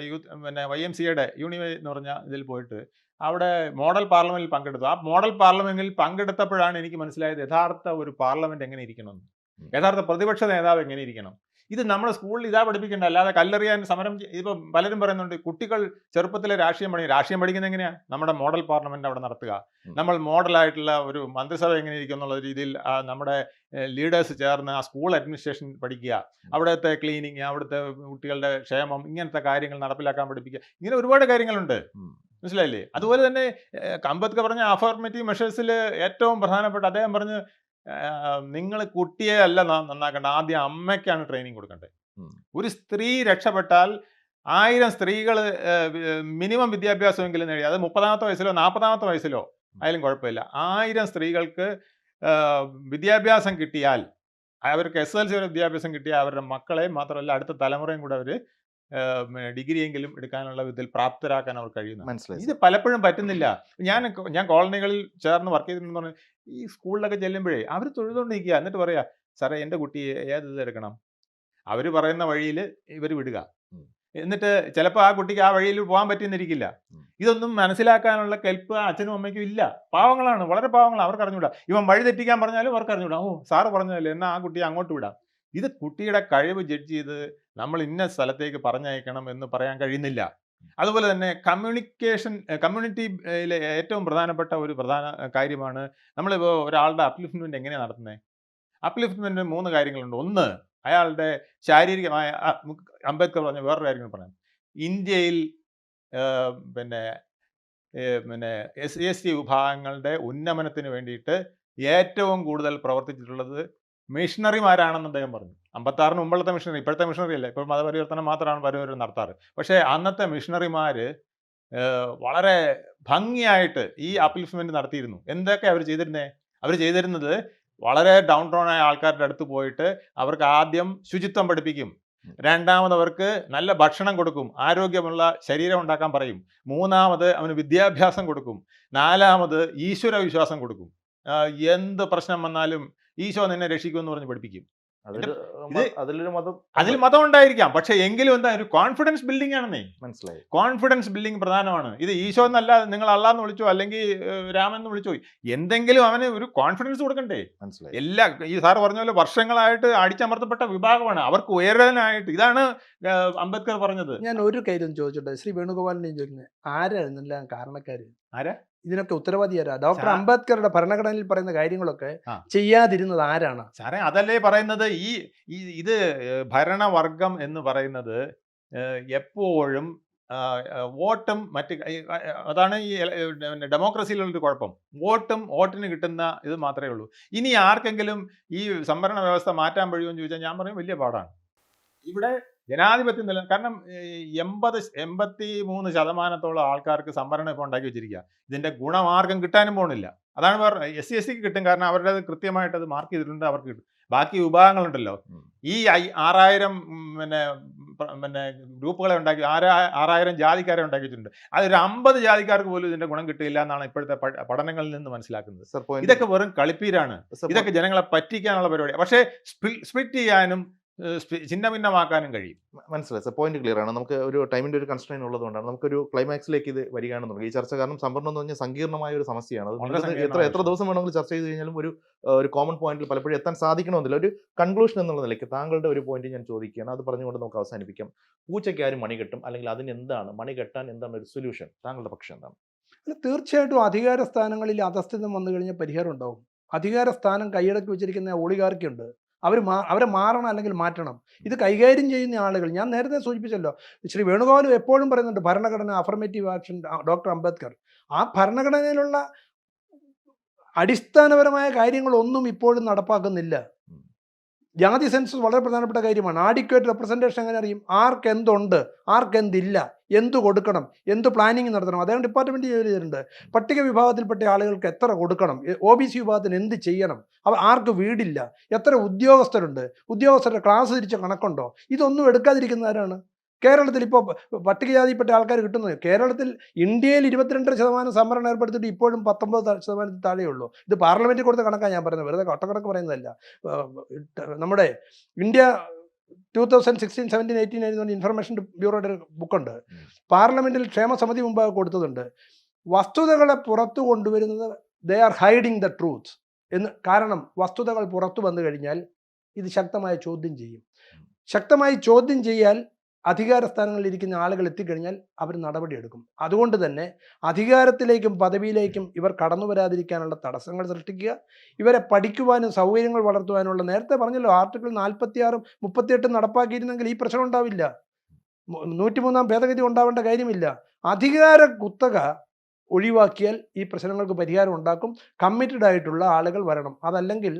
YMCAയുടെ യൂണിവൈ എന്ന് പറഞ്ഞ ഇതിൽ പോയിട്ട് അവിടെ മോഡൽ പാർലമെന്റിൽ പങ്കെടുത്തു. ആ മോഡൽ പാർലമെന്റിൽ പങ്കെടുത്തപ്പോഴാണ് എനിക്ക് മനസ്സിലായത് യഥാർത്ഥ ഒരു പാർലമെന്റ് എങ്ങനെ ഇരിക്കണമെന്ന്, യഥാർത്ഥ പ്രതിപക്ഷ നേതാവ് എങ്ങനെ ഇരിക്കണം, ഇത് നമ്മുടെ സ്കൂളിൽ ഇതാ പഠിപ്പിക്കേണ്ട, അല്ലാതെ കല്ലെറിയാൻ സമരം ഇപ്പം പലരും പറയുന്നുണ്ട് കുട്ടികൾ ചെറുപ്പത്തിലെ രാഷ്ട്രീയം പഠിക്കുന്നത് എങ്ങനെയാണ്? നമ്മുടെ മോഡൽ പാർലമെന്റ് അവിടെ നടത്തുക, നമ്മൾ മോഡലായിട്ടുള്ള ഒരു മന്ത്രിസഭ എങ്ങനെ ഇരിക്കും എന്നുള്ള രീതിയിൽ നമ്മുടെ ലീഡേഴ്സ് ചേർന്ന് ആ സ്കൂൾ അഡ്മിനിസ്ട്രേഷൻ പഠിക്കുക, അവിടുത്തെ ക്ലീനിങ്, അവിടുത്തെ കുട്ടികളുടെ ക്ഷേമം, ഇങ്ങനത്തെ കാര്യങ്ങൾ നടപ്പിലാക്കാൻ പഠിപ്പിക്കുക. ഇങ്ങനെ ഒരുപാട് കാര്യങ്ങളുണ്ട്, മനസ്സിലായില്ലേ? അതുപോലെ തന്നെ അംബേദ്കർ പറഞ്ഞ അഫർമേറ്റീവ് മെഷേഴ്സിൽ ഏറ്റവും പ്രധാനപ്പെട്ട അദ്ദേഹം പറഞ്ഞ് നിങ്ങൾ കുട്ടിയെ അല്ല നന്നാക്കേണ്ട, ആദ്യം അമ്മയ്ക്കാണ് ട്രെയിനിങ് കൊടുക്കേണ്ടത്. ഒരു സ്ത്രീ രക്ഷപ്പെട്ടാൽ 1000 സ്ത്രീകൾ മിനിമം വിദ്യാഭ്യാസമെങ്കിലും നേടി, അത് 30ാമത്തെ വയസ്സിലോ 40ാമത്തെ വയസ്സിലോ ആയാലും കുഴപ്പമില്ല, 1000 സ്ത്രീകൾക്ക് വിദ്യാഭ്യാസം കിട്ടിയാൽ, അവർക്ക് SSLC വരെ വിദ്യാഭ്യാസം കിട്ടിയാൽ അവരുടെ മക്കളെ മാത്രമല്ല അടുത്ത തലമുറയും കൂടെ അവർ ഡിഗ്രിയെങ്കിലും എടുക്കാനുള്ള വിധത്തിൽ പ്രാപ്തരാക്കാൻ അവർ കഴിയുന്നു. മനസ്സിലായി. ഇത് പലപ്പോഴും പറ്റുന്നില്ല. ഞാൻ കോളനികളിൽ ചേർന്ന് വർക്ക് ചെയ്തിട്ടുണ്ടെന്ന് പറഞ്ഞാൽ ഈ സ്കൂളിലൊക്കെ ചെല്ലുമ്പോഴേ അവർ തൊഴുതുകൊണ്ടിരിക്കുക, എന്നിട്ട് പറയാ സാറേ എൻ്റെ കുട്ടി ഏത് ഇത് എടുക്കണം, അവർ പറയുന്ന വഴിയിൽ ഇവർ വിടുക. എന്നിട്ട് ചിലപ്പോൾ ആ കുട്ടിക്ക് ആ വഴിയിൽ പോകാൻ പറ്റിയെന്നിരിക്കില്ല. ഇതൊന്നും മനസ്സിലാക്കാനുള്ള കെൽപ്പ് അച്ഛനും അമ്മയ്ക്കും ഇല്ല. പാവങ്ങളാണ്, വളരെ പാവങ്ങളാണ്, അവർക്ക് അറിഞ്ഞുകൂടാ. ഇവൻ വഴി തെറ്റിക്കാൻ പറഞ്ഞാലും അവർക്ക് അറിഞ്ഞുകൂടാ. ഓ സാറ് പറഞ്ഞതല്ലേ, എന്നാൽ ആ കുട്ടിയെ അങ്ങോട്ട് വിടാം. ഇത് കുട്ടിയുടെ കഴിവ് ജഡ്ജ് ചെയ്ത് നമ്മൾ ഇന്ന സ്ഥലത്തേക്ക് പറഞ്ഞയക്കണം എന്ന് പറയാൻ കഴിയുന്നില്ല. അതുപോലെ തന്നെ കമ്മ്യൂണിറ്റിയിലെ ഏറ്റവും പ്രധാനപ്പെട്ട ഒരു പ്രധാന കാര്യമാണ് നമ്മളിപ്പോൾ ഒരാളുടെ അപ്ലിഫ്റ്റ്മെൻറ്റ് എങ്ങനെയാണ് നടത്തുന്നത്. അപ്ലിഫ്റ്റ്മെൻറ്റിന് 3 കാര്യങ്ങളുണ്ട്. ഒന്ന്, അയാളുടെ ശാരീരികമായ അംബേദ്കർ പറഞ്ഞ വേറൊരു കാര്യം പറയാം. ഇന്ത്യയിൽ പിന്നെ SC വിഭാഗങ്ങളുടെ ഉന്നമനത്തിന് വേണ്ടിയിട്ട് ഏറ്റവും കൂടുതൽ പ്രവർത്തിച്ചിട്ടുള്ളത് മിഷണറിമാരാണെന്ന് അദ്ദേഹം പറഞ്ഞു. 56 മുമ്പത്തെ മിഷണറി, ഇപ്പോഴത്തെ മിഷണറി അല്ല, ഇപ്പോൾ മതപരിവർത്തനം മാത്രമാണ് പലരും നടത്താറ്. പക്ഷേ അന്നത്തെ മിഷണറിമാർ വളരെ ഭംഗിയായിട്ട് ഈ അപ്ലിഫ്റ്റ്മെൻറ്റ് നടത്തിയിരുന്നു. എന്തൊക്കെ അവർ ചെയ്തിരുന്നത്? അവർ ചെയ്തിരുന്നത് വളരെ ഡൗൺ ടൗൺ ആയ ആൾക്കാരുടെ അടുത്ത് പോയിട്ട് അവർക്ക് ആദ്യം ശുചിത്വം പഠിപ്പിക്കും, രണ്ടാമത് അവർക്ക് നല്ല ഭക്ഷണം കൊടുക്കും, ആരോഗ്യമുള്ള ശരീരം ഉണ്ടാക്കാൻ പറയും, മൂന്നാമത് അവന് വിദ്യാഭ്യാസം കൊടുക്കും, നാലാമത് ഈശ്വര വിശ്വാസം കൊടുക്കും. എന്ത് പ്രശ്നം വന്നാലും ഈശോ നിന്നെ രക്ഷിക്കുമെന്ന് പറഞ്ഞ് പഠിപ്പിക്കും. അതിൽ മതം ഉണ്ടായിരിക്കാം, പക്ഷെ എങ്കിലും എന്താ ഒരു കോൺഫിഡൻസ് ബിൽഡിംഗ് ആണെന്നേ. മനസ്സിലായി. കോൺഫിഡൻസ് ബിൽഡിംഗ് പ്രധാനമാണ്. ഇത് ഈശോ എന്നല്ല, നിങ്ങൾ അള്ളാന്ന് വിളിച്ചോ അല്ലെങ്കിൽ രാമൻ എന്ന് വിളിച്ചോ, എന്തെങ്കിലും അവന് ഒരു കോൺഫിഡൻസ് കൊടുക്കണ്ടേ. മനസ്സിലായി. എല്ലാ ഈ സാറ് പറഞ്ഞ പോലെ വർഷങ്ങളായിട്ട് അടിച്ചമർത്തപ്പെട്ട വിഭാഗമാണ്, അവർക്ക് ഉയരാനായിട്ട്. ഇതാണ് അംബേദ്കർ പറഞ്ഞത്. ഞാൻ ഒരു കാര്യം ചോദിച്ചോട്ടെ, ശ്രീ വേണുഗോപാലിനെ ചോദിക്കുന്നത് ആരായിരുന്നില്ല കാരണക്കാര്? ആരാ ഇതിനൊക്കെ ഉത്തരവാദി ആരാ? ഡോക്ടർ അംബേദ്കറുടെ ഭരണഘടനയിൽ പറയുന്ന കാര്യങ്ങളൊക്കെ ആ. ചെയ്യാതിരുന്നത് ആരാണ്? സാറേ അതല്ലേ പറയുന്നത്, ഇത് ഭരണവർഗം എന്ന് പറയുന്നത് എപ്പോഴും വോട്ടും അതാണ് ഈ ഡെമോക്രസിയിലുള്ളൊരു കുഴപ്പം. വോട്ടിന് കിട്ടുന്ന ഇത് മാത്രമേ ഉള്ളൂ. ഇനി ആർക്കെങ്കിലും ഈ സംവരണ വ്യവസ്ഥ മാറ്റാൻ കഴിയുമോ എന്ന് ചോദിച്ചാൽ ഞാൻ പറയും വലിയ പാടാണ്. ഇവിടെ ജനാധിപത്യം കാരണം 83% ആൾക്കാർക്ക് സംവരണം ഇപ്പോൾ ഉണ്ടാക്കി വെച്ചിരിക്കുക. ഇതിന്റെ ഗുണമാർഗം കിട്ടാനും പോകുന്നില്ല. അതാണ് വേറെ. SC കിട്ടും, കാരണം അവരുടെ കൃത്യമായിട്ട് അത് മാർക്ക് ചെയ്തിട്ടുണ്ട്, അവർക്ക് കിട്ടും. ബാക്കി വിഭാഗങ്ങളുണ്ടല്ലോ, ഈ 6000 ഗ്രൂപ്പുകളെ ഉണ്ടാക്കി 6000 ജാതിക്കാരെ ഉണ്ടാക്കി വെച്ചിട്ടുണ്ട്. അതൊരു 50 ജാതിക്കാർക്ക് പോലും ഇതിന്റെ ഗുണം കിട്ടില്ല എന്നാണ് ഇപ്പോഴത്തെ പഠനങ്ങളിൽ നിന്ന് മനസ്സിലാക്കുന്നത്. ഇതൊക്കെ വെറും കളിപ്പീരാണ്, ഇതൊക്കെ ജനങ്ങളെ പറ്റിക്കാനുള്ള പരിപാടിയാണ്. പക്ഷേ സ്പ്ലിറ്റ് ചെയ്യാനും ചിഹ്നഭിന്നമാക്കാനും കഴിയും. മനസ്സിലായി സർ, പോയിന്റ് ക്ലിയർ ആണ്. നമുക്ക് ഒരു ടൈമിന്റെ ഒരു കൺസ്ട്രെയിൻ ഉള്ളതുകൊണ്ടാണ് നമുക്കൊരു ക്ലൈമാക്സിലേക്ക് ഇത് വരികയാണെന്നുള്ളത് ഈ ചർച്ച. കാരണം സംവരണം എന്ന് പറഞ്ഞാൽ സങ്കീർണമായ ഒരു സമസ്യയാണ്. അത് എത്ര ദിവസം വേണമെങ്കിലും ചർച്ച ചെയ്ത് കഴിഞ്ഞാലും ഒരു കോമൺ പോയിന്റിൽ പലപ്പോഴും എത്താൻ സാധിക്കണമെന്നില്ല. ഒരു കൺക്ലൂഷൻ എന്നുള്ള നിലയ്ക്ക് താങ്കളുടെ ഒരു പോയിന്റ് ഞാൻ ചോദിക്കുകയാണ്, അത് പറഞ്ഞുകൊണ്ട് നമുക്ക് അവസാനിപ്പിക്കാം. പൂച്ചയ്ക്ക് ആരും മണി കെട്ടും, അല്ലെങ്കിൽ അതിന് എന്താണ് മണി കെട്ടാൻ എന്താണ് ഒരു സൊല്യൂഷൻ? താങ്കളുടെ പക്ഷം എന്താണ്? തീർച്ചയായിട്ടും അധികാര സ്ഥാനങ്ങളിൽ അധസ്ഥിതം വന്നു കഴിഞ്ഞാൽ പരിഹാരം ഉണ്ടാവും. അധികാര സ്ഥാനം കൈയടക്കി വെച്ചിരിക്കുന്ന ഒളിഗാർക്കിയുണ്ട്, അവരെ മാറണം അല്ലെങ്കിൽ മാറ്റണം. ഇത് കൈകാര്യം ചെയ്യുന്ന ആളുകൾ, ഞാൻ നേരത്തെ സൂചിപ്പിച്ചല്ലോ, ശ്രീ വേണുഗോപാൽ എപ്പോഴും പറയുന്നുണ്ട് ഭരണഘടന, അഫർമേറ്റീവ് ആക്ഷൻ, ഡോക്ടർ അംബേദ്കർ. ആ ഭരണഘടനയിലുള്ള അടിസ്ഥാനപരമായ കാര്യങ്ങളൊന്നും ഇപ്പോഴും നടപ്പാക്കുന്നില്ല. ജാതി സെൻസസ് വളരെ പ്രധാനപ്പെട്ട കാര്യമാണ്. ആഡിക്വേറ്റ് റെപ്രസെൻറ്റേഷൻ എങ്ങനെ അറിയും? ആർക്കെന്തുണ്ട്, ആർക്കെന്തില്ല, എന്ത് കൊടുക്കണം, എന്ത് പ്ലാനിങ് നടത്തണം, അദ്ദേഹം ഡിപ്പാർട്ട്മെൻറ്റ് ചെയ്തിട്ടുണ്ട്. പട്ടിക വിഭാഗത്തിൽപ്പെട്ട ആളുകൾക്ക് എത്ര കൊടുക്കണം, OBC വിഭാഗത്തിന് എന്ത് ചെയ്യണം, ആർക്ക് വീടില്ല, എത്ര ഉദ്യോഗസ്ഥരുണ്ട്, ഉദ്യോഗസ്ഥരുടെ ക്ലാസ് തിരിച്ച കണക്കുണ്ടോ, ഇതൊന്നും എടുക്കാതിരിക്കുന്നവരാണ്. കേരളത്തിൽ ഇപ്പോൾ പട്ടികജാതിപ്പെട്ട ആൾക്കാർ കിട്ടുന്നത്, കേരളത്തിൽ ഇന്ത്യയിൽ 22% സംവരണം ഏർപ്പെടുത്തിയിട്ട് ഇപ്പോഴും 19% താഴെയുള്ളൂ. ഇത് പാർലമെൻറ്റിൽ കൊടുത്ത കണക്കാണ് ഞാൻ പറയുന്നത്, വെറുതെ ഒട്ടക്കണക്ക് പറയുന്നതല്ല. നമ്മുടെ ഇന്ത്യ 2016, 17, 18 എഴുതുന്ന ഇൻഫർമേഷൻ ബ്യൂറോയുടെ ഒരു ബുക്കുണ്ട്, പാർലമെൻറ്റിൽ ക്ഷേമസമിതി മുമ്പാകെ കൊടുത്തതുണ്ട്. വസ്തുതകളെ പുറത്തു കൊണ്ടുവരുന്നത് they are hiding the truth എന്ന്. കാരണം വസ്തുതകൾ പുറത്തു വന്നു കഴിഞ്ഞാൽ ഇത് ശക്തമായ ചോദ്യം ചെയ്യും. ശക്തമായി ചോദ്യം ചെയ്യാൻ അധികാര സ്ഥാനങ്ങളിൽ ഇരിക്കുന്ന ആളുകൾ എത്തിക്കഴിഞ്ഞാൽ അവർ നടപടിയെടുക്കും. അതുകൊണ്ട് തന്നെ അധികാരത്തിലേക്കും പദവിയിലേക്കും ഇവർ കടന്നു വരാതിരിക്കാനുള്ള തടസ്സങ്ങൾ സൃഷ്ടിക്കുക, ഇവരെ പഠിക്കുവാനും സൗകര്യങ്ങൾ വളർത്തുവാനുള്ള, നേരത്തെ പറഞ്ഞല്ലോ ആർട്ടിക്കിൾ 46 38 നടപ്പാക്കിയിരുന്നെങ്കിൽ ഈ പ്രശ്നം ഉണ്ടാവില്ല. 103 ഭേദഗതി ഉണ്ടാവേണ്ട കാര്യമില്ല. അധികാര കുത്തക ഒഴിവാക്കിയാൽ ഈ പ്രശ്നങ്ങൾക്ക് പരിഹാരം ഉണ്ടാക്കും. കമ്മിറ്റഡ് ആയിട്ടുള്ള ആളുകൾ വരണം. അതല്ലെങ്കിൽ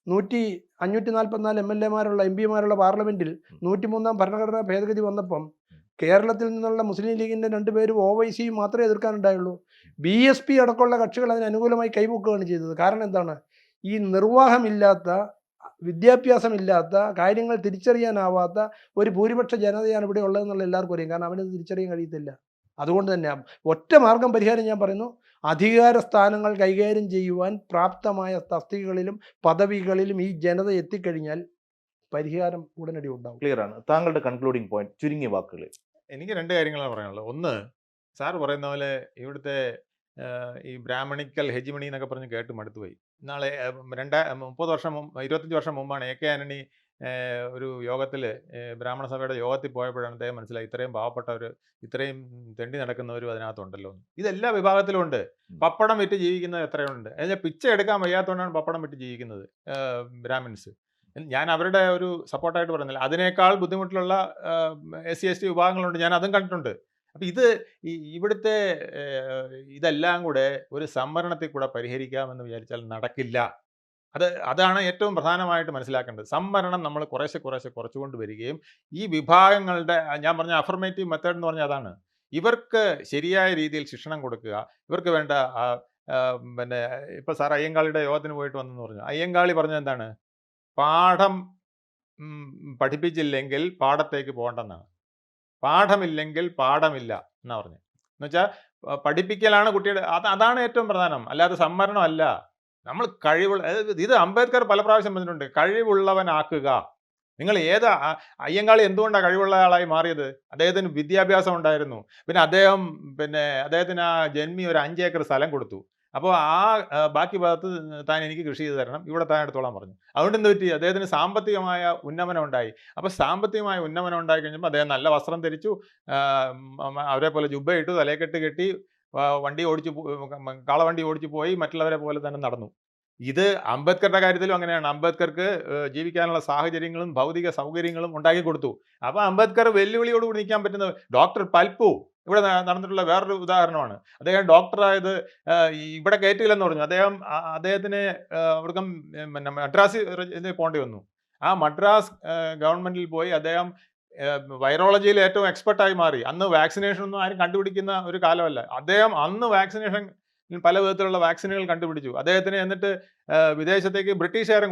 544 MLA-മാരുള്ള MP-മാരുള്ള പാർലമെന്റിൽ 103 ഭരണഘടനാ ഭേദഗതി വന്നപ്പം കേരളത്തിൽ നിന്നുള്ള മുസ്ലിം ലീഗിന്റെ 2 പേരും OYC മാത്രമേ എതിർക്കാനുണ്ടായുള്ളൂ. BSP അടക്കമുള്ള കക്ഷികൾ അതിന് അനുകൂലമായി കൈമുക്കുകയാണ് ചെയ്തത്. കാരണം എന്താണ്? ഈ നിർവാഹമില്ലാത്ത, വിദ്യാഭ്യാസമില്ലാത്ത, കാര്യങ്ങൾ തിരിച്ചറിയാനാവാത്ത ഒരു ഭൂരിപക്ഷ ജനതയാണ് ഇവിടെ ഉള്ളതെന്നുള്ള എല്ലാവർക്കും അറിയാം. കാരണം അവനത് തിരിച്ചറിയാൻ കഴിയത്തില്ല. അതുകൊണ്ട് തന്നെ ഒറ്റ മാർഗം പരിഹാരം ഞാൻ പറയുന്നു, അധികാര സ്ഥാനങ്ങൾ കൈകാര്യം ചെയ്യുവാൻ പ്രാപ്തമായ തസ്തികകളിലും പദവികളിലും ഈ ജനത എത്തിക്കഴിഞ്ഞാൽ പരിഹാരം ഉടനടി ഉണ്ടാവും. ക്ലിയർ ആണ്. താങ്കളുടെ കൺക്ലൂഡിംഗ് പോയിന്റ് ചുരുങ്ങിയ വാക്കുകളിൽ. എനിക്ക് 2 കാര്യങ്ങളാണ് പറയാനുള്ളത്. ഒന്ന്, സാർ പറയുന്ന പോലെ ഇവിടുത്തെ ഈ ബ്രാഹ്മണിക്കൽ ഹെജിമണി എന്നൊക്കെ പറഞ്ഞ് കേട്ട് മടുത്തുപോയി. നാളെ 30 വർഷം 25 വർഷം മുമ്പാണ് AK ആന്റണി ഒരു യോഗത്തിൽ, ബ്രാഹ്മണ സഭയുടെ യോഗത്തിൽ പോയപ്പോഴാണ് അദ്ദേഹം മനസ്സിലായി ഇത്രയും പാവപ്പെട്ടവർ, ഇത്രയും തെണ്ടി നടക്കുന്നവരും അതിനകത്തുണ്ടല്ലോ. ഇതെല്ലാ വിഭാഗത്തിലും ഉണ്ട്. പപ്പടം വിറ്റ് ജീവിക്കുന്നത് എത്രയുണ്ട്. അതിൽ പിച്ച എടുക്കാൻ വയ്യാത്തതുകൊണ്ടാണ് പപ്പടം വിറ്റ് ജീവിക്കുന്നത് ബ്രാഹ്മിൻസ്. ഞാൻ അവരുടെ ഒരു സപ്പോർട്ടായിട്ട് പറയുന്നില്ല. അതിനേക്കാൾ ബുദ്ധിമുട്ടുള്ള SC ST വിഭാഗങ്ങളുണ്ട്, ഞാൻ അതും കണ്ടിട്ടുണ്ട്. അപ്പം ഇത് ഇവിടുത്തെ ഇതെല്ലാം കൂടെ ഒരു സംവരണത്തിൽ കൂടെ പരിഹരിക്കാമെന്ന് വിചാരിച്ചാൽ നടക്കില്ല. അതാണ് ഏറ്റവും പ്രധാനമായിട്ട് മനസ്സിലാക്കേണ്ടത്. സംവരണം നമ്മൾ കുറേശ്ശെ കുറച്ചുകൊണ്ട് വരികയും ഈ വിഭാഗങ്ങളുടെ, ഞാൻ പറഞ്ഞ അഫർമേറ്റീവ് മെത്തേഡ് എന്ന് പറഞ്ഞാൽ അതാണ്, ഇവർക്ക് ശരിയായ രീതിയിൽ ശിക്ഷണം കൊടുക്കുക. ഇവർക്ക് വേണ്ട പിന്നെ ഇപ്പോൾ സാർ അയ്യങ്കാളിയുടെ യോഗത്തിന് പോയിട്ട് വന്നെന്ന് പറഞ്ഞു. അയ്യങ്കാളി പറഞ്ഞത് എന്താണ്? പാഠം പഠിപ്പിച്ചില്ലെങ്കിൽ പാടത്തേക്ക് പോകണ്ടെന്നാണ്. പാഠമില്ലെങ്കിൽ പാഠമില്ല എന്നാ പറഞ്ഞത്. എന്നുവെച്ചാൽ പഠിപ്പിക്കലാണ് കുട്ടിയുടെ, അതാണ് ഏറ്റവും പ്രധാനം, അല്ലാതെ സംവരണം അല്ല. നമ്മൾ കഴിവുള്ള, ഇത് അംബേദ്കർ പല പ്രാവശ്യം പറഞ്ഞിട്ടുണ്ട്, കഴിവുള്ളവനാക്കുക. നിങ്ങൾ അയ്യങ്കാളി എന്തുകൊണ്ടാണ് കഴിവുള്ള ആളായി മാറിയത്? അദ്ദേഹത്തിന് വിദ്യാഭ്യാസം ഉണ്ടായിരുന്നു. പിന്നെ അദ്ദേഹത്തിന് ആ ജന്മി ഒരു 5 ഏക്കർ സ്ഥലം കൊടുത്തു. അപ്പോൾ ബാക്കി ഭാഗത്ത് താൻ എനിക്ക് കൃഷി ചെയ്ത് തരണം, ഇവിടെ താൻ എടുത്തോളാൻ പറഞ്ഞു. അതുകൊണ്ട് എന്ത് പറ്റി? അദ്ദേഹത്തിന് സാമ്പത്തികമായ ഉന്നമനം ഉണ്ടായി. അപ്പോൾ സാമ്പത്തികമായ ഉന്നമനം ഉണ്ടായി കഴിഞ്ഞപ്പോൾ അദ്ദേഹം നല്ല വസ്ത്രം ധരിച്ചു, അവരെ പോലെ ജുബ്ബയിട്ടു, തലയെക്കെട്ട് കെട്ടി, കാളവണ്ടി ഓടിച്ചു പോയി, മറ്റുള്ളവരെ പോലെ തന്നെ നടന്നു. ഇത് അംബേദ്കറുടെ കാര്യത്തിലും അങ്ങനെയാണ്. അംബേദ്കർക്ക് ജീവിക്കാനുള്ള സാഹചര്യങ്ങളും ഭൗതിക സൗകര്യങ്ങളും ഉണ്ടാക്കി കൊടുത്തു. അപ്പോൾ അംബേദ്കർ വെല്ലുവിളിയോടുകൂടി നിൽക്കാൻ പറ്റുന്ന ഡോക്ടർ പൽപ്പു ഇവിടെ നടന്നിട്ടുള്ള വേറൊരു ഉദാഹരണമാണ്. അദ്ദേഹം ഡോക്ടറായത് ഇവിടെ കയറ്റില്ലെന്ന് പറഞ്ഞു. അദ്ദേഹത്തിന് അവർക്കും മദ്രാസിൽ പോകേണ്ടി വന്നു. ആ മദ്രാസ് ഗവൺമെന്റിൽ പോയി അദ്ദേഹം വൈറോളജിയിൽ ഏറ്റവും എക്സ്പെർട്ടായി മാറി. അന്ന് വാക്സിനേഷൻ ഒന്നും ആരും കണ്ടുപിടിക്കുന്ന ഒരു കാലമല്ല. അദ്ദേഹം അന്ന് വാക്സിനേഷൻ പല വിധത്തിലുള്ള വാക്സിനുകൾ കണ്ടുപിടിച്ചു. അദ്ദേഹത്തിന് എന്നിട്ട് വിദേശത്തേക്ക് ബ്രിട്ടീഷുകാരൻ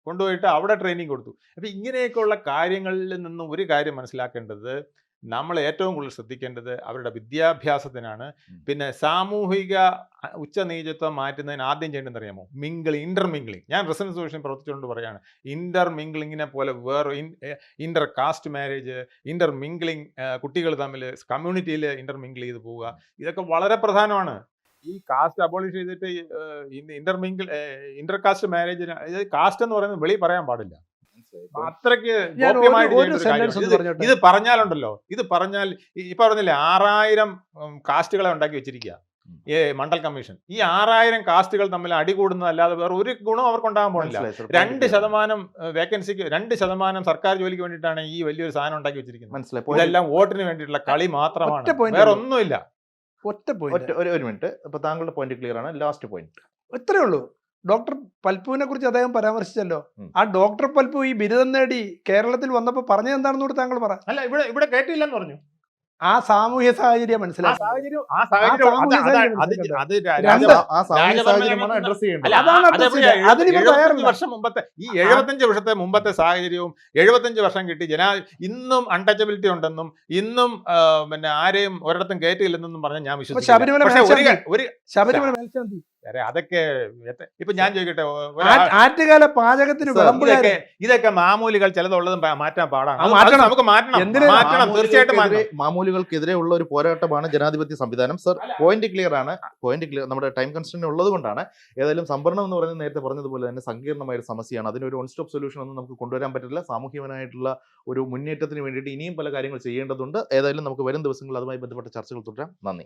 കൊണ്ടുപോയിട്ട് അവിടെ ട്രെയിനിങ് കൊടുത്തു. അപ്പം ഇങ്ങനെയൊക്കെയുള്ള കാര്യങ്ങളിൽ നിന്ന് ഒരു കാര്യം മനസ്സിലാക്കേണ്ടത്, നമ്മൾ ഏറ്റവും കൂടുതൽ ശ്രദ്ധിക്കേണ്ടത് അവരുടെ വിദ്യാഭ്യാസത്തിനാണ്. പിന്നെ സാമൂഹിക ഉച്ചനീചത്വം മാറ്റുന്നതിന് ആദ്യം ചെയ്യേണ്ടതെന്ന് അറിയാമോ? ഇന്റർമിംഗ്ലിംഗ്. ഞാൻ റെസിഡൻസ് സൊല്യൂഷൻ പ്രവർത്തിച്ചുകൊണ്ട് പറയുകയാണ്, ഇന്റർമിംഗ്ലിങ്ങിനെ പോലെ വേറെ ഇന്റർ കാസ്റ്റ് മാരേജ്, ഇന്റർമിംഗ്ലിംഗ്, കുട്ടികൾ തമ്മിൽ കമ്മ്യൂണിറ്റിയിൽ ഇന്റർമിംഗിൾ ചെയ്ത് പോവുക, ഇതൊക്കെ വളരെ പ്രധാനമാണ്. ഈ കാസ്റ്റ് അബോളിഷ് ചെയ്തിട്ട് ഇന്റർ കാസ്റ്റ് മാരേജിന്, കാസ്റ്റ് എന്ന് പറയുന്നത് വെളി പറയാൻ പാടില്ല. അത്രയ്ക്ക് ഇത് പറഞ്ഞാലുണ്ടല്ലോ, ഇത് പറഞ്ഞാൽ ഇപ്പൊ പറഞ്ഞില്ലേ 6000 കാസ്റ്റുകളെ ഉണ്ടാക്കി വെച്ചിരിക്കുക മണ്ഡൽ കമ്മീഷൻ. ഈ 6000 കാസ്റ്റുകൾ തമ്മിൽ അടികൂടുന്നതല്ലാതെ വേറെ ഒരു ഗുണം അവർക്ക് ഉണ്ടാകാൻ പോണില്ല. 2% വേക്കൻസിക്ക് 2% സർക്കാർ ജോലിക്ക് വേണ്ടിയിട്ടാണ് ഈ വലിയൊരു സാധനം ഉണ്ടാക്കി വെച്ചിരിക്കുന്നത്. ഇതെല്ലാം വോട്ടിന് വേണ്ടിയിട്ടുള്ള കളി മാത്രമാണ്, വേറെ ഒന്നുമില്ല. ഒരു മിനിറ്റ്. അപ്പൊ താങ്കളുടെ പോയിന്റ് ക്ലിയർ ആണ്. ലാസ്റ്റ് പോയിന്റ് ഇത്രയേ ഉള്ളൂ. ഡോക്ടർ പൽപ്പുവിനെ കുറിച്ച് അദ്ദേഹം പരാമർശിച്ചല്ലോ. ആ ഡോക്ടർ പൽപ്പു ഈ ബിരുദം നേടി കേരളത്തിൽ വന്നപ്പോ പറഞ്ഞത് എന്താണെന്ന് കൂടി താങ്കൾ പറ. അല്ല, ഇവിടെ കേട്ടില്ലെന്ന് പറഞ്ഞു. ആ സാമൂഹ്യ സാഹചര്യം മനസ്സിലാക്കി. ഈ 75 വർഷത്തെ മുമ്പത്തെ സാഹചര്യവും 75 വർഷം കിട്ടി ഇന്നും അൺടച്ചബിലിറ്റി ഉണ്ടെന്നും ഇന്നും പിന്നെ ആരെയും ഒരിടത്തും കയറ്റിയില്ലെന്നും പറഞ്ഞാൽ ഞാൻ വിശ്വസിക്കുന്നു. ശബരിമല മേൽശാന്തി വേറെ അതൊക്കെ ഇപ്പൊ ഞാൻ ചോദിക്കട്ടെ, ഒരാ- ആറ്റുകാല പാചകത്തിന് Sir, വിളമ്പുകാർ ഇതൊക്കെ മാമൂലികൾ ചിലതുള്ളതും മാറ്റാൻ പാടാണ്. ആ, അത് മാറ്റണം. നമുക്ക് മാറ്റണം, എന്തിന്? മാറ്റണം, തീർച്ചയായിട്ടും മാറ്റണം. മാമൂലുകൾക്കെതിരെ ഉള്ള ഒരു പോരാട്ടമാണ് ജനാധിപത്യ സംവിധാനം. സർ, പോയിന്റ് ക്ലിയർ ആണ്. Point clear. നമ്മുടെ ടൈം കൺസ്ട്രെയിൻ ഉള്ളത് കൊണ്ടാണ്. ഏതായാലും സംവരണം എന്ന് പറയുന്നത് നേരത്തെ പറഞ്ഞതുപോലെ തന്നെ സങ്കീർണമായ ഒരു സമസ്യയാണ്. അതിനൊരു വൺ സ്റ്റോപ്പ് സൊല്യൂഷൻ ഒന്നും നമുക്ക് കൊണ്ടുവരാൻ പറ്റില്ല. സാമൂഹികമായിട്ടുള്ള ഒരു മുന്നേറ്റത്തിന് വേണ്ടിയിട്ട് ഇനിയും പല കാര്യങ്ങൾ ചെയ്യേണ്ടതുണ്ട്. ഏതായാലും നമുക്ക് വരും ദിവസങ്ങളിൽ അതുമായി ബന്ധപ്പെട്ട ചർച്ചകൾ തുടരാം. നന്ദി.